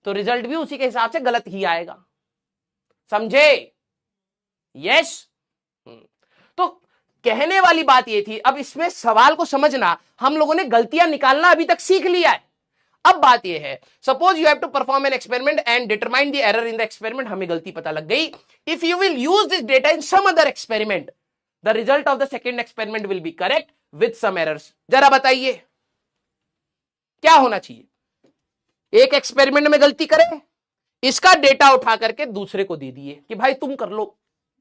तो रिजल्ट भी उसी के हिसाब से गलत ही आएगा, समझे? यस। तो कहने वाली बात ये थी, अब इसमें सवाल को समझना, हम लोगों ने गलतियां निकालना अभी तक सीख लिया है। अब बात यह है, suppose you have to perform an experiment and determine the error in the experiment, हमें गलती पता लग गई। If you will use this data in some other experiment, the result of the second experiment will be correct with some errors. जरा बताइए क्या होना चाहिए? एक एक्सपेरिमेंट में गलती करे, इसका डेटा उठा करके दूसरे को दे दिए कि भाई तुम कर लो,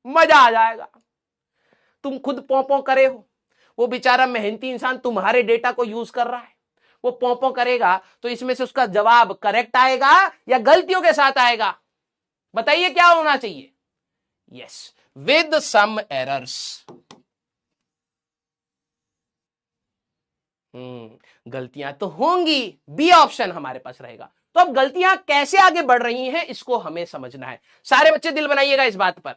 मजा आ जाएगा, तुम खुद पौ करे हो। वो बेचारा मेहनती इंसान तुम्हारे डेटा को यूज कर रहा है, वो पौ करेगा तो इसमें से उसका जवाब करेक्ट आएगा या गलतियों के साथ आएगा? बताइए क्या होना चाहिए? Yes, with some errors. गलतियां तो होंगी, बी ऑप्शन हमारे पास रहेगा। तो अब गलतियां कैसे आगे बढ़ रही हैं इसको हमें समझना है। सारे बच्चे दिल बनाइएगा इस बात पर।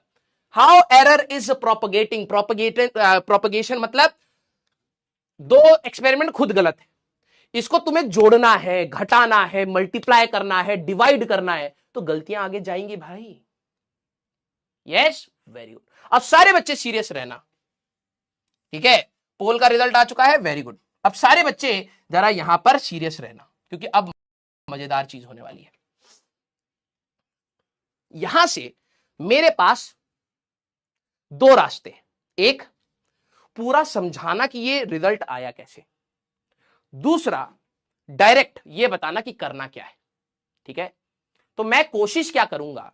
How error is propagating, propagation मतलब दो एक्सपेरिमेंट खुद गलत है, इसको तुम्हें जोड़ना है, घटाना है, मल्टीप्लाई करना है, डिवाइड करना है, तो गलतियां आगे जाएंगी भाई। Yes, very good. अब सारे बच्चे सीरियस रहना, ठीक है? पोल का रिजल्ट आ चुका है, वेरी गुड। अब सारे बच्चे जरा यहां पर सीरियस रहना, क्योंकि अब मजेदार चीज होने वाली है। यहां से मेरे पास दो रास्ते, एक पूरा समझाना कि ये रिजल्ट आया कैसे, दूसरा डायरेक्ट ये बताना कि करना क्या है, ठीक है? तो मैं कोशिश क्या करूंगा,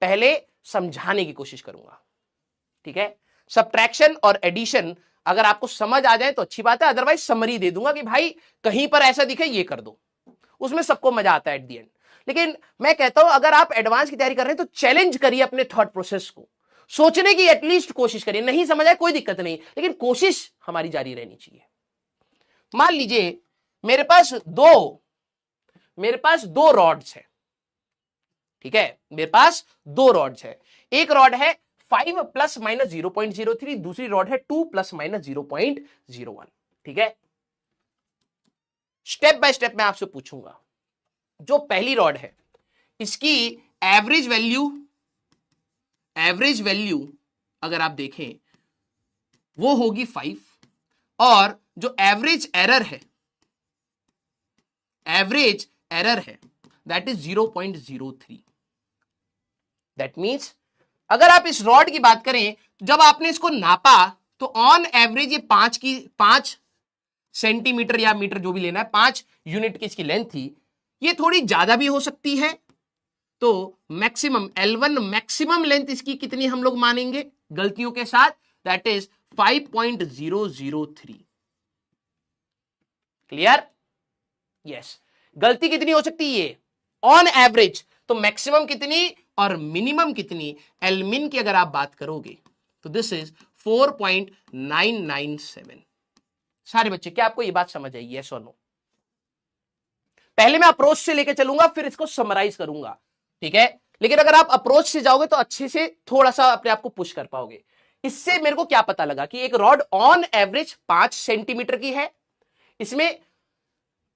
पहले समझाने की कोशिश करूंगा, ठीक है? सब्ट्रैक्शन और एडिशन अगर आपको समझ आ जाए तो अच्छी बात है, अदरवाइज समरी दे दूंगा कि भाई कहीं पर ऐसा दिखे ये कर दो, उसमें सबको मजा आता है एट द एंड। लेकिन मैं कहता हूं अगर आप एडवांस की तैयारी कर रहे हैं तो चैलेंज करिए अपने थॉट प्रोसेस को, सोचने की एटलीस्ट कोशिश करिए। नहीं समझ आए कोई दिक्कत नहीं, लेकिन कोशिश हमारी जारी रहनी चाहिए। मान लीजिए मेरे पास दो रॉड्स है, ठीक है? मेरे पास दो रॉड्स है, एक रॉड है 5 प्लस माइनस 0.03, दूसरी रॉड है 2 प्लस माइनस 0.01, ठीक है? स्टेप बाय स्टेप मैं आपसे पूछूंगा। जो पहली रॉड है इसकी एवरेज वैल्यू अगर आप देखें वो होगी 5, और जो एवरेज एरर है दैट इज 0.03। दैट मीन्स अगर आप इस रॉड की बात करें, जब आपने इसको नापा तो ऑन एवरेज ये 5 सेंटीमीटर या मीटर जो भी लेना है, 5 यूनिट की इसकी लेंथ थी। ये थोड़ी ज्यादा भी हो सकती है, तो मैक्सिमम L1 मैक्सिमम लेंथ इसकी कितनी हम लोग मानेंगे गलतियों के साथ, दैट इज 5.003। क्लियर? यस। गलती कितनी हो सकती है ऑन एवरेज, तो मैक्सिमम कितनी और मिनिमम कितनी, एलमिन की अगर आप बात करोगे तो दिस इज 4.997। सारे बच्चे क्या आपको ये बात समझ आई? यस और नो? पहले मैं अप्रोच से लेके चलूंगा, फिर इसको समराइज करूंगा, ठीक है? लेकिन अगर आप अप्रोच से जाओगे तो अच्छे से थोड़ा सा अपने आप को पुश कर पाओगे। इससे मेरे को क्या पता लगा कि एक रॉड ऑन एवरेज 5 सेंटीमीटर की है, इसमें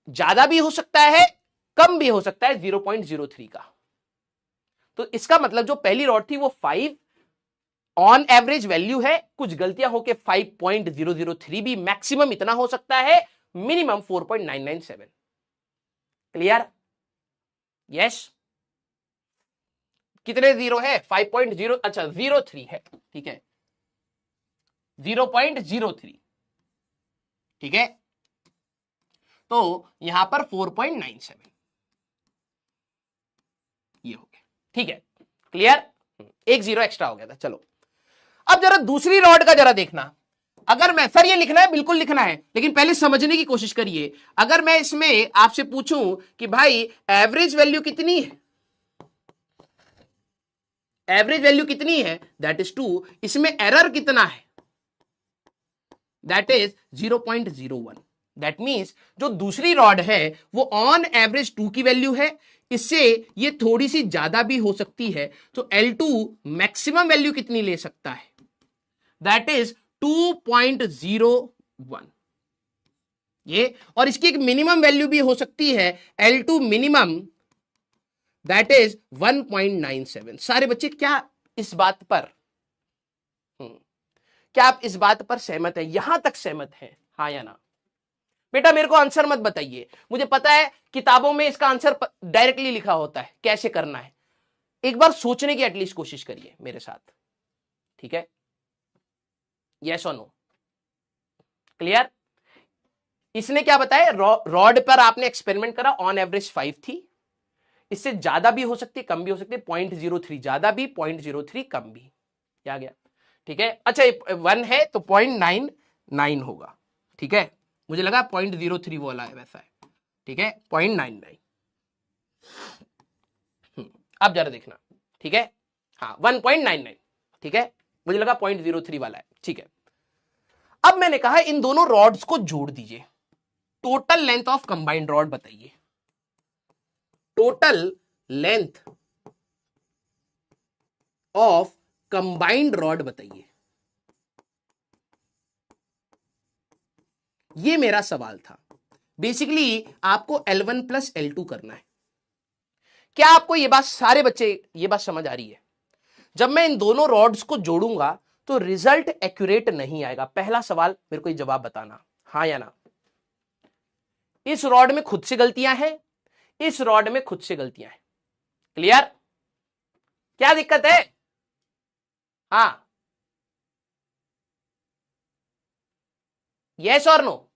ज्यादा भी हो सकता है, कम भी हो सकता है 0.03 का। तो इसका मतलब जो पहली रॉड थी वो 5 ऑन एवरेज वैल्यू है, कुछ गलतियां होके 5.003 भी, मैक्सिमम इतना हो सकता है, मिनिमम 4.997। क्लियर? यस। कितने जीरो है? 5.0, अच्छा 03 है, ठीक है, 0.03, ठीक है? तो यहां पर 4.97 ये हो गया, ठीक है? क्लियर? एक जीरो एक्स्ट्रा हो गया था। चलो अब जरा दूसरी रॉड का जरा देखना। अगर मैं, सर ये लिखना है, बिल्कुल लिखना है, लेकिन पहले समझने की कोशिश करिए। अगर मैं इसमें आपसे पूछूं कि भाई एवरेज वैल्यू कितनी है, एवरेज वैल्यू कितनी है, दैट इज 2, इसमें एरर कितना है, दैट इज 0.01। दैट मींस जो दूसरी रॉड है वो ऑन एवरेज 2 की वैल्यू है, इससे ये थोड़ी सी ज्यादा भी हो सकती है, तो L2 मैक्सिमम वैल्यू कितनी ले सकता है, दैट इज 2.01 ये, और इसकी एक मिनिमम वैल्यू भी हो सकती है L2 मिनिमम, दैट इज 1.97। सारे बच्चे क्या इस बात पर क्या आप इस बात पर सहमत हैं? यहां तक सहमत हैं, हाँ या ना? बेटा मेरे को आंसर मत बताइए, मुझे पता है किताबों में इसका आंसर डायरेक्टली लिखा होता है, कैसे करना है। एक बार सोचने की एटलीस्ट कोशिश करिए मेरे साथ, ठीक है? यस और नो? क्लियर? इसने क्या बताया, रॉड पर आपने एक्सपेरिमेंट करा, ऑन एवरेज 5 थी, इससे ज्यादा भी हो सकती है, कम भी हो सकती है, 0.03 ज्यादा भी, 0.03 कम भी। क्या गया? ठीक है। अच्छा 1 है तो 0.99 होगा। ठीक है, मुझे लगा 0.03 वाला है, वैसा है। ठीक है, 0.99। अब जरा देखना। ठीक है, हाँ 1.99। ठीक है, मुझे लगा 0.03 वाला है। ठीक है, अब मैंने कहा इन दोनों रॉड्स को जोड़ दीजिए, total length of combined rod बताइए। Total length of combined rod बताइए, ये मेरा सवाल था। बेसिकली आपको L1 प्लस L2 करना है। क्या आपको ये बात, सारे बच्चे ये बात समझ आ रही है? जब मैं इन दोनों रॉड्स को जोड़ूंगा तो रिजल्ट एक्यूरेट नहीं आएगा। पहला सवाल मेरे को ये जवाब बताना, हाँ या ना। इस रॉड में खुद से गलतियां हैं, इस रॉड में खुद से गलतियां हैं। क्लियर? क्या दिक्कत है? हाँ, यस और नो?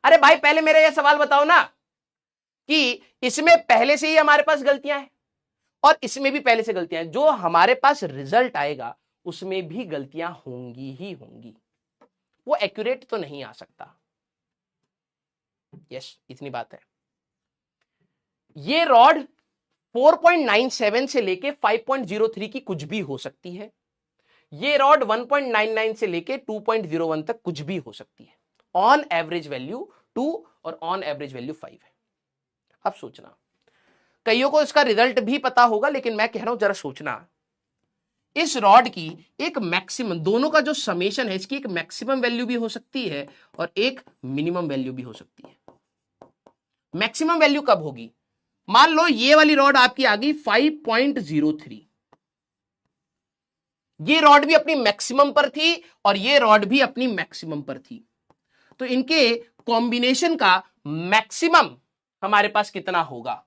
अरे भाई पहले मेरा यह सवाल बताओ ना कि इसमें पहले से ही हमारे पास गलतियां हैं और इसमें भी पहले से गलतियां हैं, जो हमारे पास रिजल्ट आएगा उसमें भी गलतियां होंगी ही होंगी, वो एक्यूरेट तो नहीं आ सकता। यस, इतनी बात है। ये रॉड 4.97 से लेके 5.03 की कुछ भी हो सकती है, ये रॉड 1.99 से लेके 2.01 तक कुछ भी हो सकती है। ऑन एवरेज वैल्यू 2 और ऑन एवरेज वैल्यू 5 है। अब सोचना, कईयों को इसका रिजल्ट भी पता होगा, लेकिन मैं कह रहा हूं जरा सोचना। इस रॉड की एक मैक्सिमम, दोनों का जो समेशन है इसकी एक मैक्सिमम वैल्यू भी हो सकती है और एक मिनिमम वैल्यू भी हो सकती है। मैक्सिमम वैल्यू कब होगी? मान लो ये वाली रॉड आपकी आ गई 5.03, ये रॉड भी अपनी मैक्सिमम पर थी और ये रॉड भी अपनी मैक्सिमम पर थी, तो इनके कॉम्बिनेशन का मैक्सिमम हमारे पास कितना होगा?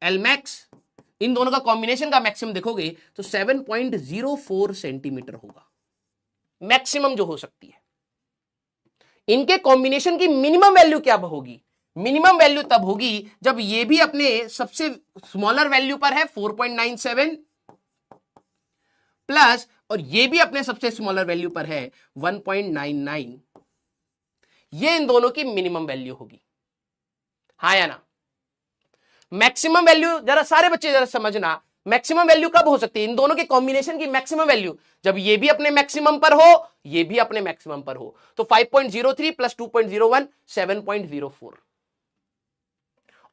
L max. इन दोनों का कॉम्बिनेशन का मैक्सिमम देखोगे तो 7.04 सेंटीमीटर होगा, मैक्सिमम जो हो सकती है। इनके कॉम्बिनेशन की मिनिमम वैल्यू क्या होगी? मिनिमम वैल्यू तब होगी जब ये भी अपने सबसे स्मॉलर वैल्यू पर है 4.97 प्लस, और ये भी अपने सबसे स्मॉलर वैल्यू पर है 1.99। ये इन दोनों की मिनिमम वैल्यू होगी, हाँ या ना? मैक्सिमम वैल्यू, जरा सारे बच्चे जरा समझना, मैक्सिमम वैल्यू कब हो सकती है? इन दोनों के कॉम्बिनेशन की मैक्सिमम वैल्यू जब ये भी अपने मैक्सिमम पर हो, ये भी अपने मैक्सिमम पर हो। तो 5.03 प्लस 2.01 7.04।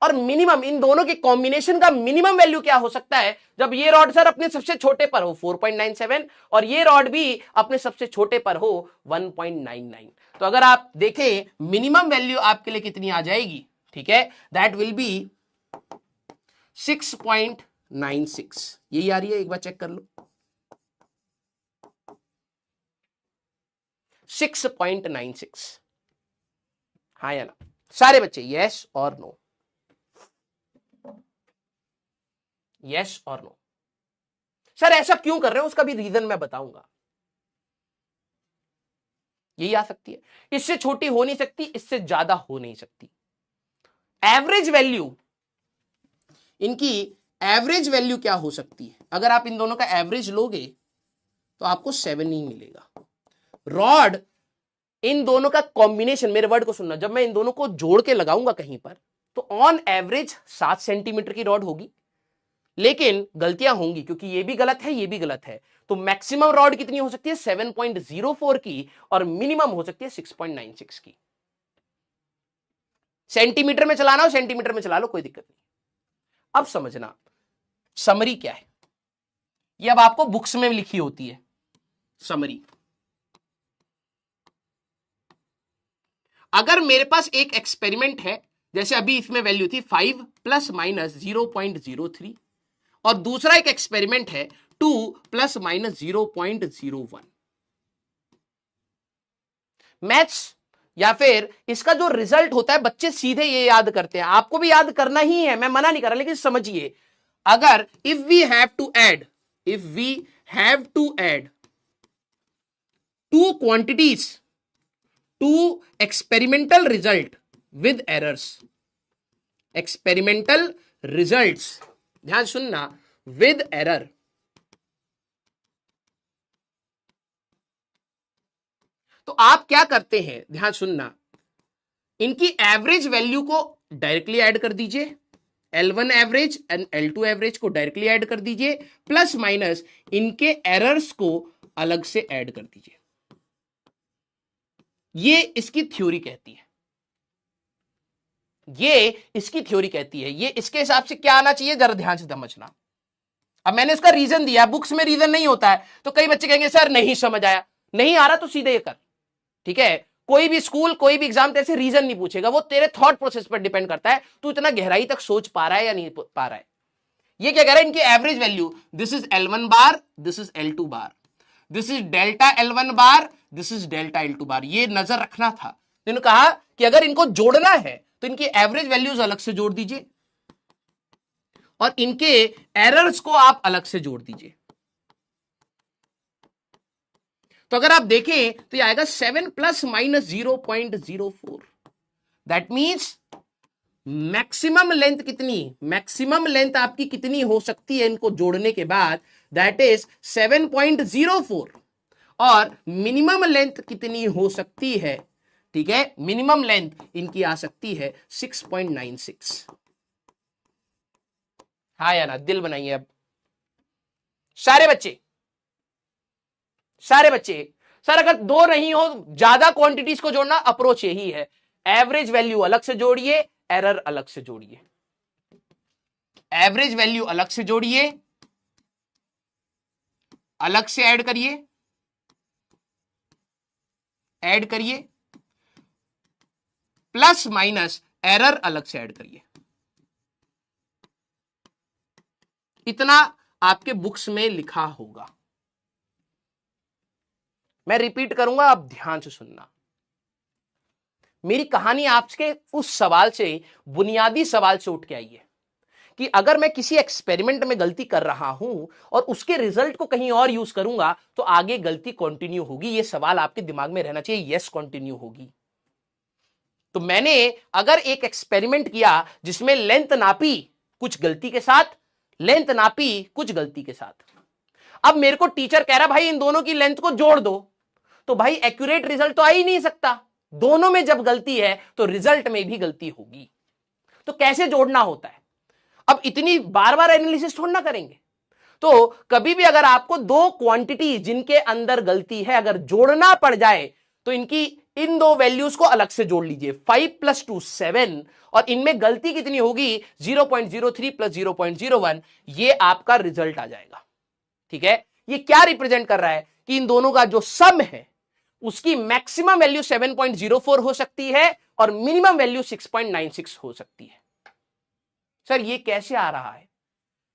और मिनिमम, इन दोनों के कॉम्बिनेशन का मिनिमम वैल्यू क्या हो सकता है? जब ये रॉड सर अपने सबसे छोटे पर हो 4.97 और ये रॉड भी अपने सबसे छोटे पर हो 1.99। तो अगर आप देखें मिनिमम वैल्यू आपके लिए कितनी आ जाएगी? ठीक है, दैट विल बी 6.96। यही आ रही है, एक बार चेक कर लो। 6.96, हाँ या ना? सारे बच्चे यस और नो, यस और नो। सर ऐसा क्यों कर रहे हो, उसका भी रीजन मैं बताऊंगा। यही आ सकती है, इससे छोटी हो नहीं सकती, इससे ज्यादा हो नहीं सकती। एवरेज वैल्यू, इनकी एवरेज वैल्यू क्या हो सकती है? अगर आप इन दोनों का एवरेज लोगे तो आपको 7 ही मिलेगा। रॉड, इन दोनों का कॉम्बिनेशन, मेरे वर्ड को सुनना, जब मैं इन दोनों को जोड़ के लगाऊंगा कहीं पर तो ऑन एवरेज 7 सेंटीमीटर की रॉड होगी, लेकिन गलतियां होंगी क्योंकि ये भी गलत है, ये भी गलत है। तो मैक्सिमम रॉड कितनी हो सकती है? 7.04 की, और मिनिमम हो सकती है 6.96 की। सेंटीमीटर में चलाना हो सेंटीमीटर में चला लो, कोई दिक्कत नहीं। अब समझना समरी क्या है, ये अब आपको बुक्स में लिखी होती है समरी। अगर मेरे पास एक एक्सपेरिमेंट है, जैसे अभी इसमें वैल्यू थी 5 प्लस माइनस 0.03, और दूसरा एक एक्सपेरिमेंट है 2 प्लस माइनस 0.01। मैथ्स या फिर इसका जो रिजल्ट होता है बच्चे सीधे ये याद करते हैं, आपको भी याद करना ही है, मैं मना नहीं कर रहा, लेकिन समझिए, अगर if we have to add two quantities to experimental result with errors, experimental results, ध्यान सुनना, विद एरर। तो आप क्या करते हैं, ध्यान सुनना, इनकी एवरेज वैल्यू को डायरेक्टली ऐड कर दीजिए, L1 average and L2 average को डायरेक्टली ऐड कर दीजिए, प्लस माइनस इनके एरर्स को अलग से ऐड कर दीजिए। ये इसकी थ्योरी कहती है, ये इसकी थ्योरी कहती है। ये इसके हिसाब से क्या आना चाहिए, जरा ध्यान से समझना। अब मैंने इसका रीजन दिया, बुक्स में रीजन नहीं होता है, तो कई बच्चे कहेंगे सर नहीं समझ आया। नहीं आ रहा तो सीधे ये कर, ठीक है। कोई भी स्कूल, कोई भी एग्जाम तेरे से रीजन नहीं पूछेगा, वो तेरे थॉट प्रोसेस पर डिपेंड करता है, तू इतना गहराई तक सोच पा रहा है या नहीं पा रहा है। ये क्या कह रहा है, इनकी average value, this is L1 bar, this is L2 bar, this is delta L1 bar, this is delta L2 बार। ये नजर रखना था। इन्होंने कहा कि अगर इनको जोड़ना है तो इनकी एवरेज वैल्यूज अलग से जोड़ दीजिए और इनके एरर्स को आप अलग से जोड़ दीजिए। तो अगर आप देखें तो ये आएगा 7 plus minus 0.04। That means maximum length कितनी, मैक्सिमम लेंथ आपकी कितनी हो सकती है इनको जोड़ने के बाद, दैट इज 7.04। और मिनिमम लेंथ कितनी हो सकती है, ठीक है, मिनिमम लेंथ इनकी आ सकती है 6.96। हाँ या ना, दिल बनाइए अब सारे बच्चे, सारे बच्चे। सर अगर दो नहीं हो, ज्यादा क्वांटिटीज को जोड़ना, अप्रोच यही है, एवरेज वैल्यू अलग से जोड़िए, एरर अलग से जोड़िए, एवरेज वैल्यू अलग से जोड़िए, अलग से ऐड करिए, ऐड करिए, प्लस माइनस एरर अलग से ऐड करिए। इतना आपके बुक्स में लिखा होगा। मैं रिपीट करूंगा, आप ध्यान से सुनना। मेरी कहानी आपके उस सवाल से, बुनियादी सवाल से उठ के आई है कि अगर मैं किसी एक्सपेरिमेंट में गलती कर रहा हूं और उसके रिजल्ट को कहीं और यूज करूंगा तो आगे गलती कंटिन्यू होगी। यह सवाल आपके दिमाग में रहना चाहिए, यस कंटिन्यू होगी। तो मैंने अगर एक एक्सपेरिमेंट किया जिसमें लेंथ नापी कुछ गलती के साथ, लेंथ नापी कुछ गलती के साथ, अब मेरे को टीचर कह रहा भाई इन दोनों की लेंथ को जोड़ दो, तो भाई एक्यूरेट रिजल्ट तो आ ही नहीं सकता। दोनों में जब गलती है तो रिजल्ट में भी गलती होगी। तो कैसे जोड़ना होता है, अब इतनी बार बार एनालिसिस थोड़ा ना करेंगे। तो कभी भी अगर आपको दो क्वांटिटी जिनके अंदर गलती है अगर जोड़ना पड़ जाए तो इनकी इन दो वैल्यूज को अलग से जोड़ लीजिए। 5 + 2 7 और इनमें गलती कितनी होगी 0.03 + 0.01, ये आपका रिजल्ट आ जाएगा। ठीक है, ये क्या रिप्रेजेंट कर रहा है कि इन दोनों का जो सम है उसकी मैक्सिमम वैल्यू 7.04 हो सकती है और मिनिमम वैल्यू 6.96 हो सकती है। सर ये कैसे आ रहा है,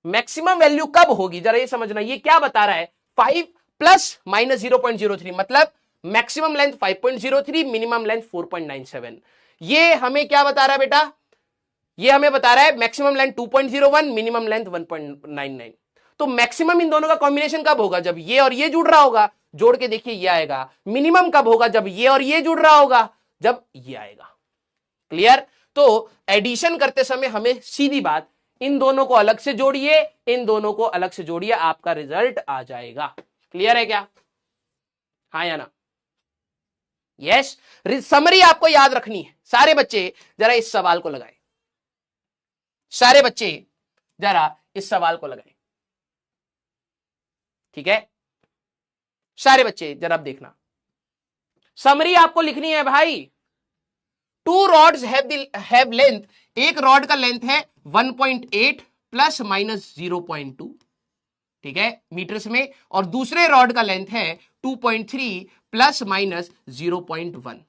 मैक्सिमम वैल्यू कब होगी, जरा ये समझना। ये क्या बता रहा है, 5 + -0.03 मतलब मैक्सिमम लेंथ 5.03, मिनिमम लेंथ 4.97। ये हमें क्या बता रहा है बेटा, ये हमें बता रहा है मैक्सिमम लेंथ 2.01, मिनिमम लेंथ 1.99। तो मैक्सिमम इन दोनों का कॉम्बिनेशन कब होगा, जब ये और ये जुड़ रहा होगा। जोड़ के देखिए ये आएगा। मिनिमम कब होगा, जब ये और ये जुड़ रहा होगा, जब ये आएगा। क्लियर। तो एडिशन करते समय हमें सीधी बात, इन दोनों को अलग से जोड़िए, इन दोनों को अलग से जोड़िए, आपका रिजल्ट आ जाएगा। क्लियर है क्या, हाँ या ना। यस, समरी आपको याद रखनी है। सारे बच्चे जरा इस सवाल को लगाएं, सारे बच्चे जरा इस सवाल को लगाएं। ठीक है, सारे बच्चे जरा आप देखना, समरी आपको लिखनी है भाई। 2 rods have length, एक रॉड का लेंथ है 1.8 + -0.2, ठीक है, मीटर्स में, और दूसरे रॉड का लेंथ है 2.3 + -0.1।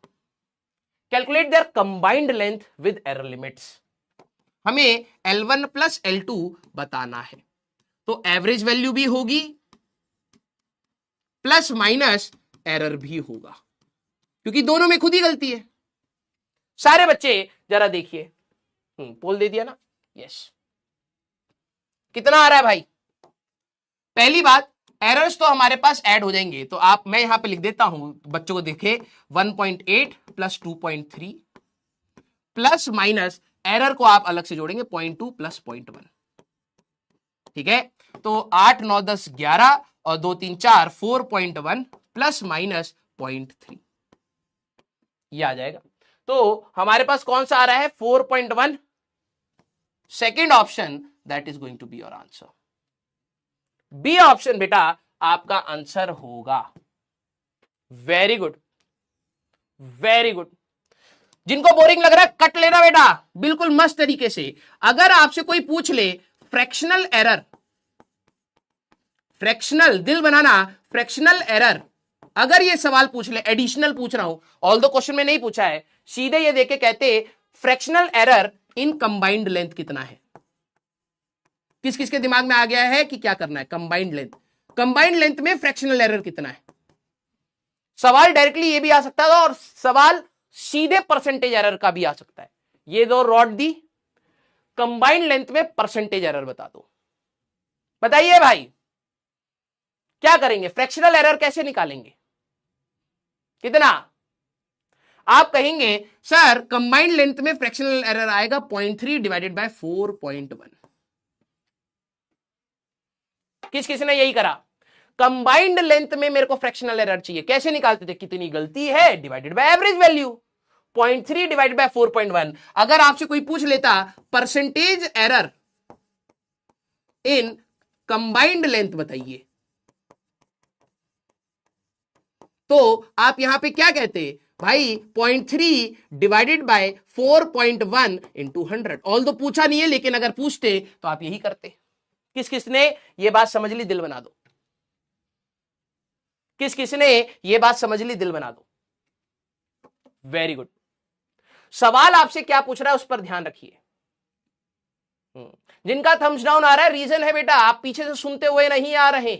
Calculate their combined length with error limits. हमें L1 + L2 बताना है, तो एवरेज वैल्यू भी होगी प्लस माइनस एरर भी होगा, क्योंकि दोनों में खुद ही गलती है। सारे बच्चे जरा देखिए, पोल दे दिया ना, यस। कितना आ रहा है भाई, पहली बात एरर्स तो हमारे पास ऐड हो जाएंगे, तो आप, मैं यहां पे लिख देता हूं, बच्चों को देखे 1.8 + 2.3 प्लस माइनस एरर को आप अलग से जोड़ेंगे 0.2 प्लस 0.1, ठीक है। तो 8 9 10 11 और 2 3 4 4.1 प्लस माइनस 0.3 ये आ जाएगा। तो हमारे पास कौन सा आ रहा है 4.1, second option that is going to be your answer. B option बेटा आपका आंसर होगा। Very good, very good. जिनको बोरिंग लग रहा है कट लेना बेटा, बिल्कुल मस्त तरीके से। अगर आपसे कोई पूछ ले फ्रैक्शनल एरर, फ्रैक्शनल दिल बनाना, फ्रैक्शनल एरर, अगर ये सवाल पूछ ले, एडिशनल पूछ रहा हूं, ऑल दो क्वेश्चन में नहीं पूछा है, सीधे ये देके कहते fractional error in combined length कितना है। किस किस के दिमाग में आ गया है कि क्या करना है, कंबाइंड लेंथ, कंबाइंड लेंथ में फ्रैक्शनल एरर कितना है। सवाल डायरेक्टली ये भी आ सकता है और सवाल सीधे परसेंटेज एरर का भी आ सकता है। ये दो रॉड दी, कंबाइंड लेंथ में परसेंटेज एरर बता दो। बताइए भाई क्या करेंगे, फ्रैक्शनल एरर कैसे निकालेंगे, कितना। आप कहेंगे सर कंबाइंड लेंथ में फ्रैक्शनल एरर आएगा 0.3 डिवाइडेड बाय 4.1। किस किसी ने यही करा, कंबाइंड लेंथ में मेरे को फ्रैक्शनल एरर चाहिए, कैसे निकालते थे, कितनी गलती है divided by average value, 0.3 divided by 4.1। अगर आपसे कोई पूछ लेता percentage error in combined length बताइए, तो आप यहां पे क्या कहते भाई 0.3 डिवाइडेड बाय 4.1 इंटू 100। ऑल तो पूछा नहीं है, लेकिन अगर पूछते तो आप यही करते। किस किसने ये बात समझ ली, दिल बना दो। किस किसने ये बात समझ ली, दिल बना दो। Very good. सवाल आपसे क्या पूछ रहा है उस पर ध्यान रखिए। जिनका थम्स डाउन आ रहा है, रीजन है बेटा आप पीछे से सुनते हुए नहीं आ रहे।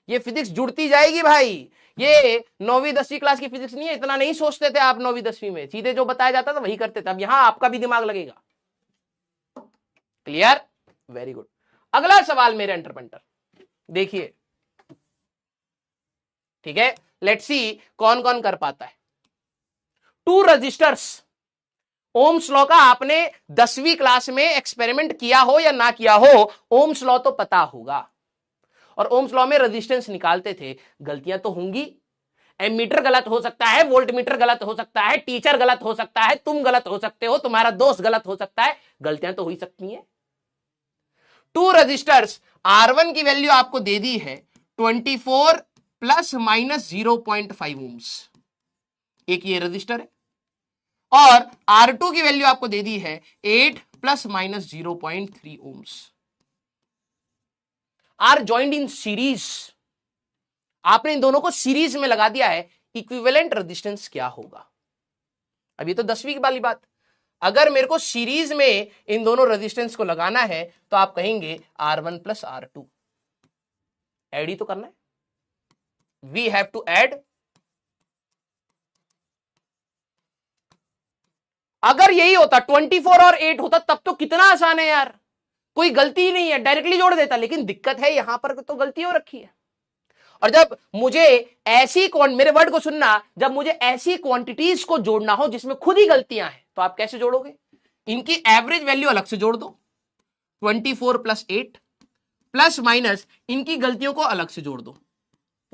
ये फिजिक्स जुड़ती जाएगी भाई, ये 9वीं 10वीं क्लास की फिजिक्स नहीं है। इतना नहीं सोचते थे आप 9वीं 10वीं में, सीधे जो बताया जाता था वही करते थे। अब यहां आपका भी दिमाग लगेगा। Clear, very good. अगला सवाल मेरे एंटरप्रेन्योर देखिए, ठीक है, लेट्स सी कौन कौन कर पाता है। 2 रजिस्टर्स, ओम्स लॉ का आपने 10वीं क्लास में एक्सपेरिमेंट किया हो या ना किया हो, ओम्स लॉ तो पता होगा। और ओम्स लॉ में रेजिस्टेंस निकालते थे, गलतियां तो होंगी। एमीटर गलत हो सकता है, वोल्ट मीटर गलत हो सकता है, टीचर गलत हो सकता है, तुम गलत हो सकते हो, तुम्हारा दोस्त गलत हो सकता है, गलतियां तो हो ही सकती हैं। 2 रजिस्टर्स, R1 की वैल्यू आपको दे दी है 24 प्लस माइनस 0.5 ओम्स, एक ये रजिस्टर है। और R2 की वैल्यू आपको दे दी है 8 plus minus 0.3 ohms, are joined in series. आपने इन दोनों को सीरीज में लगा दिया है, इक्विवेलेंट रेजिस्टेंस क्या होगा। अब ये तो 10वीं वाली बात, अगर मेरे को सीरीज में इन दोनों रेजिस्टेंस को लगाना है तो आप कहेंगे R1 प्लस R2, एड ही तो करना है, वी हैव टू एड। अगर यही होता 24 और 8 होता तब तो कितना आसान है यार, कोई गलती ही नहीं है, डायरेक्टली जोड़ देता। लेकिन दिक्कत है यहां पर तो गलती हो रखी है। और जब मुझे ऐसी मेरे वर्ड को सुनना, जब मुझे ऐसी क्वांटिटीज को जोड़ना हो जिसमें खुद ही गलतियां हैं, तो आप कैसे जोड़ोगे, इनकी एवरेज वैल्यू अलग से जोड़ दो, 24 प्लस 8 प्लस माइनस इनकी गलतियों को अलग से जोड़ दो,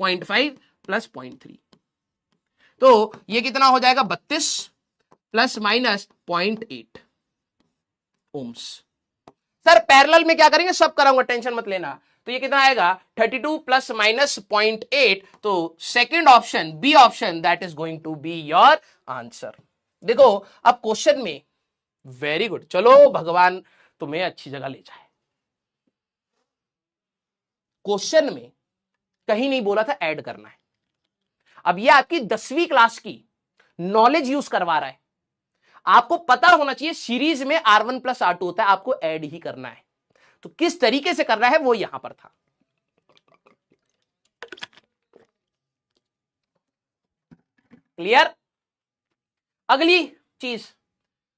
0.5 प्लस 0.3, तो ये कितना हो जाएगा 32 plus minus 0.8 ohms. Sir parallel में क्या करेंगे, सब कराऊंगा, टेंशन मत लेना। तो ये कितना आएगा 32 प्लस माइनस 0.8, तो second option B option that is going to be your answer. देखो अब क्वेश्चन में, वेरी गुड, चलो भगवान तुम्हें अच्छी जगह ले जाए। क्वेश्चन में कहीं नहीं बोला था ऐड करना है। अब ये आपकी 10वीं क्लास की नॉलेज यूज करवा रहा है, आपको पता होना चाहिए सीरीज में R1 प्लस R2 होता है, आपको ऐड ही करना है। तो किस तरीके से करना है वो यहां पर था। क्लियर। अगली चीज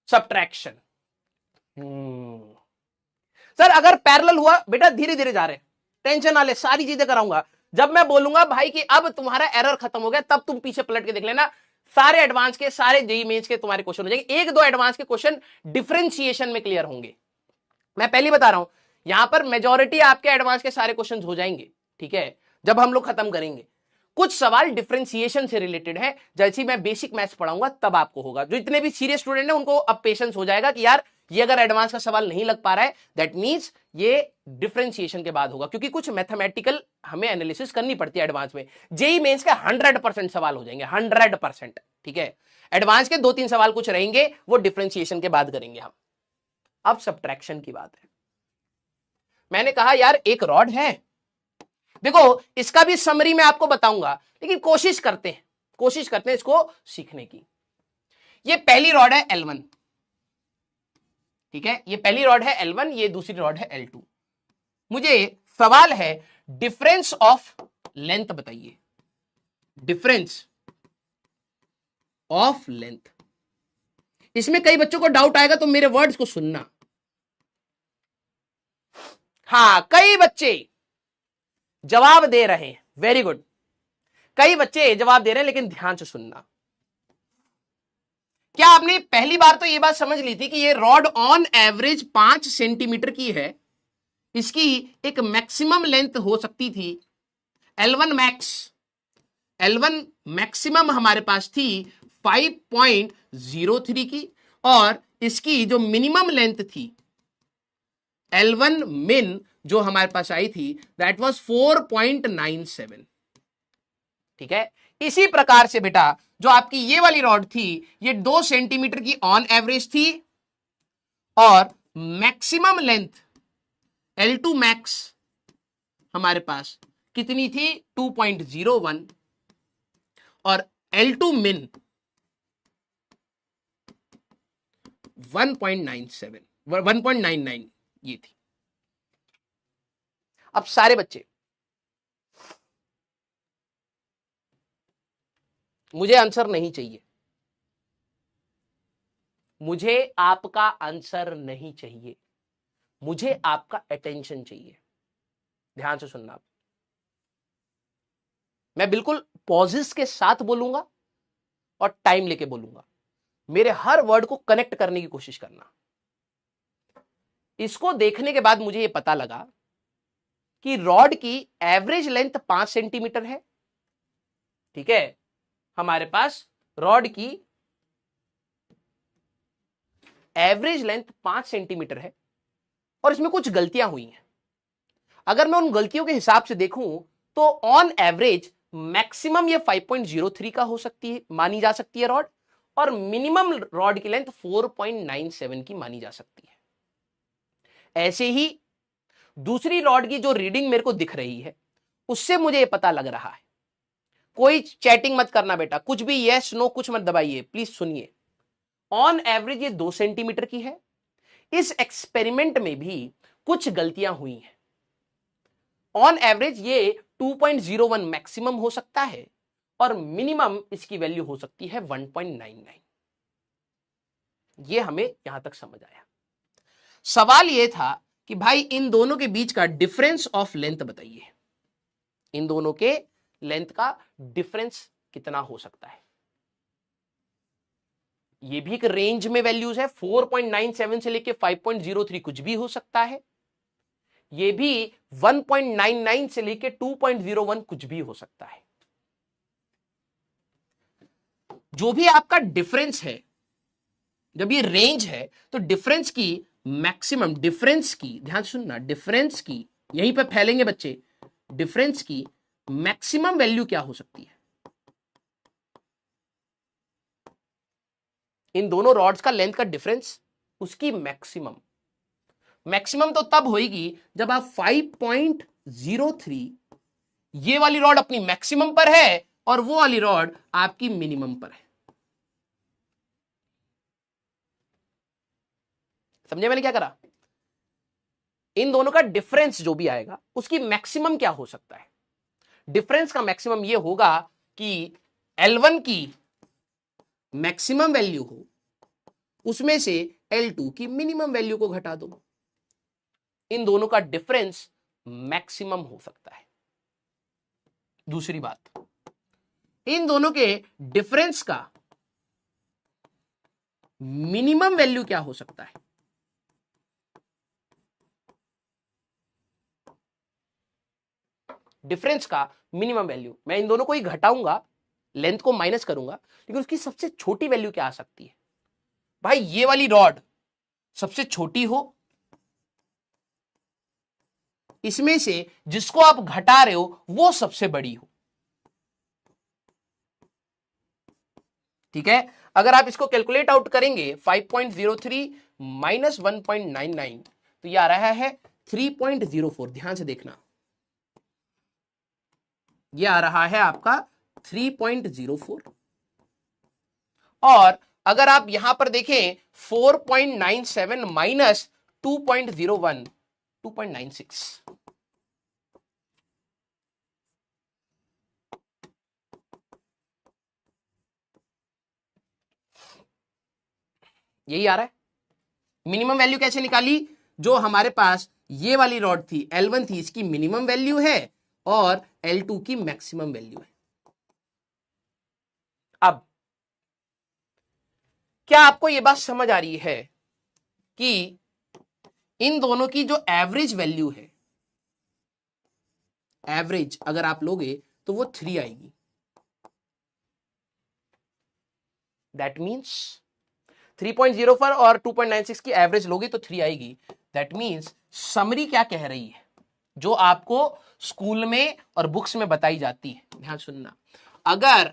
सब्ट्रैक्शन। सर अगर पैरेलल हुआ, बेटा धीरे धीरे जा रहे, टेंशन ना ले, सारी चीजें कराऊंगा। जब मैं बोलूंगा भाई कि अब तुम्हारा एरर खत्म हो गया, तब तुम पीछे पलट के देख लेना, सारे एडवांस के, सारे जेईई मेंस के तुम्हारे क्वेश्चन हो जाएंगे। एक दो एडवांस के क्वेश्चन डिफरेंशिएशन में क्लियर होंगे, मैं पहले बता रहा हूं। यहां पर मेजॉरिटी आपके एडवांस के सारे क्वेश्चन हो जाएंगे, ठीक है, जब हम लोग खत्म करेंगे। कुछ सवाल डिफरेंशिएशन से रिलेटेड है, जैसे मैं बेसिक मैथ्स पढ़ाऊंगा तब आपको होगा। जो इतने भी सीरियस स्टूडेंट है उनको अब पेशेंस हो जाएगा कि यार ये अगर एडवांस का सवाल नहीं लग पा रहा है, दैट मींस ये डिफरेंशिएशन के बाद होगा, क्योंकि कुछ मैथमेटिकल हमें एनालिसिस करनी पड़ती है एडवांस में। जेईई मेंस का 100% सवाल हो जाएंगे, 100%, ठीक है। एडवांस के 2-3 सवाल कुछ रहेंगे, वो डिफरेंशिएशन के बाद करेंगे हम। अब सब्ट्रैक्शन की बात है। मैंने कहा यार एक रॉड है, देखो इसका भी समरी मैं आपको बताऊंगा, लेकिन कोशिश करते हैं इसको सीखने की। ये पहली रॉड है L1, ठीक है, ये पहली रॉड है L1, ये दूसरी रॉड है L2। मुझे सवाल है डिफरेंस ऑफ लेंथ बताइए, डिफरेंस ऑफ लेंथ। इसमें कई बच्चों को डाउट आएगा, तो मेरे वर्ड्स को सुनना। हाँ, कई बच्चे जवाब दे रहे हैं, वेरी गुड, कई बच्चे जवाब दे रहे हैं, लेकिन ध्यान से सुनना। क्या आपने पहली बार तो ये बात समझ ली थी कि ये रॉड ऑन एवरेज 5 सेंटीमीटर की है, इसकी एक मैक्सिमम लेंथ हो सकती थी L1 मैक्स, L1 मैक्सिमम हमारे पास थी 5.03 की, और इसकी जो मिनिमम लेंथ थी L1 मिन जो हमारे पास आई थी दैट वाज 4.97, ठीक है। इसी प्रकार से बेटा जो आपकी ये वाली रॉड थी, ये 2 सेंटीमीटर की ऑन एवरेज थी, और मैक्सिमम लेंथ L2 मैक्स हमारे पास कितनी थी 2.01, और L2 मिन 1.99 ये थी। अब सारे बच्चे मुझे आंसर नहीं चाहिए, मुझे आपका आंसर नहीं चाहिए, मुझे आपका अटेंशन चाहिए। ध्यान से सुनना आप, मैं बिल्कुल पॉजेस के साथ बोलूंगा और टाइम लेके बोलूंगा। मेरे हर वर्ड को कनेक्ट करने की कोशिश करना। इसको देखने के बाद मुझे यह पता लगा कि रॉड की एवरेज लेंथ 5 सेंटीमीटर है, ठीक है। हमारे पास रॉड की एवरेज लेंथ 5 सेंटीमीटर है, और इसमें कुछ गलतियां हुई हैं। अगर मैं उन गलतियों के हिसाब से देखूं तो ऑन एवरेज मैक्सिमम ये 5.03 का हो सकती है, मानी जा सकती है रॉड, और मिनिमम रॉड की लेंथ 4.97 की मानी जा सकती है। ऐसे ही दूसरी रॉड की जो रीडिंग मेरे को दिख रही है उससे मुझे यह पता लग रहा है, कोई चैटिंग मत करना बेटा, कुछ भी यस नो कुछ मत दबाइए, प्लीज सुनिए। ऑन एवरेज ये 2 सेंटीमीटर की है। इस एक्सपेरिमेंट में भी कुछ गलतियां हुई हैं। ऑन एवरेज ये 2.01 मैक्सिमम हो सकता है, और मिनिमम इसकी वैल्यू हो सकती है 1.99। ये हमें यहां तक समझ आया। सवाल यह था कि भाई इन दोनों के बीच का डिफरेंस ऑफ लेंथ बताइए, इन दोनों के लेंथ का डिफरेंस कितना हो सकता है। ये भी एक रेंज में वैल्यूज है, 4.97 से लेके 5.03 कुछ भी हो सकता है। ये भी 1.99 से लेके 2.01 कुछ भी हो सकता है। जो भी आपका डिफरेंस है, जब ये रेंज है तो डिफरेंस की मैक्सिमम, डिफरेंस की ध्यान सुनना, डिफरेंस की यहीं पे फैलेंगे बच्चे, डिफरेंस की मैक्सिमम वैल्यू क्या हो सकती है। इन दोनों रॉड्स का लेंथ का डिफरेंस, उसकी मैक्सिमम, मैक्सिमम तो तब होगी जब आप 5.03 ये वाली रॉड अपनी मैक्सिमम पर है और वो वाली रॉड आपकी मिनिमम पर है। समझे मैंने क्या करा? इन दोनों का डिफरेंस जो भी आएगा उसकी मैक्सिमम क्या हो सकता है। डिफरेंस का मैक्सिमम ये होगा कि L1 की मैक्सिमम वैल्यू हो, उसमें से L2 की मिनिमम वैल्यू को घटा दो। इन दोनों का डिफरेंस मैक्सिमम हो सकता है। दूसरी बात, इन दोनों के डिफरेंस का मिनिमम वैल्यू क्या हो सकता है? डिफरेंस का मिनिमम वैल्यू, मैं इन दोनों को ही घटाऊंगा, लेंथ को माइनस करूंगा, लेकिन उसकी सबसे छोटी वैल्यू क्या आ सकती है? भाई ये वाली रॉड सबसे छोटी हो, इसमें से जिसको आप घटा रहे हो वो सबसे बड़ी हो। ठीक है, अगर आप इसको कैलकुलेट आउट करेंगे 5.03 माइनस 1.99 तो ये आ रहा है 3.04। ध्यान से देखना, ये आ रहा है आपका 3.04। और अगर आप यहां पर देखें 4.97 माइनस 2.01, 2.96। यही आ रहा है। मिनिमम वैल्यू कैसे निकाली? जो हमारे पास ये वाली रॉड थी L1 थी, इसकी मिनिमम वैल्यू है और L2 की मैक्सिमम वैल्यू है। अब क्या आपको यह बात समझ आ रही है कि इन दोनों की जो एवरेज वैल्यू है, एवरेज अगर आप लोगे तो वो 3 आएगी। दैट मीन्स 3.04 और 2.96 की एवरेज लोगे तो 3 आएगी। दैट मीन्स समरी क्या कह रही है, जो आपको स्कूल में और बुक्स में बताई जाती है, ध्यान सुनना। अगर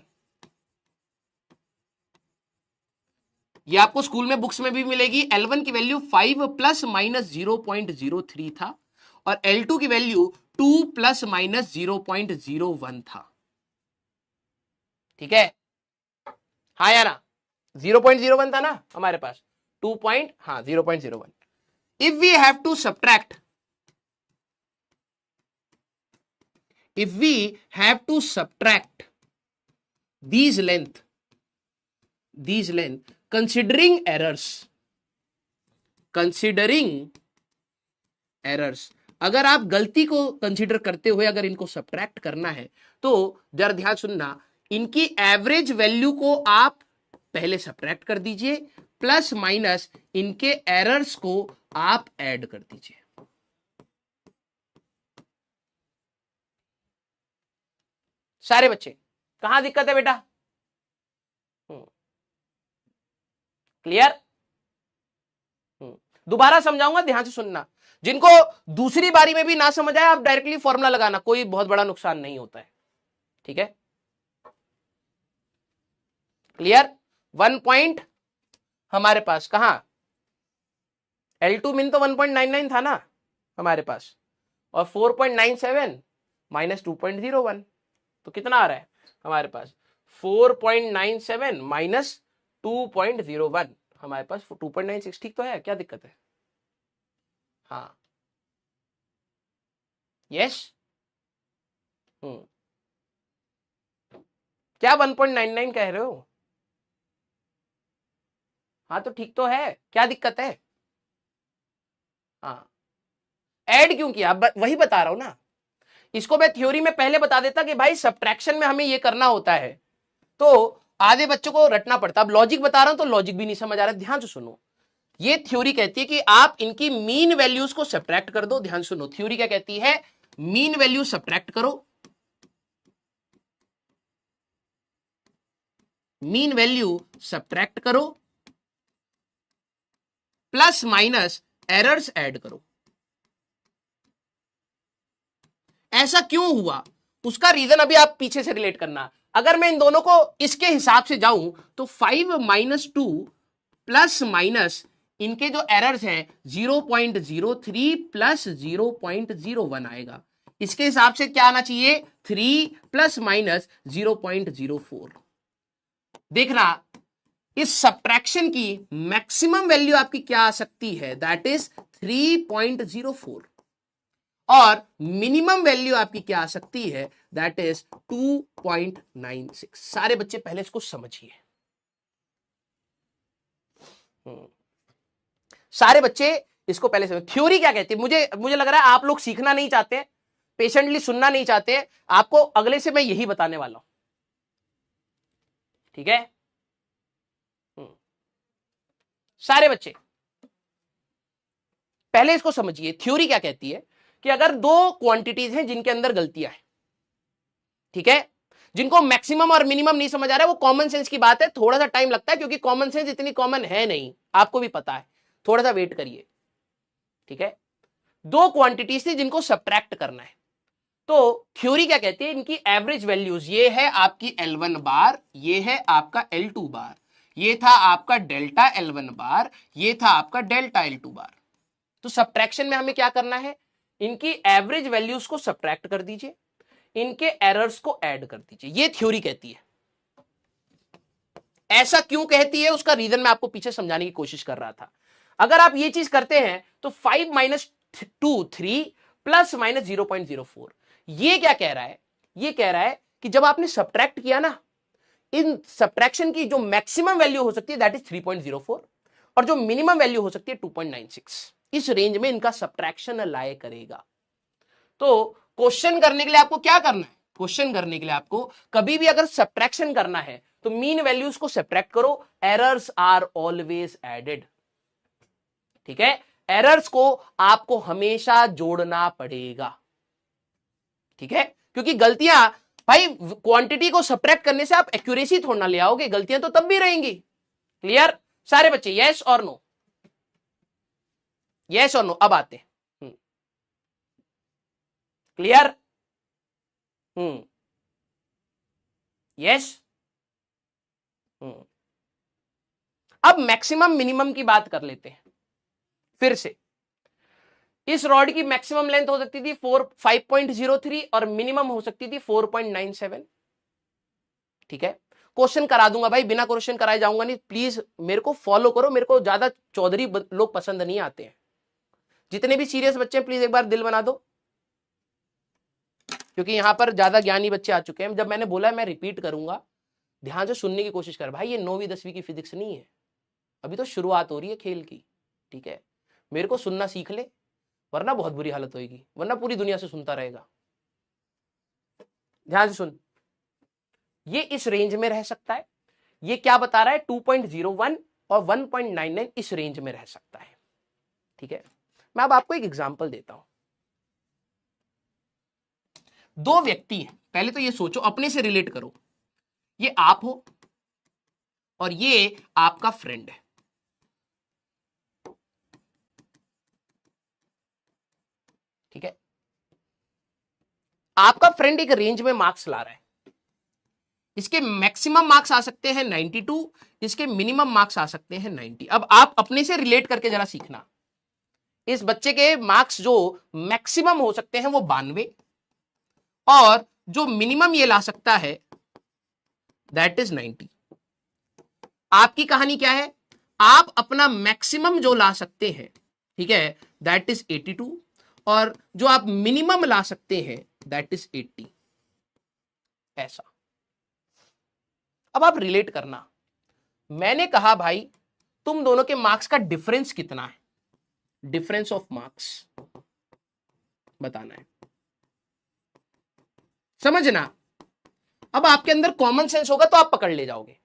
ये आपको स्कूल में बुक्स में भी मिलेगी, L1 की वैल्यू 5 प्लस माइनस 0.03 था और L2 की वैल्यू 2 प्लस माइनस 0.01 था। ठीक है, हाँ या ना? 0.01 था ना हमारे पास, 0.01। If we have to subtract, if we have to subtract these length considering errors, अगर आप गलती को कंसीडर करते हुए अगर इनको सब्ट्रैक्ट करना है तो जरा ध्यान सुनना, इनकी एवरेज वैल्यू को आप पहले सब्ट्रैक्ट कर दीजिए, प्लस माइनस इनके एरर्स को आप ऐड कर दीजिए। सारे बच्चे, कहां दिक्कत है बेटा? क्लियर? दोबारा समझाऊंगा, ध्यान से सुनना। जिनको दूसरी बारी में भी ना समझ आए, आप डायरेक्टली फॉर्मूला लगाना, कोई बहुत बड़ा नुकसान नहीं होता है। ठीक है, क्लियर? 1 पॉइंट हमारे पास कहां, L2 मिन तो 1.99 था ना हमारे पास, और 4.97 माइनस 2.01 तो कितना आ रहा है हमारे पास? 4.97 माइनस 2.01, हमारे पास 2.96। ठीक तो है, क्या दिक्कत है? हाँ, यस। क्या 1.99 कह रहे हो? हाँ तो ठीक तो है, क्या दिक्कत है? हाँ, ऐड क्यों किया? वही बता रहा हूं ना। इसको मैं थ्योरी में पहले बता देता कि भाई सब्ट्रैक्शन में हमें ये करना होता है, तो आधे बच्चों को रटना पड़ता। अब लॉजिक बता रहा हूं तो लॉजिक भी नहीं समझ आ रहा। ध्यान से सुनो, ये थ्योरी कहती है कि आप इनकी मीन वैल्यूज को सब्ट्रैक्ट कर दो। ध्यान सुनो, थ्योरी क्या कहती है? मीन वैल्यू सब्ट्रैक्ट करो, मीन वैल्यू सब्ट्रैक्ट करो, प्लस माइनस एरर्स ऐड करो। ऐसा क्यों हुआ, उसका रीजन अभी आप पीछे से रिलेट करना। अगर मैं इन दोनों को इसके हिसाब से जाऊं तो 5 माइनस 2 प्लस माइनस इनके जो एरर्स हैं 0.03 प्लस 0.01 आएगा। इसके हिसाब से क्या आना चाहिए? 3 प्लस माइनस 0.04। देखना, इस सब्ट्रैक्शन की मैक्सिमम वैल्यू आपकी क्या आ सकती है? That is 3.04। और मिनिमम वैल्यू आपकी क्या आ सकती है? That is 2.96। सारे बच्चे पहले इसको समझिए। सारे बच्चे इसको पहले समझ। थ्योरी क्या कहती है? मुझे लग रहा है आप लोग सीखना नहीं चाहते, पेशेंटली सुनना नहीं चाहते। आपको अगले से मैं यही बताने वाला हूं, ठीक है? सारे बच्चे पहले इसको समझिए, थ्योरी क्या कहती है कि अगर दो क्वांटिटीज हैं जिनके अंदर गलतियां हैं, ठीक है, जिनको मैक्सिमम और मिनिमम नहीं समझ आ रहा है, वो कॉमन सेंस की बात है, थोड़ा सा टाइम लगता है क्योंकि कॉमन सेंस इतनी कॉमन है नहीं, आपको भी पता है, थोड़ा सा वेट करिए, ठीक है। दो क्वांटिटीज थी जिनको सब्ट्रैक्ट करना है, तो थ्योरी क्या कहती है, इनकी एवरेज वैल्यूज, ये है आपकी L1 बार, ये है आपका L2 बार, ये था आपका डेल्टा L1 बार, ये था आपका डेल्टा L2 बार। तो सब्ट्रैक्शन में हमें क्या करना है, इनकी एवरेज वैल्यूज को सब्ट्रैक्ट कर दीजिए, इनके एरर्स को ऐड कर दीजिए, ये थ्योरी कहती है। ऐसा क्यों कहती है, उसका रीजन मैं आपको पीछे समझाने की कोशिश कर रहा था। अगर आप ये चीज करते हैं तो 5 माइनस 2 3 प्लस माइनस 0.04, ये क्या कह रहा है, ये कह रहा है कि जब आपने सब्ट्रैक्ट किया ना, इन सब्ट्रैक्शन की जो मैक्सिमम वैल्यू हो सकती है दैट इज 3.04 और जो मिनिमम वैल्यू हो सकती है 2.96, इस रेंज में इनका सब्ट्रैक्शन लाए करेगा। तो क्वेश्चन करने के लिए आपको क्या करना है, क्वेश्चन करने के लिए आपको कभी भी अगर सब्ट्रैक्शन करना है तो मीन वैल्यूज को सब्ट्रैक्ट करो, एरर्स आर ऑलवेज एडेड, ठीक है, एरर्स को आपको हमेशा जोड़ना पड़ेगा, ठीक है, क्योंकि गलतियां, भाई क्वांटिटी को सब्ट्रैक्ट करने से आप एक्यूरेसी थोड़ा ना ले आओगे, गलतियां तो तब भी रहेंगी। क्लियर सारे बच्चे, यस और नो, यस और नो, अब आते हैं, क्लियर, यस, अब मैक्सिमम मिनिमम की बात कर लेते हैं फिर से। इस रॉड की मैक्सिमम लेंथ हो सकती थी 5.03 और मिनिमम हो सकती थी 4.97, ठीक है। क्वेश्चन करा दूंगा भाई, बिना क्वेश्चन कराए जाऊंगा नहीं, प्लीज मेरे को फॉलो करो, मेरे को ज्यादा चौधरी लोग पसंद नहीं आते हैं। जितने भी सीरियस बच्चे हैं प्लीज एक बार दिल बना दो, क्योंकि यहां पर ज्यादा ज्ञानी बच्चे आ चुके हैं। जब मैंने बोला मैं रिपीट करूंगा, ध्यान से सुनने की कोशिश कर भाई, ये 9वीं 10वीं की फिजिक्स नहीं है, अभी तो शुरुआत हो रही है खेल की, ठीक है। मेरे को सुनना सीख ले, वरना बहुत बुरी हालत होगी, वरना पूरी दुनिया से सुनता रहेगा। ध्यान से सुन, ये इस रेंज में रह सकता है, ये क्या बता रहा है 2.01 और 1.99 इस रेंज में रह सकता है, ठीक है। मैं अब आपको एक एग्जांपल देता हूं। दो व्यक्ति हैं, पहले तो ये सोचो, अपने से रिलेट करो, ये आप हो और ये आपका फ्रेंड है, ठीक है। आपका फ्रेंड एक रेंज में मार्क्स ला रहा है, इसके मैक्सिमम मार्क्स आ सकते हैं 92, इसके मिनिमम मार्क्स आ सकते हैं 90। अब आप अपने से रिलेट करके जरा सीखना, इस बच्चे के मार्क्स जो मैक्सिमम हो सकते हैं वो 92 और जो मिनिमम ये ला सकता है दैट इज 90। आपकी कहानी क्या है, आप अपना मैक्सिमम जो ला सकते हैं, ठीक है, दैट इज 82 और जो आप मिनिमम ला सकते हैं दैट इज 80, ऐसा। अब आप रिलेट करना, मैंने कहा भाई तुम दोनों के मार्क्स का डिफरेंस कितना है, डिफरेंस ऑफ मार्क्स बताना है, समझना। अब आपके अंदर कॉमन सेंस होगा तो आप पकड़ ले जाओगे।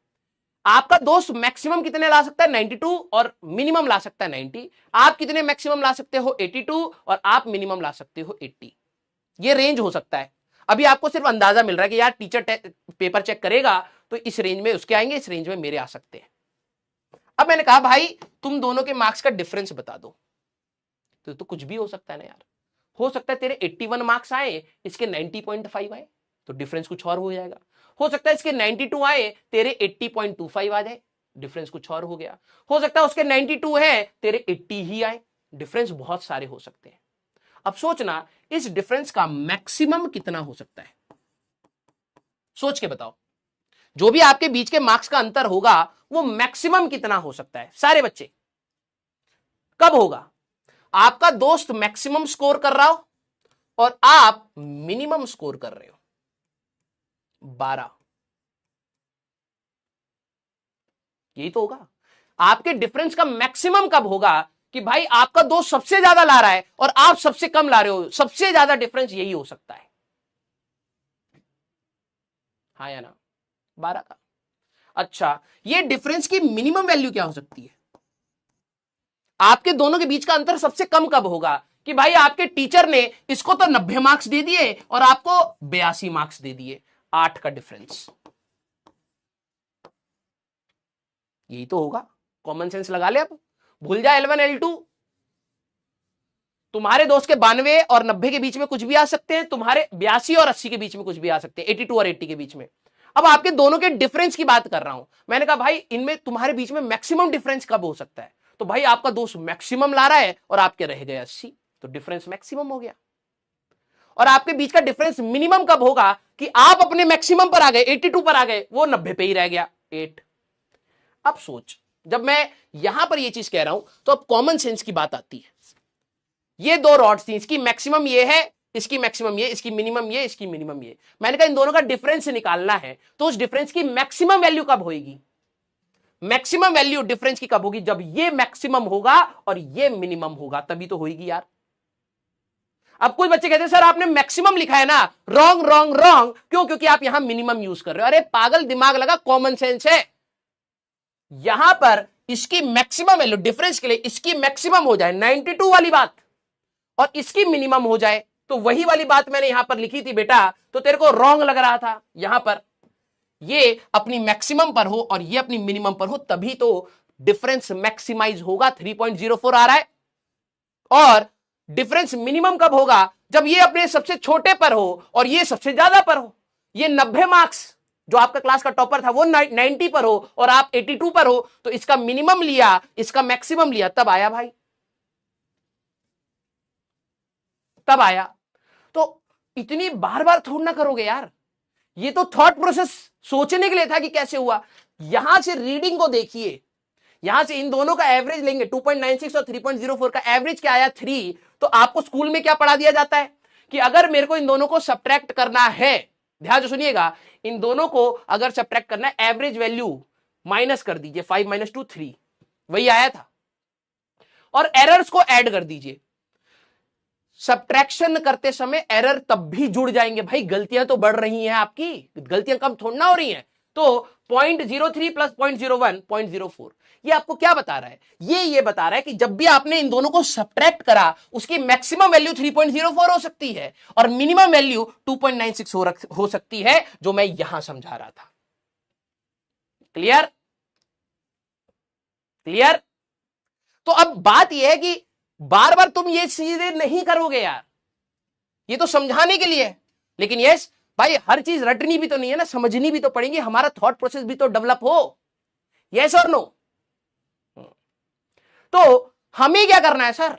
आपका दोस्त मैक्सिमम कितने ला सकता है 92 और मिनिमम ला सकता है 90, आप कितने मैक्सिमम ला सकते हो 82 और आप मिनिमम ला सकते हो 80। ये रेंज हो सकता है। अभी आपको सिर्फ अंदाजा मिल रहा है कि यार टीचर पेपर चेक करेगा तो इस रेंज में उसके आएंगे, इस रेंज में मेरे आ सकते हैं। अब मैंने कहा भाई तुम दोनों के मार्क्स का डिफरेंस बता दो, तो कुछ भी हो सकता है ना यार, हो सकता है तेरे 81 मार्क्स आए, इसके 90.5 आए, तो डिफरेंस कुछ और हो जाएगा। हो सकता है इसके 92 आए, तेरे 80.25 आ जाए, डिफरेंस कुछ और हो गया। हो सकता है उसके 92 है, तेरे 80 ही आए, डिफरेंस बहुत सारे हो सकते हैं। अब सोचना इस डिफरेंस का मैक्सिमम कितना हो सकता है, सोच के बताओ। जो भी आपके बीच के मार्क्स का अंतर होगा वो मैक्सिमम कितना हो सकता है सारे बच्चे, कब होगा, आपका दोस्त मैक्सिमम स्कोर कर रहा हो और आप मिनिमम स्कोर कर रहे हो 12, यही तो होगा। आपके डिफरेंस का मैक्सिमम कब होगा कि भाई आपका दोस्त सबसे ज्यादा ला रहा है और आप सबसे कम ला रहे हो, सबसे ज्यादा डिफरेंस यही हो सकता है, हाँ या ना, 12 का। अच्छा, ये डिफरेंस की मिनिमम वैल्यू क्या हो सकती है, आपके दोनों के बीच का अंतर सबसे कम कब होगा कि भाई आपके टीचर ने इसको तो 90 मार्क्स दे दिए और आपको 82 मार्क्स दे दिए, 8 का डिफरेंस। यही तो होगा। कॉमन सेंस लगा ले, अब भूल जा L1 L2। तुम्हारे दोस्त के 92 और 90 के बीच में कुछ भी आ सकते हैं, तुम्हारे 82 और 80 के बीच में कुछ भी आ सकते हैं, 82 और 80 के बीच में। अब आपके दोनों के डिफरेंस की बात कर रहा हूं। मैंने कहा भाई इनमें तुम्हारे बीच में मैक्सिमम डिफरेंस कब हो सकता है, तो भाई आपका दोस्त मैक्सिमम ला रहा है और आपके रह गए 80, तो डिफरेंस मैक्सिमम हो गया। और आपके बीच का डिफरेंस मिनिमम कब होगा कि आप अपने मैक्सिमम पर आ गए, 82 पर आ गए, वो 90 पे ही रह गया, 8। अब सोच, जब मैं यहां पर ये चीज कह रहा हूं तो अब कॉमन सेंस की बात आती है। ये दो रॉड्स थी, इसकी मैक्सिमम ये है, इसकी मैक्सिमम ये, इसकी मिनिमम ये, इसकी मिनिमम ये। मैंने कहा इन दोनों का डिफरेंस निकालना है, तो उस डिफरेंस की मैक्सिमम वैल्यू कब होगी? मैक्सिमम वैल्यू डिफरेंस की कब होगी? जब ये मैक्सिमम होगा और ये मिनिमम होगा, तभी तो होगी यार। अब कुछ बच्चे कहते हैं सर आपने मैक्सिमम लिखा है ना, रॉन्ग रॉन्ग रॉन्ग। क्यों? क्योंकि आप यहां मिनिमम यूज कर रहे हो। अरे पागल, दिमाग लगा, कॉमन सेंस है। यहां पर इसकी मैक्सिमम वैल्यू डिफरेंस के लिए इसकी मैक्सिमम हो जाए 92 वाली बात और इसकी मिनिमम हो जाए, तो वही वाली बात मैंने यहां पर लिखी थी बेटा, तो तेरे को रॉन्ग लग रहा था। यहां पर ये अपनी मैक्सिमम पर हो और ये अपनी मिनिमम पर हो, तभी तो डिफरेंस मैक्सिमाइज होगा। 3.04 आ रहा है। और डिफरेंस मिनिमम कब होगा? जब ये अपने सबसे छोटे पर हो और ये सबसे ज्यादा पर हो। ये 90 मार्क्स जो आपका क्लास का टॉपर था वो 90 पर हो और आप 82 पर हो, तो इसका मिनिमम लिया, इसका मैक्सिमम लिया, तब आया भाई, तब आया। तो इतनी बार बार थोड़ा ना करोगे यार। ये तो थॉट प्रोसेस सोचने के लिए था कि कैसे हुआ। यहां से रीडिंग को देखिए, यहां से इन दोनों का एवरेज लेंगे, 2.96 और 3.04 का एवरेज क्या आया? 3। तो आपको स्कूल में क्या पढ़ा दिया जाता है कि अगर मेरे को इन दोनों को सब्ट्रैक्ट करना है, ध्यान से सुनिएगा, इन दोनों को अगर सब्ट्रैक्ट करना है, एवरेज वैल्यू माइनस कर दीजिए, 5 - 2 3, वही आया था। और एरर्स को ऐड कर दीजिए। सब्ट्रैक्शन करते समय एरर तब भी जुड़ जाएंगे भाई, गलतियां तो बढ़ रही हैं आपकी, गलतियां कम थोड़ा ना हो रही हैं। तो 0.03 प्लस 0.01 0.04, ये आपको क्या बता रहा है? ये बता रहा है कि जब भी आपने इन दोनों को सब्ट्रैक्ट करा, उसकी मैक्सिमम वैल्यू 3.04 हो सकती है और मिनिमम वैल्यू 2.96 हो सकती है, जो मैं यहां समझा रहा था। क्लियर? क्लियर? तो अब बात यह है कि बार बार तुम ये चीजें नहीं करोगे यार, ये तो समझाने के लिए है। लेकिन यस भाई, हर चीज रटनी भी तो नहीं है ना, समझनी भी तो पड़ेगी, हमारा थॉट प्रोसेस भी तो डेवलप हो। यस और नो? तो हमें क्या करना है सर?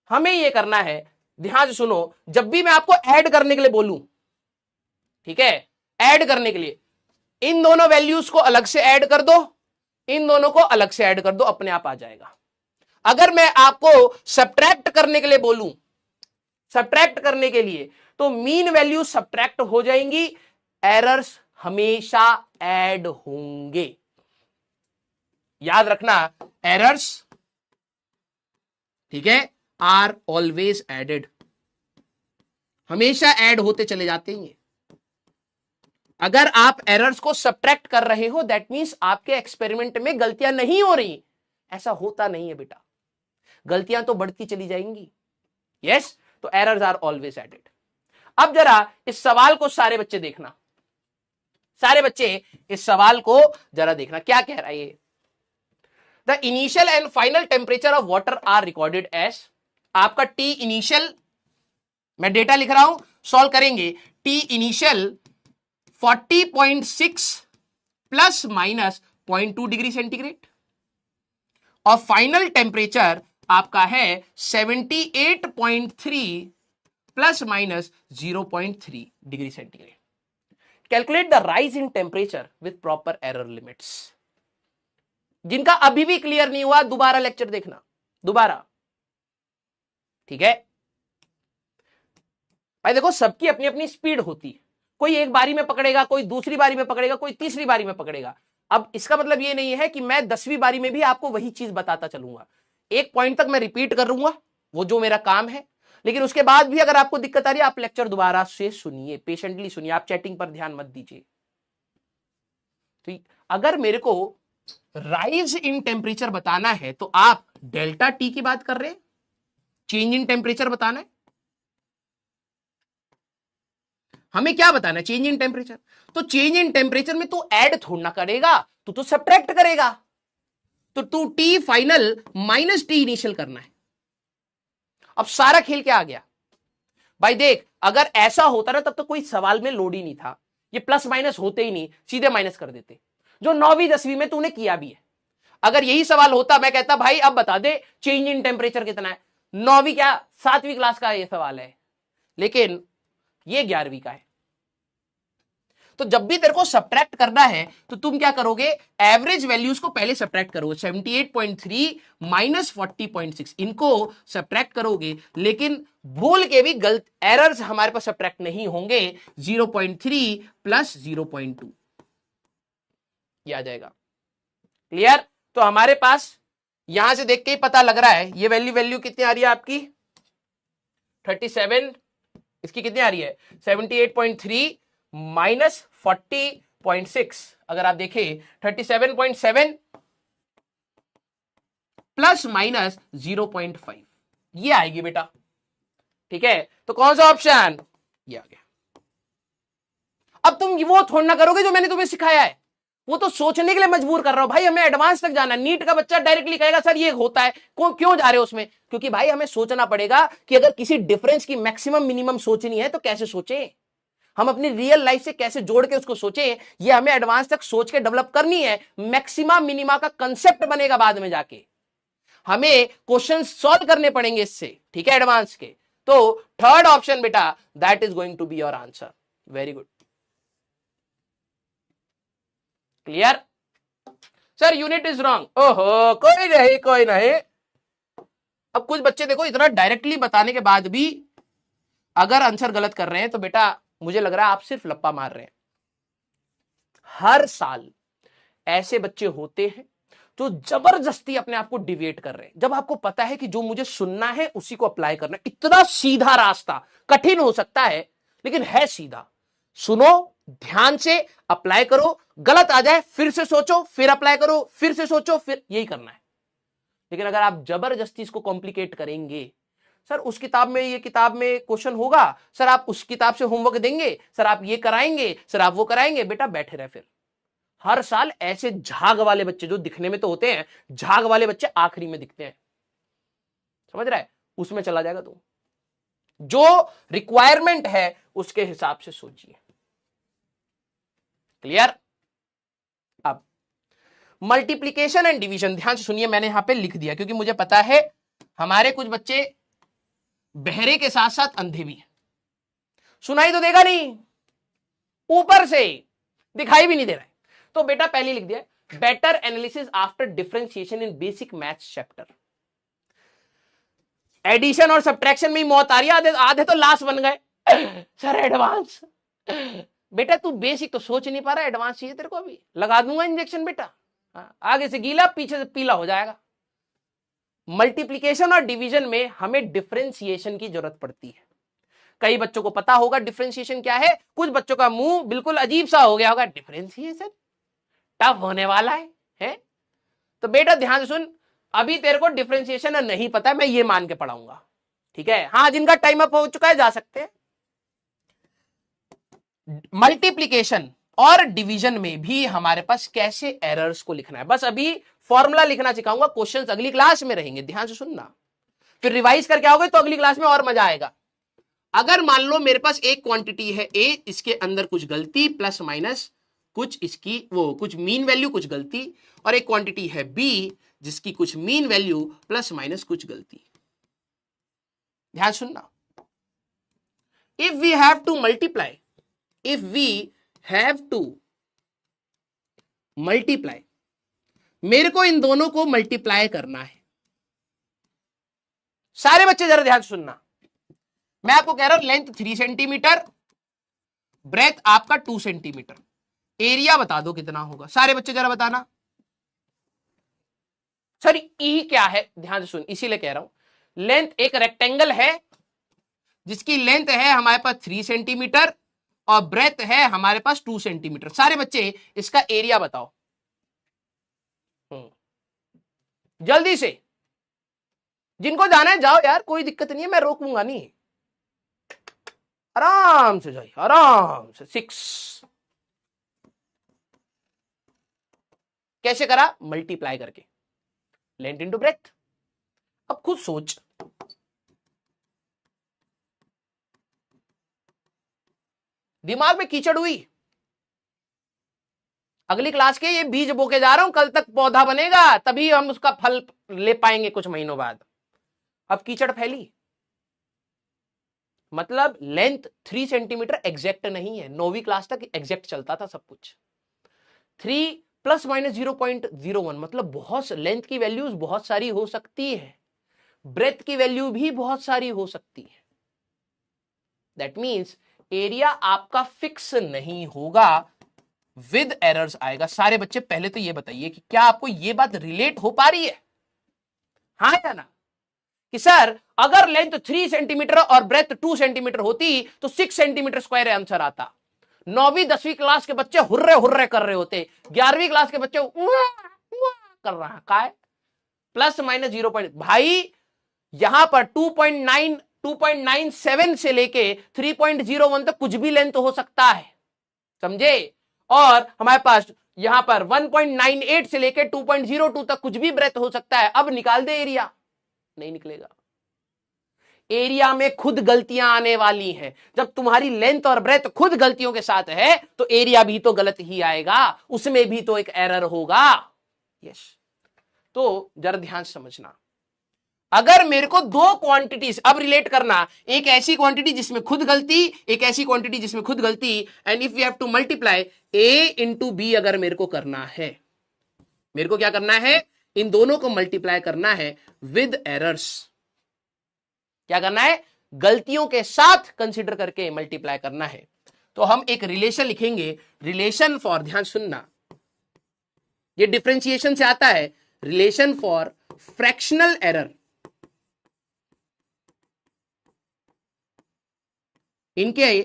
हमें ये करना है, ध्यान से सुनो, जब भी मैं आपको ऐड करने के लिए बोलूं, ठीक है, ऐड करने के लिए इन दोनों वैल्यूज को अलग से ऐड कर दो, इन दोनों को अलग से ऐड कर दो, अपने आप आ जाएगा। अगर मैं आपको सब्ट्रैक्ट करने के लिए बोलूं, सब्ट्रैक्ट करने के लिए, तो मीन वैल्यू सब्ट्रैक्ट हो जाएंगी, एरर्स हमेशा ऐड होंगे। याद रखना, एरर्स, ठीक है, आर ऑलवेज एडेड, हमेशा ऐड होते चले जाते हैं। अगर आप एरर्स को सब्ट्रैक्ट कर रहे हो, दैट मींस आपके एक्सपेरिमेंट में गलतियां नहीं हो रही। ऐसा होता नहीं है बेटा, गलतियां तो बढ़ती चली जाएंगी। यस, तो एरर्स आर ऑलवेज एडेड। अब जरा इस सवाल को सारे बच्चे देखना, सारे बच्चे इस सवाल को जरा देखना, क्या कह रहा है ये। The initial and final temperature of water are recorded as, आपका टी इनिशियल, मैं डेटा लिख रहा हूं, सॉल्व करेंगे। T initial 40.6 plus minus 0.2 degree centigrade और फाइनल टेम्परेचर आपका है 78.3 plus minus 0.3 degree centigrade. Calculate the rise in temperature with proper error limits. जिनका अभी भी क्लियर नहीं हुआ, दोबारा लेक्चर देखना, दोबारा, ठीक है भाई। देखो, सबकी अपनी अपनी स्पीड होती है, कोई एक बारी में पकड़ेगा, कोई दूसरी बारी में पकड़ेगा, कोई तीसरी बारी में पकड़ेगा। अब इसका मतलब ये नहीं है कि मैं 10वीं बारी में भी आपको वही चीज बताता चलूंगा। एक पॉइंट तक मैं रिपीट करूंगा, वो जो मेरा काम है, लेकिन उसके बाद भी अगर आपको दिक्कत आ रही है, आप लेक्चर दोबारा से सुनिए, पेशेंटली सुनिए, आप चैटिंग पर ध्यान मत दीजिए। तो अगर मेरे को राइज इन टेम्परेचर बताना है, तो आप डेल्टा टी की बात कर रहे हैं, चेंज इन टेम्परेचर बताना है हमें। क्या बताना है? Change in temperature. तो चेंज इन टेम्परेचर में तू ऐड थोड़ा ना करेगा, तू तो सब्ट्रैक्ट करेगा। तो to T final minus T initial करना है। अब सारा खेल क्या आ गया भाई? देख, अगर ऐसा होता ना तब तो कोई सवाल में लोड ही नहीं था, ये प्लस माइनस होते ही नहीं, सीधे माइनस कर देते, जो 9वीं 10वीं में तूने किया भी है। अगर यही सवाल होता, मैं कहता भाई अब बता दे चेंज इन टेम्परेचर कितना है। 9वीं क्या 7वीं क्लास का ये सवाल है, लेकिन ये 11वीं का है। तो जब भी तेरे को सब्ट्रैक्ट करना है तो तुम क्या करोगे? एवरेज वैल्यूज को पहले सब्ट्रैक्ट करोगे, 78.3 माइनस 40.6 इनको सब्ट्रैक्ट करोगे। लेकिन भूल के भी गलत एरर्स हमारे पास सब्ट्रैक्ट नहीं होंगे। 0.3 प्लस 0.2 ये आ जाएगा। क्लियर? तो हमारे पास यहां से देख के ही पता लग रहा है ये वैल्यू कितनी आ रही है आपकी 37, इसकी कितनी आ रही है 78.3 माइनस 40.6। अगर आप देखें 37.7 प्लस माइनस 0.5 ये आएगी बेटा। ठीक है, तो कौन सा ऑप्शन? ये आ गया। अब तुम वो थोड़ा ना करोगे जो मैंने तुम्हें सिखाया है, वो तो सोचने के लिए मजबूर कर रहा हूं भाई। हमें एडवांस तक जाना है। नीट का बच्चा डायरेक्टली कहेगा सर ये होता है, क्यों जा रहे हो उसमें? क्योंकि भाई हमें सोचना पड़ेगा कि अगर किसी डिफरेंस की मैक्सिमम मिनिमम सोचनी है तो कैसे सोचें, हम अपनी रियल लाइफ से कैसे जोड़ के उसको सोचें, ये हमें एडवांस तक सोच के डेवलप करनी है। मैक्सिमा मिनिमा का कंसेप्ट बनेगा बाद में जाके, हमें क्वेश्चन सॉल्व करने पड़ेंगे इससे। ठीक है, एडवांस के। तो थर्ड ऑप्शन बेटा that is going to be your answer. Very good, clear? Sir unit is wrong. ओहो, कोई नहीं। अब कुछ बच्चे देखो इतना डायरेक्टली बताने के बाद भी अगर आंसर गलत कर रहे हैं तो बेटा मुझे लग रहा है आप सिर्फ लप्पा मार रहे हैं। हर साल ऐसे बच्चे होते हैं जो जबरदस्ती अपने आप को डिविएट कर रहे हैं, जब आपको पता है कि जो मुझे सुनना है उसी को अप्लाई करना है। इतना सीधा रास्ता, कठिन हो सकता है लेकिन है सीधा। सुनो, ध्यान से अप्लाई करो, गलत आ जाए फिर से सोचो, फिर अप्लाई करो, फिर से सोचो, फिर यही करना है। लेकिन अगर आप जबरदस्ती इसको कॉम्प्लिकेट करेंगे, सर उस किताब में ये किताब में क्वेश्चन होगा, सर आप उस किताब से होमवर्क देंगे, सर आप ये कराएंगे, सर आप वो कराएंगे, बेटा बैठे रहे। फिर हर साल ऐसे झाग वाले बच्चे जो दिखने में तो होते हैं, झाग वाले बच्चे आखिरी में दिखते हैं। समझ रहा है? उसमें चला जाएगा। तो जो रिक्वायरमेंट है उसके हिसाब से सोचिए। क्लियर? अब मल्टीप्लीकेशन एंड डिवीजन ध्यान से सुनिए, मैंने यहां पे लिख दिया क्योंकि मुझे पता है हमारे कुछ बच्चे बहरे के साथ साथ अंधे भी हैं। सुनाई तो देगा नहीं, ऊपर से दिखाई भी नहीं दे रहा है। तो बेटा पहले लिख दिया बेटर एनालिसिस आफ्टर डिफरेंशिएशन इन बेसिक मैथ्स चैप्टर। एडिशन और सब्ट्रैक्शन में ही मौत आ रही है, आधे तो लास्ट बन गए। सर एडवांस, बेटा तू बेसिक तो सोच नहीं पा रहा, एडवांस चाहिए तेरे को। अभी लगा दूंगा इंजेक्शन बेटा, आगे से गीला पीछे से पीला हो जाएगा। मल्टीप्लिकेशन और डिवीजन में हमें डिफरेंशिएशन की जरूरत पड़ती है। कई बच्चों को पता होगा डिफरेंशिएशन क्या है, कुछ बच्चों का मुंह बिल्कुल अजीब सा हो गया होगा, डिफरेंशिएशन टफ होने वाला है? तो बेटा ध्यान से सुन, अभी तेरे को डिफरेंशिएशन नहीं पता है, मैं ये मान के पढ़ाऊंगा। ठीक है? हाँ, जिनका टाइम अप हो चुका है जा सकते हैं। मल्टीप्लिकेशन और डिवीजन में भी हमारे पास कैसे एरर्स को लिखना है, बस अभी फॉर्मूला लिखना सिखाऊंगा। क्वेश्चंस अगली क्लास में रहेंगे, ध्यान से सुनना। फिर रिवाइज करके आओगे तो अगली क्लास में और मजा आएगा। अगर मान लो मेरे पास एक क्वांटिटी है ए, इसके अंदर कुछ गलती प्लस माइनस कुछ इसकी वो कुछ मीन वैल्यू कुछ गलती, और एक क्वांटिटी है बी जिसकी कुछ मीन वैल्यू प्लस माइनस कुछ गलती। ध्यान सुनना, if we have to multiply, if we have to multiply, मेरे को इन दोनों को मल्टीप्लाई करना है। सारे बच्चे जरा ध्यान सुनना, मैं आपको कह रहा हूं लेंथ 3 सेंटीमीटर, ब्रेथ आपका 2 सेंटीमीटर, एरिया बता दो कितना होगा। सारे बच्चे जरा बताना। सर ई क्या है? ध्यान से सुन, इसीलिए कह रहा हूं। लेंथ एक रेक्टेंगल है जिसकी लेंथ है हमारे पास 3 सेंटीमीटर और ब्रेथ है हमारे पास 2 सेंटीमीटर। सारे बच्चे इसका एरिया बताओ जल्दी से। जिनको जाना है जाओ यार, कोई दिक्कत नहीं है, मैं रोकूंगा नहीं, आराम से जाइए, आराम से। 6 कैसे करा? मल्टीप्लाई करके, लेंथ इंटू ब्रेथ। अब खुद सोच, दिमाग में कीचड़ हुई? अगली क्लास के ये बीज बोके जा रहा हूं, कल तक पौधा बनेगा, तभी हम उसका फल ले पाएंगे कुछ महीनों बाद। अब कीचड़ फैली, मतलब लेंथ 3 सेंटीमीटर एग्जैक्ट नहीं है। 9वीं क्लास तक एग्जैक्ट चलता था सब कुछ। 3 प्लस माइनस 0.01, मतलब बहुत लेंथ की वैल्यूज बहुत सारी हो सकती है, ब्रेथ की वैल्यू भी बहुत सारी हो सकती है। दैट मीन्स एरिया आपका फिक्स नहीं होगा, विद एरर्स आएगा। सारे बच्चे पहले तो ये बताइए कि क्या आपको ये बात रिलेट हो पा रही है, हाँ या ना? कि सर अगर लेंथ 3 सेंटीमीटर और ब्रेथ 2 सेंटीमीटर होती तो 6 सेंटीमीटर स्क्वायर आंसर आता। 9वीं 10वीं क्लास के बच्चे हुर्रे हुर्रे कर रहे होते, 11वीं क्लास के बच्चे कर रहा है काय प्लस माइनस 0 भाई यहां पर 2.9 2.97 से लेके 3.01 तक कुछ भी लेंथ हो सकता है, समझे? और हमारे पास यहां पर 1.98 से लेके 2.02 तक कुछ भी ब्रेथ हो सकता है। अब निकाल दे एरिया, नहीं निकलेगा। एरिया में खुद गलतियां आने वाली हैं। जब तुम्हारी लेंथ और ब्रेथ खुद गलतियों के साथ है तो एरिया भी तो गलत ही आएगा, उसमें भी तो एक एरर होगा। यस, तो जरा ध्यान से समझना, अगर मेरे को दो क्वांटिटीज अब रिलेट करना, एक ऐसी क्वांटिटी जिसमें खुद गलती, एक ऐसी क्वांटिटी जिसमें खुद गलती, and if you have to multiply A into B, अगर मेरे को करना है, मेरे को क्या करना है? इन दोनों को मल्टीप्लाई करना है विद एरर्स। क्या करना है? गलतियों के साथ कंसीडर करके मल्टीप्लाई करना है। तो हम एक रिलेशन लिखेंगे, रिलेशन फॉर, ध्यान सुनना, ये डिफरेंशिएशन से आता है, रिलेशन फॉर फ्रैक्शनल एरर। इनके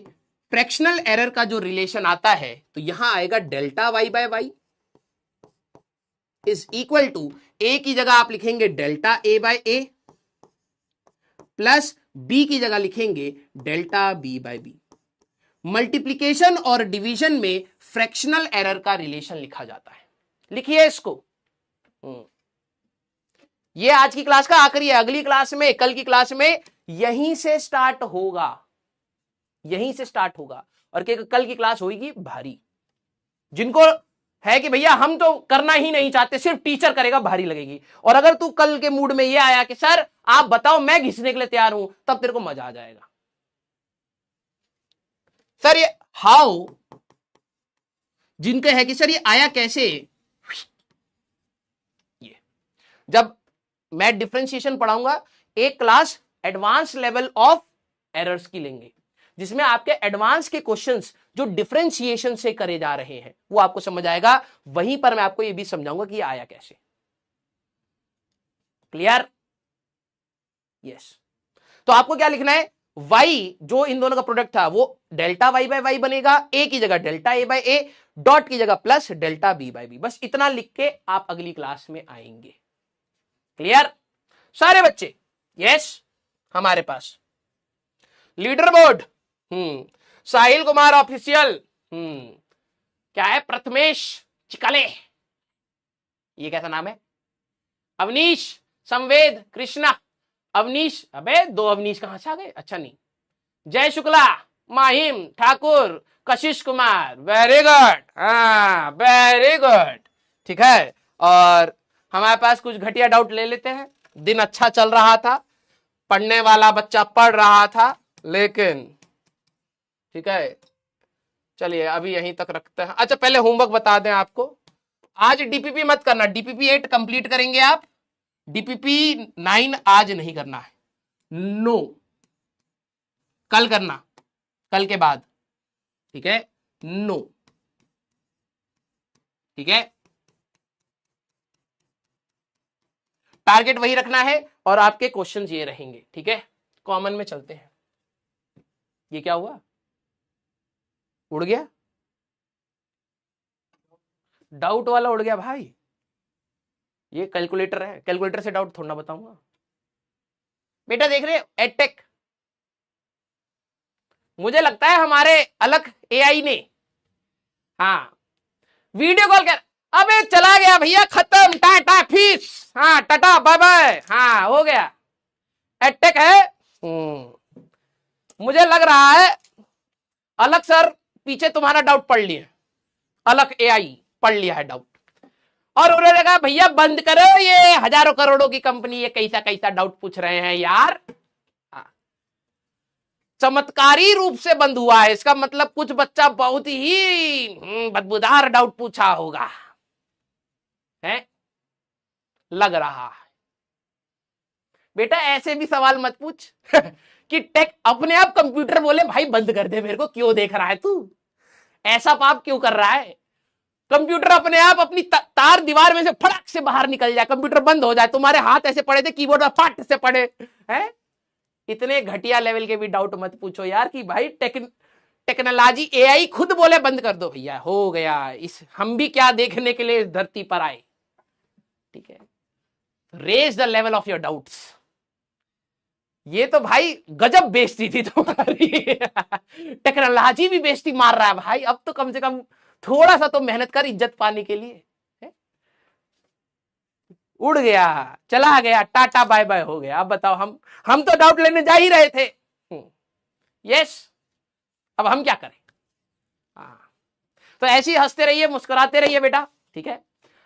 फ्रैक्शनल एरर का जो रिलेशन आता है तो यहां आएगा delta Y by Y is equal to, A की जगह आप लिखेंगे delta A by A, plus B की जगह लिखेंगे delta B by B. Multiplication और डिवीजन में फ्रैक्शनल एरर का रिलेशन लिखा जाता है। लिखिए इसको। ये आज की क्लास का आखिरी है, अगली क्लास में, कल की क्लास में यहीं से स्टार्ट होगा, यहीं से स्टार्ट होगा। और कल की क्लास होगी भारी। जिनको है कि भैया हम तो करना ही नहीं चाहते, सिर्फ टीचर करेगा, भारी लगेगी। और अगर तू कल के मूड में ये आया कि सर आप बताओ मैं घिसने के लिए तैयार हूं, तब तेरे को मजा आ जाएगा। सर ये हाउ, जिनके है कि सर ये आया कैसे, ये जब मैं डिफरेंशिएशन पढ़ाऊंगा, एक class advance level of errors की लेंगे, जिसमें आपके एडवांस के क्वेश्चंस जो डिफरेंशिएशन से करे जा रहे हैं वो आपको समझ आएगा। वहीं पर मैं आपको ये भी समझाऊंगा कि ये आया कैसे। क्लियर? यस। तो आपको क्या लिखना है? y जो इन दोनों का प्रोडक्ट था वो डेल्टा वाई बाय वाई बनेगा, a की जगह delta A by A, dot की जगह plus delta B by B. बस इतना लिख के आप अगली क्लास में आएंगे। क्लियर सारे बच्चे? यस। हमारे पास leader board, Sahil Kumar official, क्या है, प्रथमेश चिकाले, ये कैसा नाम है, अवनीश, संवेद, कृष्णा, अवनीश, अबे दो अवनीश कहां से आ गए, अच्छा नहीं, जय शुक्ला, माहिम ठाकुर, कशिश कुमार, वेरी गुड, हाँ वेरी गुड, ठीक है। और हमारे पास कुछ घटिया डाउट ले लेते हैं। दिन अच्छा चल रहा था, पढ़ने वाला बच्चा पढ़ रहा था, लेकिन ठीक है चलिए अभी यहीं तक रखते हैं। अच्छा पहले होमवर्क बता दें आपको, आज डीपीपी मत करना, डीपीपी 8 कंप्लीट करेंगे आप, डीपीपी 9 आज नहीं करना है, नो, कल करना, कल के बाद, ठीक है, नो, ठीक है, टारगेट वही रखना है और आपके क्वेश्चंस ये रहेंगे, ठीक है। कॉमन में चलते हैं। ये क्या हुआ, उड़ गया, डाउट वाला उड़ गया भाई, ये कैलकुलेटर है, कैलकुलेटर से डाउट थोड़ा ना बताऊंगा। बेटा देख रहे हो एडटेक, मुझे लगता है हमारे अलग एआई ने, हाँ वीडियो कॉल कर, अबे चला गया भैया, खत्म, टाटा फीस, हाँ टाटा बाय बाय, हाँ हो गया, एडटेक है। मुझे लग रहा है अलग सर पीछे तुम्हारा डाउट पढ़ लिया, अलग एआई पढ़ लिया है डाउट, और उन्होंने कहा भैया बंद करो ये हजारों करोड़ों की कंपनी, ये कैसा कैसा डाउट पूछ रहे हैं यार। चमत्कारी रूप से बंद हुआ है, इसका मतलब कुछ बच्चा बहुत ही बदबूदार डाउट पूछा होगा, है लग रहा है। बेटा ऐसे भी सवाल मत पूछ कि टेक अपने आप कंप्यूटर बोले भाई बंद कर दे मेरे को, क्यों देख रहा है तू, ऐसा पाप क्यों कर रहा है। कंप्यूटर अपने आप अपनी तार दीवार में से फड़क से बाहर निकल जाए, कंप्यूटर बंद हो जाए, तुम्हारे हाथ ऐसे पड़े थे कीबोर्ड में फट से पड़े हैं। इतने घटिया लेवल के भी डाउट मत पूछो यार कि भाई टेक्नोलॉजी एआई खुद बोले बंद कर दो भैया, हो गया, इस हम भी क्या देखने के लिए इस धरती पर आए। ठीक है, raise the level of your doubts. ये तो भाई गजब बेइज्जती थी तुम्हारी टेक्नोलॉजी भी बेइज्जती मार रहा है भाई, अब तो कम से कम थोड़ा सा तो मेहनत कर इज्जत पाने के लिए। उड़ गया, चला गया, टाटा बाय बाय हो गया। अब बताओ हम तो डाउट लेने जा ही रहे थे। यस, अब हम क्या करें। तो ऐसे ही हंसते रहिए, मुस्कुराते रहिए बेटा, ठीक है।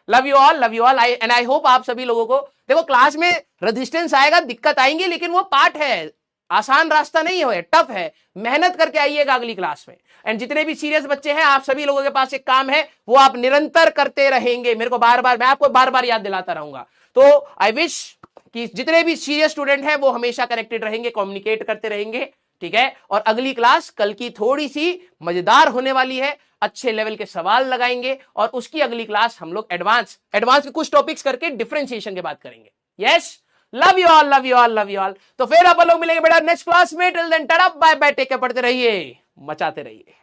Love you all, love you all, and I hope आप सभी लोगों को, देखो क्लास में रेजिस्टेंस आएगा, दिक्कत आएंगी, लेकिन वो पार्ट है, आसान रास्ता नहीं है, टफ है, मेहनत करके आइएगा अगली क्लास में। एंड जितने भी सीरियस बच्चे हैं, आप सभी लोगों के पास एक काम है, वो आप निरंतर करते रहेंगे। मेरे को बार बार, मैं आपको बार बार याद दिलाता रहूंगा। तो आई विश कि जितने भी सीरियस स्टूडेंट हैं वो हमेशा कनेक्टेड रहेंगे, कम्युनिकेट करते रहेंगे, ठीक है। और अगली क्लास कल की थोड़ी सी मजेदार होने वाली है, अच्छे लेवल के सवाल लगाएंगे, और उसकी अगली क्लास हम लोग एडवांस के कुछ टॉपिक्स करके डिफरेंशिएशन की बात करेंगे। Yes, love you all, love you all, love you all. तो फिर आप लोग मिलेंगे बेटा नेक्स्ट क्लास में। Till then tata bye bye, take care, पढ़ते रहिए, मचाते रहिए।